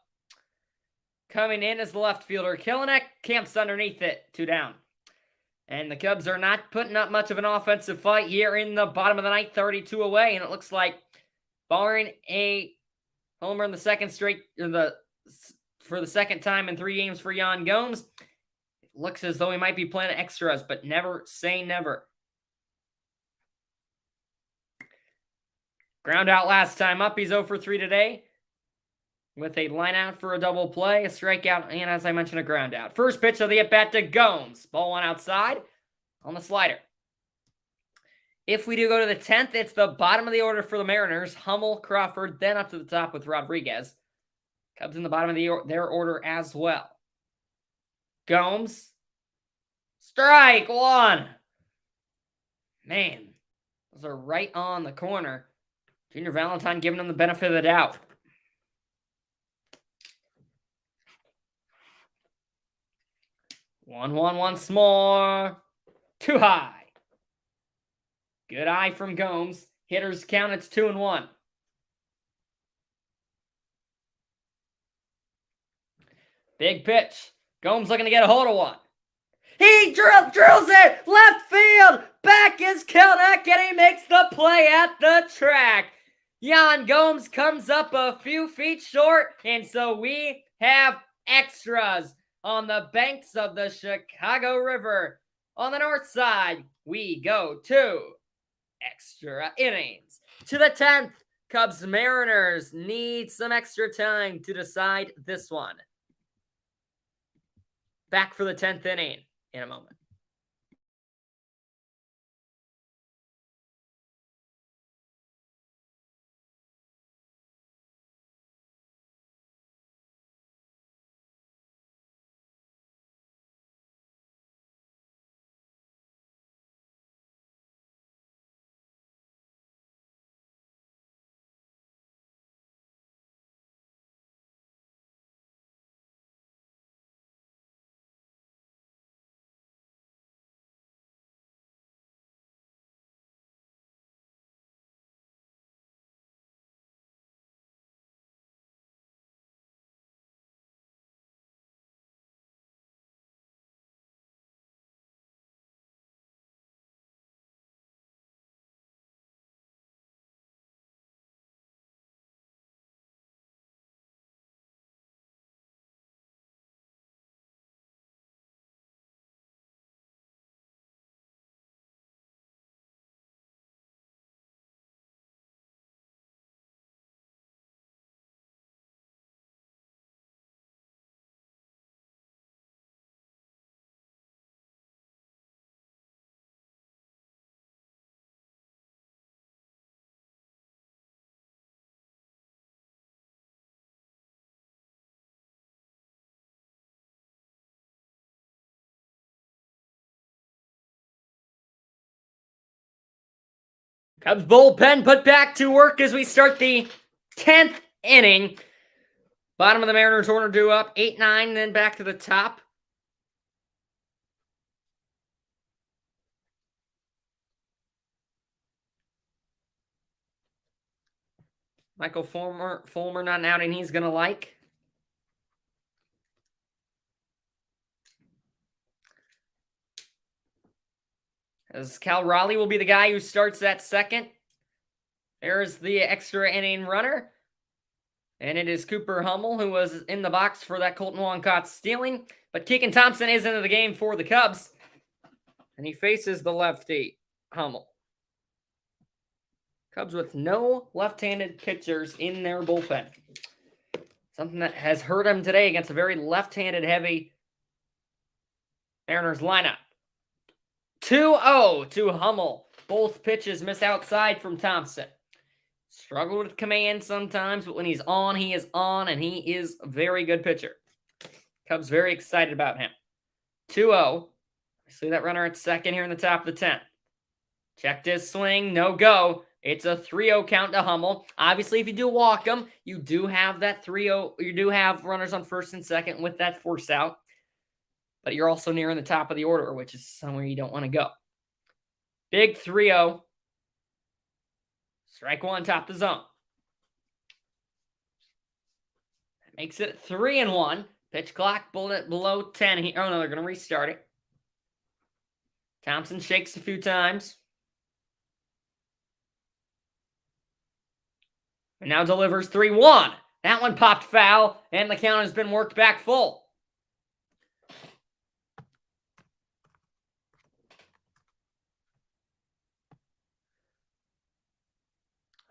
Coming in as the left fielder, Kelenic camps underneath it. 2 down. And the Cubs are not putting up much of an offensive fight here in the bottom of the ninth, 32 away. And it looks like, barring a homer in the second straight, for the second time in 3 games for Yan Gomes, it looks as though he might be playing extras, but never say never. Ground out last time up. He's 0 for 3 today. With a line out for a double play, a strikeout, and as I mentioned, a ground out. First pitch of the at-bat to Gomes. Ball 1 outside on the slider. If we do go to the 10th, it's the bottom of the order for the Mariners. Hummel, Crawford, then up to the top with Rodriguez. Cubs in the bottom of their order as well. Gomes. Strike 1. Man, those are right on the corner. Junior Valentine giving them the benefit of the doubt. One once more. Too high. Good eye from Gomes. Hitters count, it's 2-1. Big pitch. Gomes looking to get a hold of one. He drills it. Left field. Back is Kelenic, and he makes the play at the track. Yan Gomes comes up a few feet short, and so we have extras on the banks of the Chicago River. On the north side, we go to extra innings. To the 10th, Cubs Mariners need some extra time to decide this one. Back for the 10th inning in a moment. Cubs bullpen put back to work as we start the 10th inning. Bottom of the Mariners order due up 8-9, then back to the top. Michael Fulmer not an outing he's going to like. As Cal Raleigh will be the guy who starts that second. There's the extra inning runner. And it is Cooper Hummel who was in the box for that Colton Wong caught stealing. But Keegan Thompson is into the game for the Cubs. And he faces the lefty, Hummel. Cubs with no left-handed pitchers in their bullpen. Something that has hurt them today against a very left-handed heavy Mariners lineup. 2-0 to Hummel. Both pitches miss outside from Thompson. Struggled with command sometimes, but when he's on, he is on, and he is a very good pitcher. Cubs very excited about him. 2-0. See that runner at second here in the top of the 10th. Checked his swing, no go. It's a 3-0 count to Hummel. Obviously, if you do walk him, you do have that 3-0. You do have runners on first and second with that force out. But you're also nearing the top of the order, which is somewhere you don't want to go. Big 3-0. Strike one, top the zone. That makes it 3-1. Pitch clock bullet below 10 here. Oh, no, they're going to restart it. Thompson shakes a few times. And now delivers 3-1. That one popped foul, and the count has been worked back full.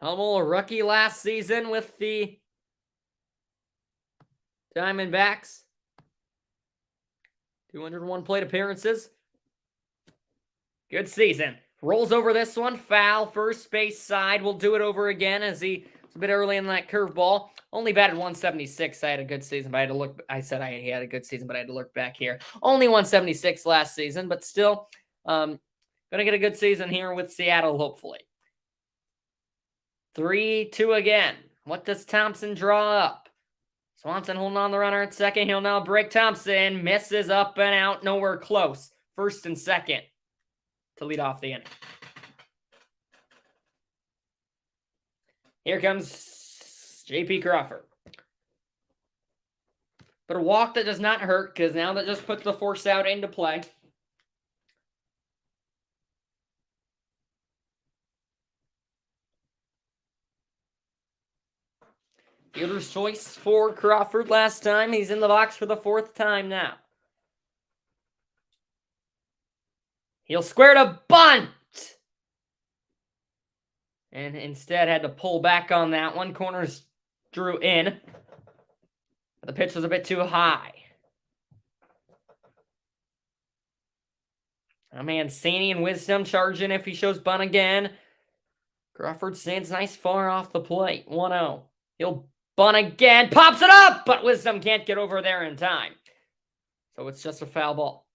Hummel, a rookie last season with the Diamondbacks. 201 plate appearances. Good season. Rolls over this one. Foul, first base side. We'll do it over again as he was a bit early in that curveball. Only batted 176. I had a good season, but I had to look. I said he had a good season, but I had to look back here. Only 176 last season, but still going to get a good season here with Seattle, hopefully. 3-2 again. What does Thompson draw up? Swanson holding on the runner at second. He'll now break Thompson. Misses up and out. Nowhere close. First and second to lead off the inning. Here comes J.P. Crawford. But a walk that does not hurt because now that just puts the force out into play. Fielder's choice for Crawford last time. He's in the box for the 4th time now. He'll square to bunt. And instead had to pull back on that one. Corners drew in. But the pitch was a bit too high. Mancini and Wisdom charging if he shows bunt again. Crawford stands nice far off the plate. 1-0. He'll bunt again. Pops it up! But Wisdom can't get over there in time. So it's just a foul ball.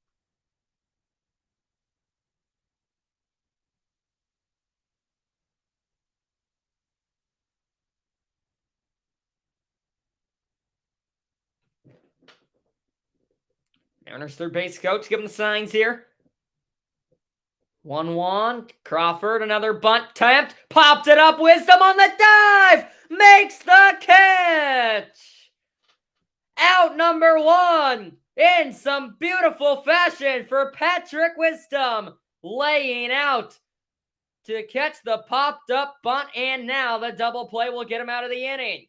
Mariners third base coach, give him the signs here. 1-1. Crawford, another bunt attempt. Popped it up. Wisdom on the dive. Makes the catch. Out number 1 in some beautiful fashion for Patrick Wisdom. Laying out to catch the popped up bunt. And now the double play will get him out of the inning.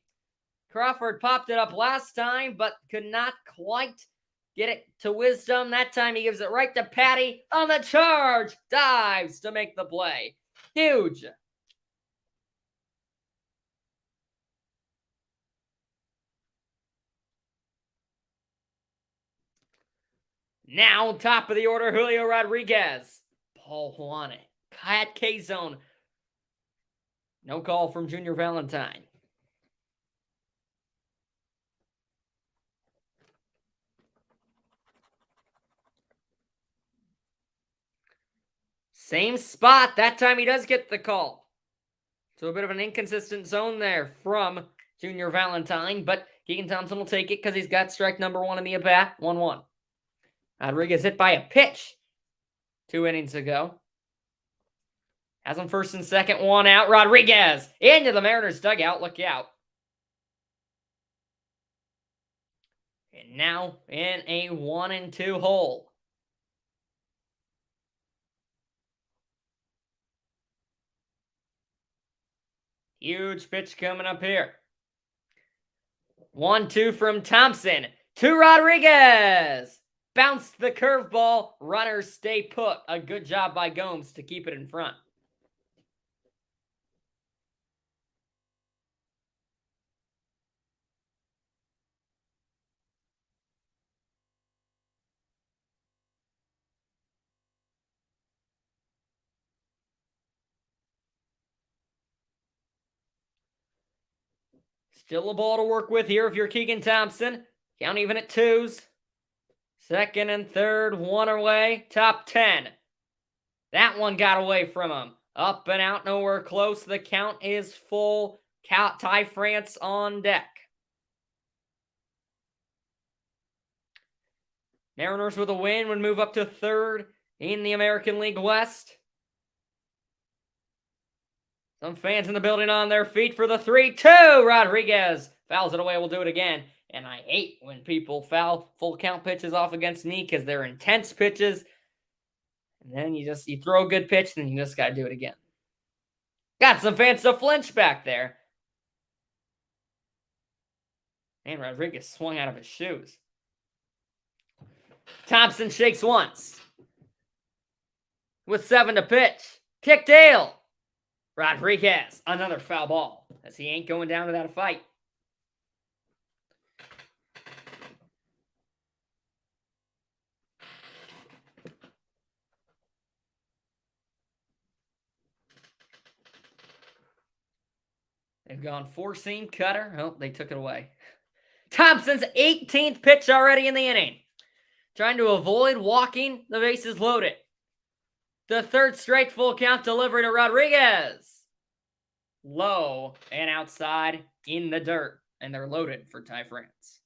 Crawford popped it up last time, but could not quite get it to Wisdom. That time he gives it right to Patty on the charge. Dives to make the play. Huge. Now, top of the order, Julio Rodriguez. Paul Juanek. At K-zone. No call from Junior Valentine. Same spot. That time he does get the call. So a bit of an inconsistent zone there from Junior Valentine, but Keegan Thompson will take it because he's got strike number 1 in the at-bat. 1-1. Rodriguez hit by a pitch 2 innings ago. Has him first and second, 1 out. Rodriguez into the Mariners dugout. Look out. And now in a 1-2 hole. Huge pitch coming up here. 1-2 from Thompson to Rodriguez. Bounce the curveball. Runners stay put. A good job by Gomes to keep it in front. Still a ball to work with here if you're Keegan Thompson. Count even at 2s. Second and third, 1 away. Top 10. That one got away from him. Up and out, nowhere close. The count is full. Ty France on deck. Mariners with a win would move up to 3rd in the American League West. Some fans in the building on their feet for the 3-2. Rodriguez fouls it away. We'll do it again. And I hate when people foul full count pitches off against me because they're intense pitches. And then you throw a good pitch, then you just got to do it again. Got some fans to flinch back there. And Rodriguez swung out of his shoes. Thompson shakes once. With 7 to pitch. Kick Dale. Rodriguez, another foul ball, as he ain't going down without a fight. They've gone 4-seam cutter. Oh, they took it away. Thompson's 18th pitch already in the inning. Trying to avoid walking, the bases loaded. The 3rd straight full count delivery to Rodriguez. Low and outside in the dirt. And they're loaded for Ty France.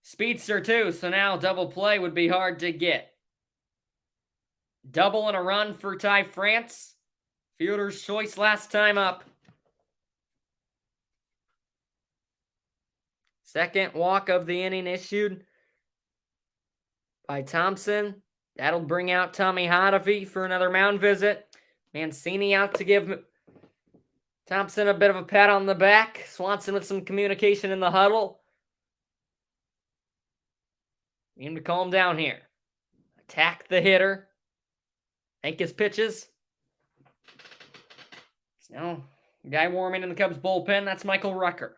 Speedster too, so now double play would be hard to get. Double and a run for Ty France. Fielder's choice last time up. Second walk of the inning issued by Thompson. That'll bring out Tommy Hotovy for another mound visit. Mancini out to give Thompson, a bit of a pat on the back. Swanson with some communication in the huddle. Need him to calm down here. Attack the hitter. Take his pitches. Now, guy warming in the Cubs bullpen, that's Michael Rucker.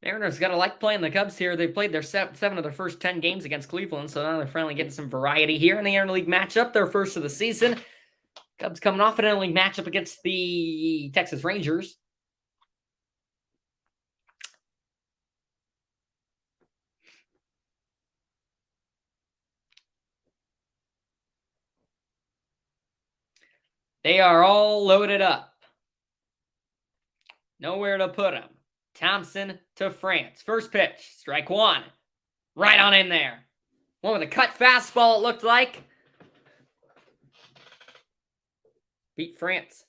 Mariners got to like playing the Cubs here. They've played their 7 of their first 10 games against Cleveland, so now they're finally getting some variety here in the interleague matchup, their first of the season. Cubs coming off an interleague matchup against the Texas Rangers. They are all loaded up. Nowhere to put them. Thompson to France. First pitch, strike one. Right on in there. One with a cut fastball, it looked like. Beat France.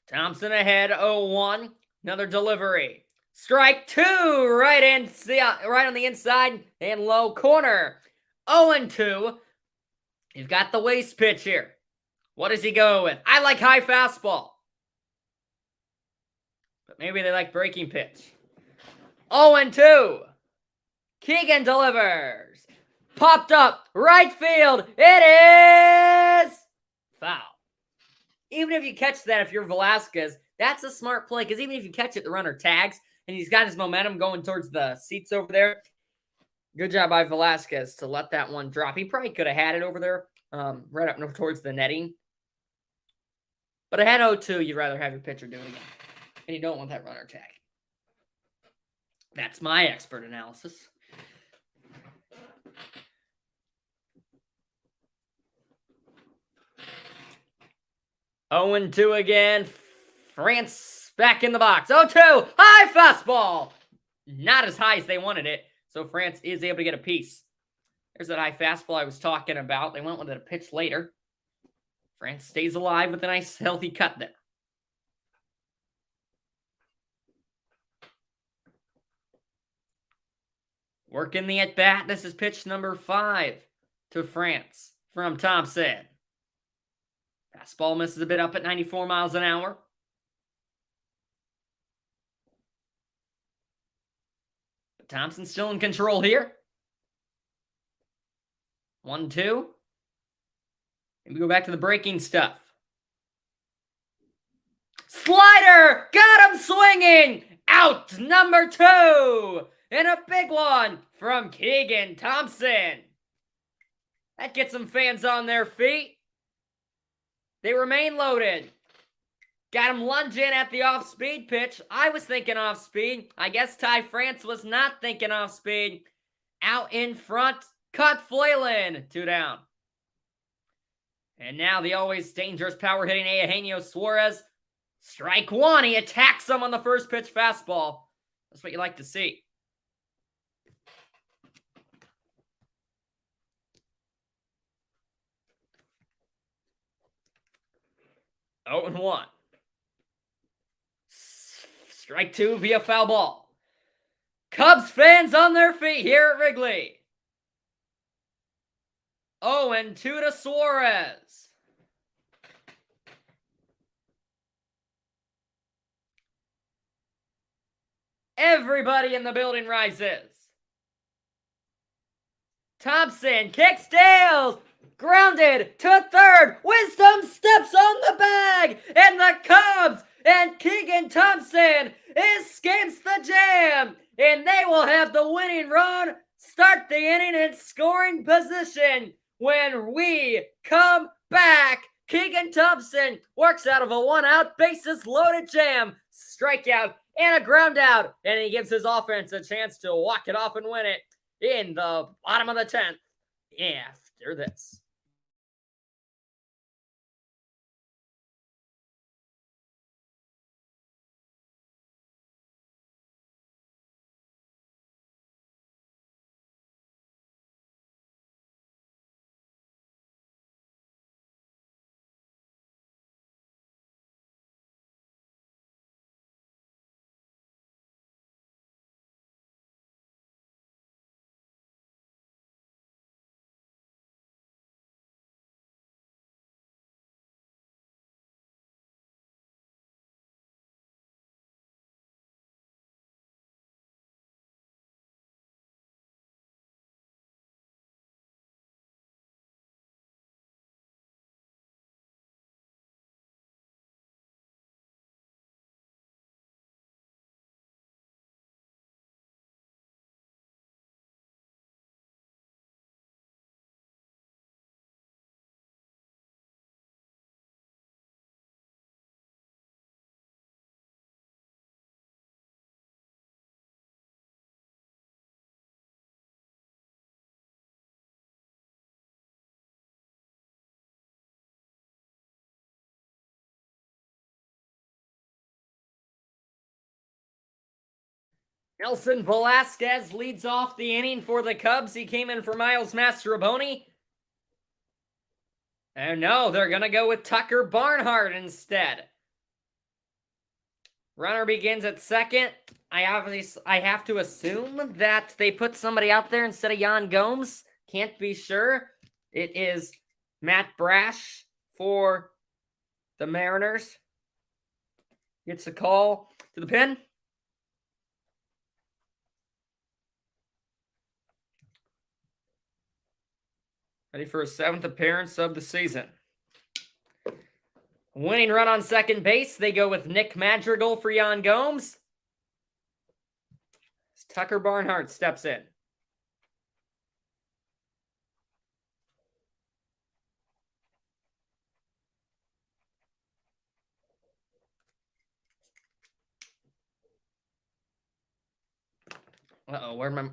Thompson ahead, 0-1. Another delivery. Strike two, right on the inside and low corner. 0-2. You've got the waste pitch here. What does he go with? I like high fastball. But maybe they like breaking pitch. 0-2. Keegan delivers. Popped up. Right field. It is foul. Even if you catch that, if you're Velasquez, that's a smart play. Because even if you catch it, the runner tags. And he's got his momentum going towards the seats over there. Good job by Velasquez to let that one drop. He probably could have had it over there. Right up towards the netting. But ahead 0-2, you'd rather have your pitcher do it again. And you don't want that runner tag. That's my expert analysis. Oh, 0-2 again. France back in the box. 0-2. High fastball. Not as high as they wanted it. So France is able to get a piece. There's that high fastball I was talking about. They went with a pitch later. France stays alive with a nice healthy cut there. Working the at-bat. This is pitch number 5 to France from Thompson. Fastball misses a bit up at 94 miles an hour. But Thompson's still in control here. 1-2. And we go back to the breaking stuff. Slider! Got him swinging! Out number 2! And a big one from Keegan Thompson. That gets some fans on their feet. They remain loaded. Got him lunging at the off-speed pitch. I was thinking off-speed. I guess Ty France was not thinking off-speed. Out in front, cut Flaylin. 2 down. And now the always dangerous power-hitting Eugenio Suarez. Strike one. He attacks him on the first pitch fastball. That's what you like to see. Oh, 0-1. Strike two via foul ball. Cubs fans on their feet here at Wrigley. 0-2 to Suarez. Everybody in the building rises. Thompson kicks tails. Grounded to third. Wisdom steps on the bag. And the Cubs and Keegan Thompson escapes the jam. And they will have the winning run, start the inning in scoring position. When we come back, Keegan Thompson works out of a 1-out, bases loaded jam, strikeout, and a ground out. And he gives his offense a chance to walk it off and win it in the bottom of the 10th after this. Nelson Velasquez leads off the inning for the Cubs. He came in for Miles Mastrobuoni. And no, they're going to go with Tucker Barnhart instead. Runner begins at second. I have to assume that they put somebody out there instead of Yan Gomes. Can't be sure. It is Matt Brash for the Mariners. Gets a call to the pin. Ready for his 7th appearance of the season. Winning run on second base. They go with Nick Madrigal for Yan Gomes. Tucker Barnhart steps in.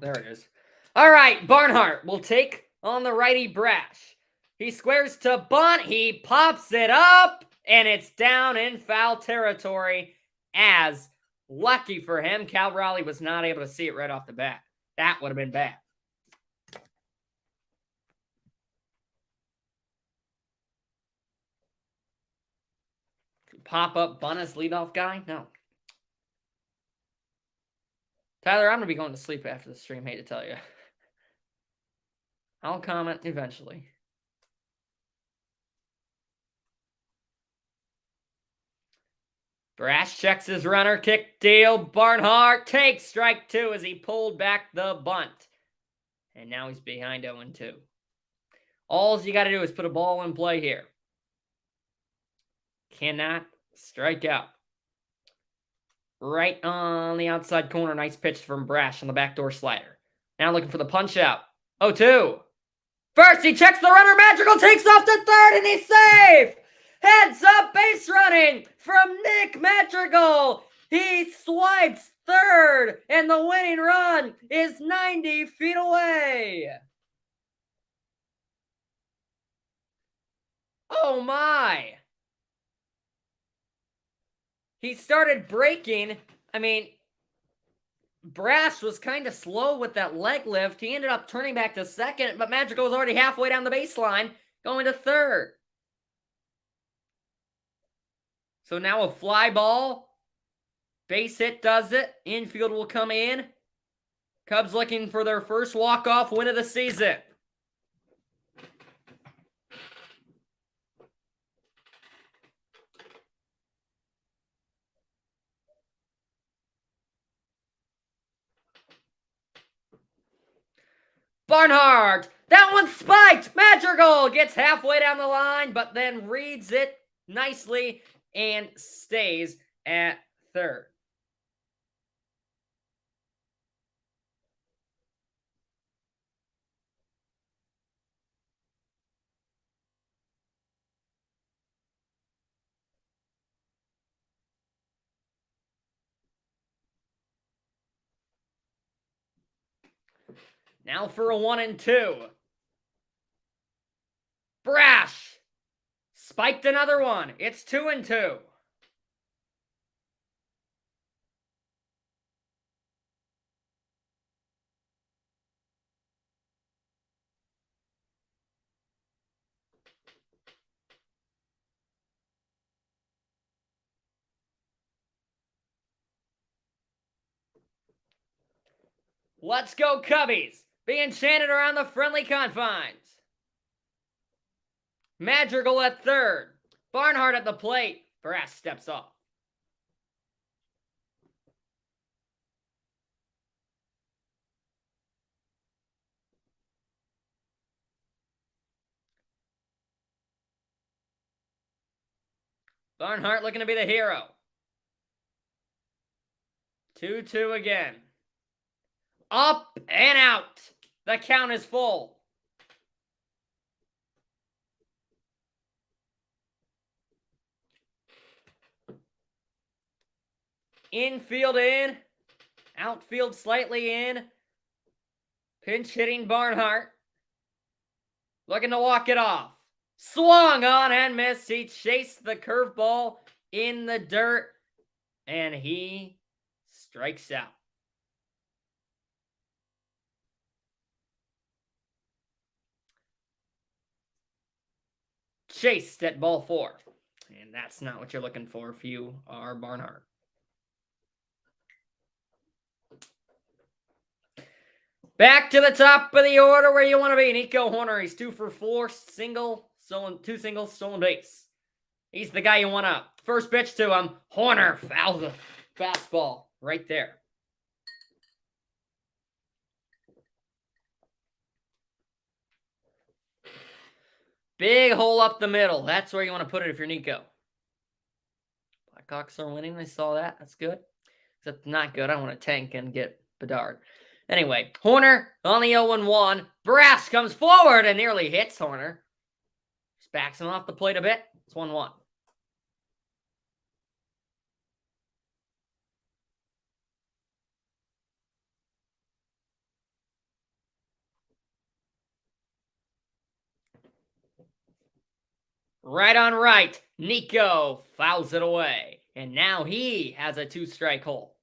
There it is. All right, Barnhart will take on the righty Brash. He squares to bunt. He pops it up, and it's down in foul territory. As lucky for him, Cal Raleigh was not able to see it right off the bat. That would have been bad. Pop up bunt as leadoff guy? No. Tyler, I'm going to be going to sleep after the stream. Hate to tell you. I'll comment eventually. Brash checks his runner, kick deal. Barnhart takes strike 2 as he pulled back the bunt. And now he's behind 0-2. All you got to do is put a ball in play here. Cannot strike out. Right on the outside corner. Nice pitch from Brash on the backdoor slider. Now looking for the punch out. 0-2. First, he checks the runner. Madrigal takes off to third, and he's safe. Heads up base running from Nick Madrigal. He swipes third, and the winning run is 90 feet away. Oh my. He started breaking. I mean, Brash was kind of slow with that leg lift. He ended up turning back to second, but Madrigal was already halfway down the baseline, going to third. So now a fly ball. Base hit does it. Infield will come in. Cubs looking for their first walk-off win of the season. Barnhart! That one spiked! Madrigal gets halfway down the line, but then reads it nicely and stays at third. Now for a 1-2. Brash spiked another one. It's 2-2. Let's go, Cubbies! Being chanted around the friendly confines. Madrigal at third. Barnhart at the plate. Brash steps off. Barnhart looking to be the hero. 2-2 again. Up and out. The count is full. Infield in. Outfield slightly in. Pinch hitting Barnhart. Looking to walk it off. Swung on and missed. He chased the curveball in the dirt. And he strikes out. chased at ball 4. And that's not what you're looking for if you are Barnhart. Back to the top of the order where you want to be. Nico Hoerner, he's 2 for 4, two singles, stolen base. He's the guy you want up. First pitch to him, Hoerner fouls the fastball right there. Big hole up the middle. That's where you want to put it if you're Nico. Blackhawks are winning. I saw that. That's good. Except not good. I want to tank and get Bedard. Anyway, Hoerner on the 0-1. Brash comes forward and nearly hits Hoerner. Just backs him off the plate a bit. It's 1-1. Right on right. Nico fouls it away. And now he has a 2-strike hole.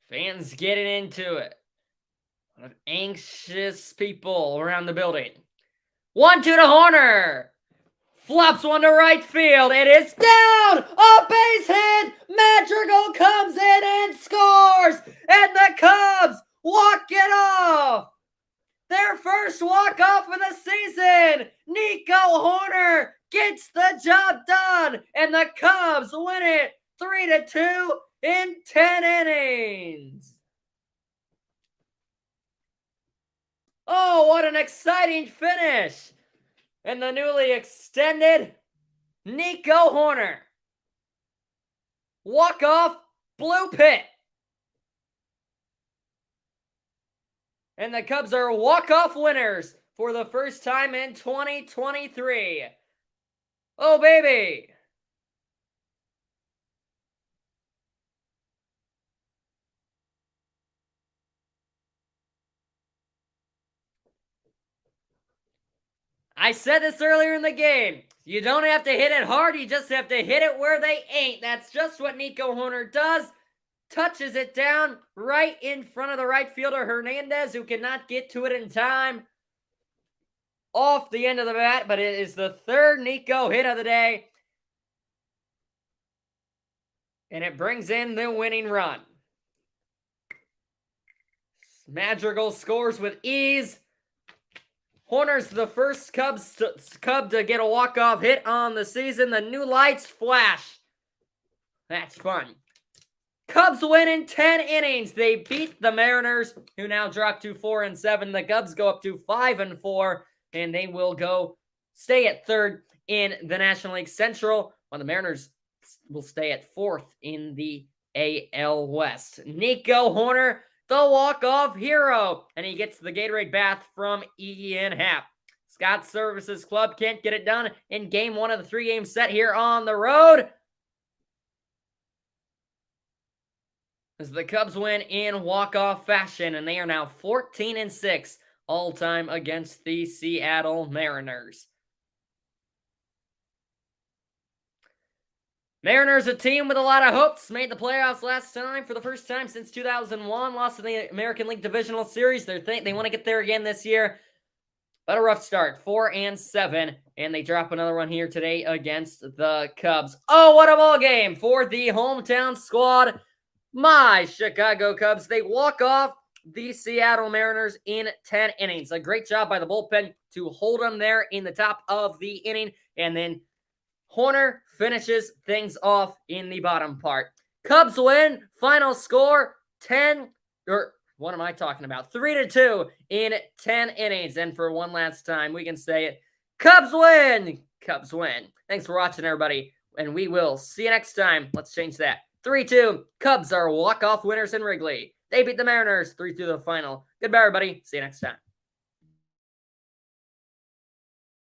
Fans getting into it. A lot of anxious people around the building. 1-2 to Hoerner. Flops one to right field. It is down. A base hit. Madrigal comes in and scores. And the Cubs walk it off. Their first walk-off of the season. Nico Hoerner gets the job done. And the Cubs win it 3-2 in 10 innings. Oh, what an exciting finish. And the newly extended Nico Hoerner. Walk-off blue pit. And the Cubs are walk-off winners for the first time in 2023. Oh, baby. I said this earlier in the game. You don't have to hit it hard. You just have to hit it where they ain't. That's just what Nico Hoerner does. Touches it down right in front of the right fielder, Hernandez, who cannot get to it in time. Off the end of the bat, but it is the third Nico hit of the day. And it brings in the winning run. Madrigal scores with ease. Hoerner's the first Cub to get a walk-off hit on the season. The new lights flash. That's fun. Cubs win in 10 innings. They beat the Mariners, who now drop to 4-7. The Cubs go up to 5-4, and they will stay at third in the National League Central, while the Mariners will stay at fourth in the AL West. Nico Hoerner, the walk-off hero, and he gets the Gatorade bath from Ian Happ. Scott Services Club can't get it done in game 1 of the 3-game set here on the road, as the Cubs win in walk-off fashion, and they are now 14-6 all-time against the Seattle Mariners. Mariners, a team with a lot of hopes, made the playoffs last time for the first time since 2001, lost in the American League Divisional Series. They want to get there again this year, but a rough start, 4-7, and they drop another one here today against the Cubs. Oh, what a ball game for the hometown squad. My Chicago Cubs, they walk off the Seattle Mariners in 10 innings. A great job by the bullpen to hold them there in the top of the inning, and then Hoerner finishes things off in the bottom part. Cubs win. Final score 3-2 in 10 innings. And for one last time, we can say it. Cubs win. Cubs win. Thanks for watching, everybody. And we will see you next time. Let's change that. 3-2. Cubs are walk-off winners in Wrigley. They beat the Mariners 3-2 the final. Goodbye, everybody. See you next time.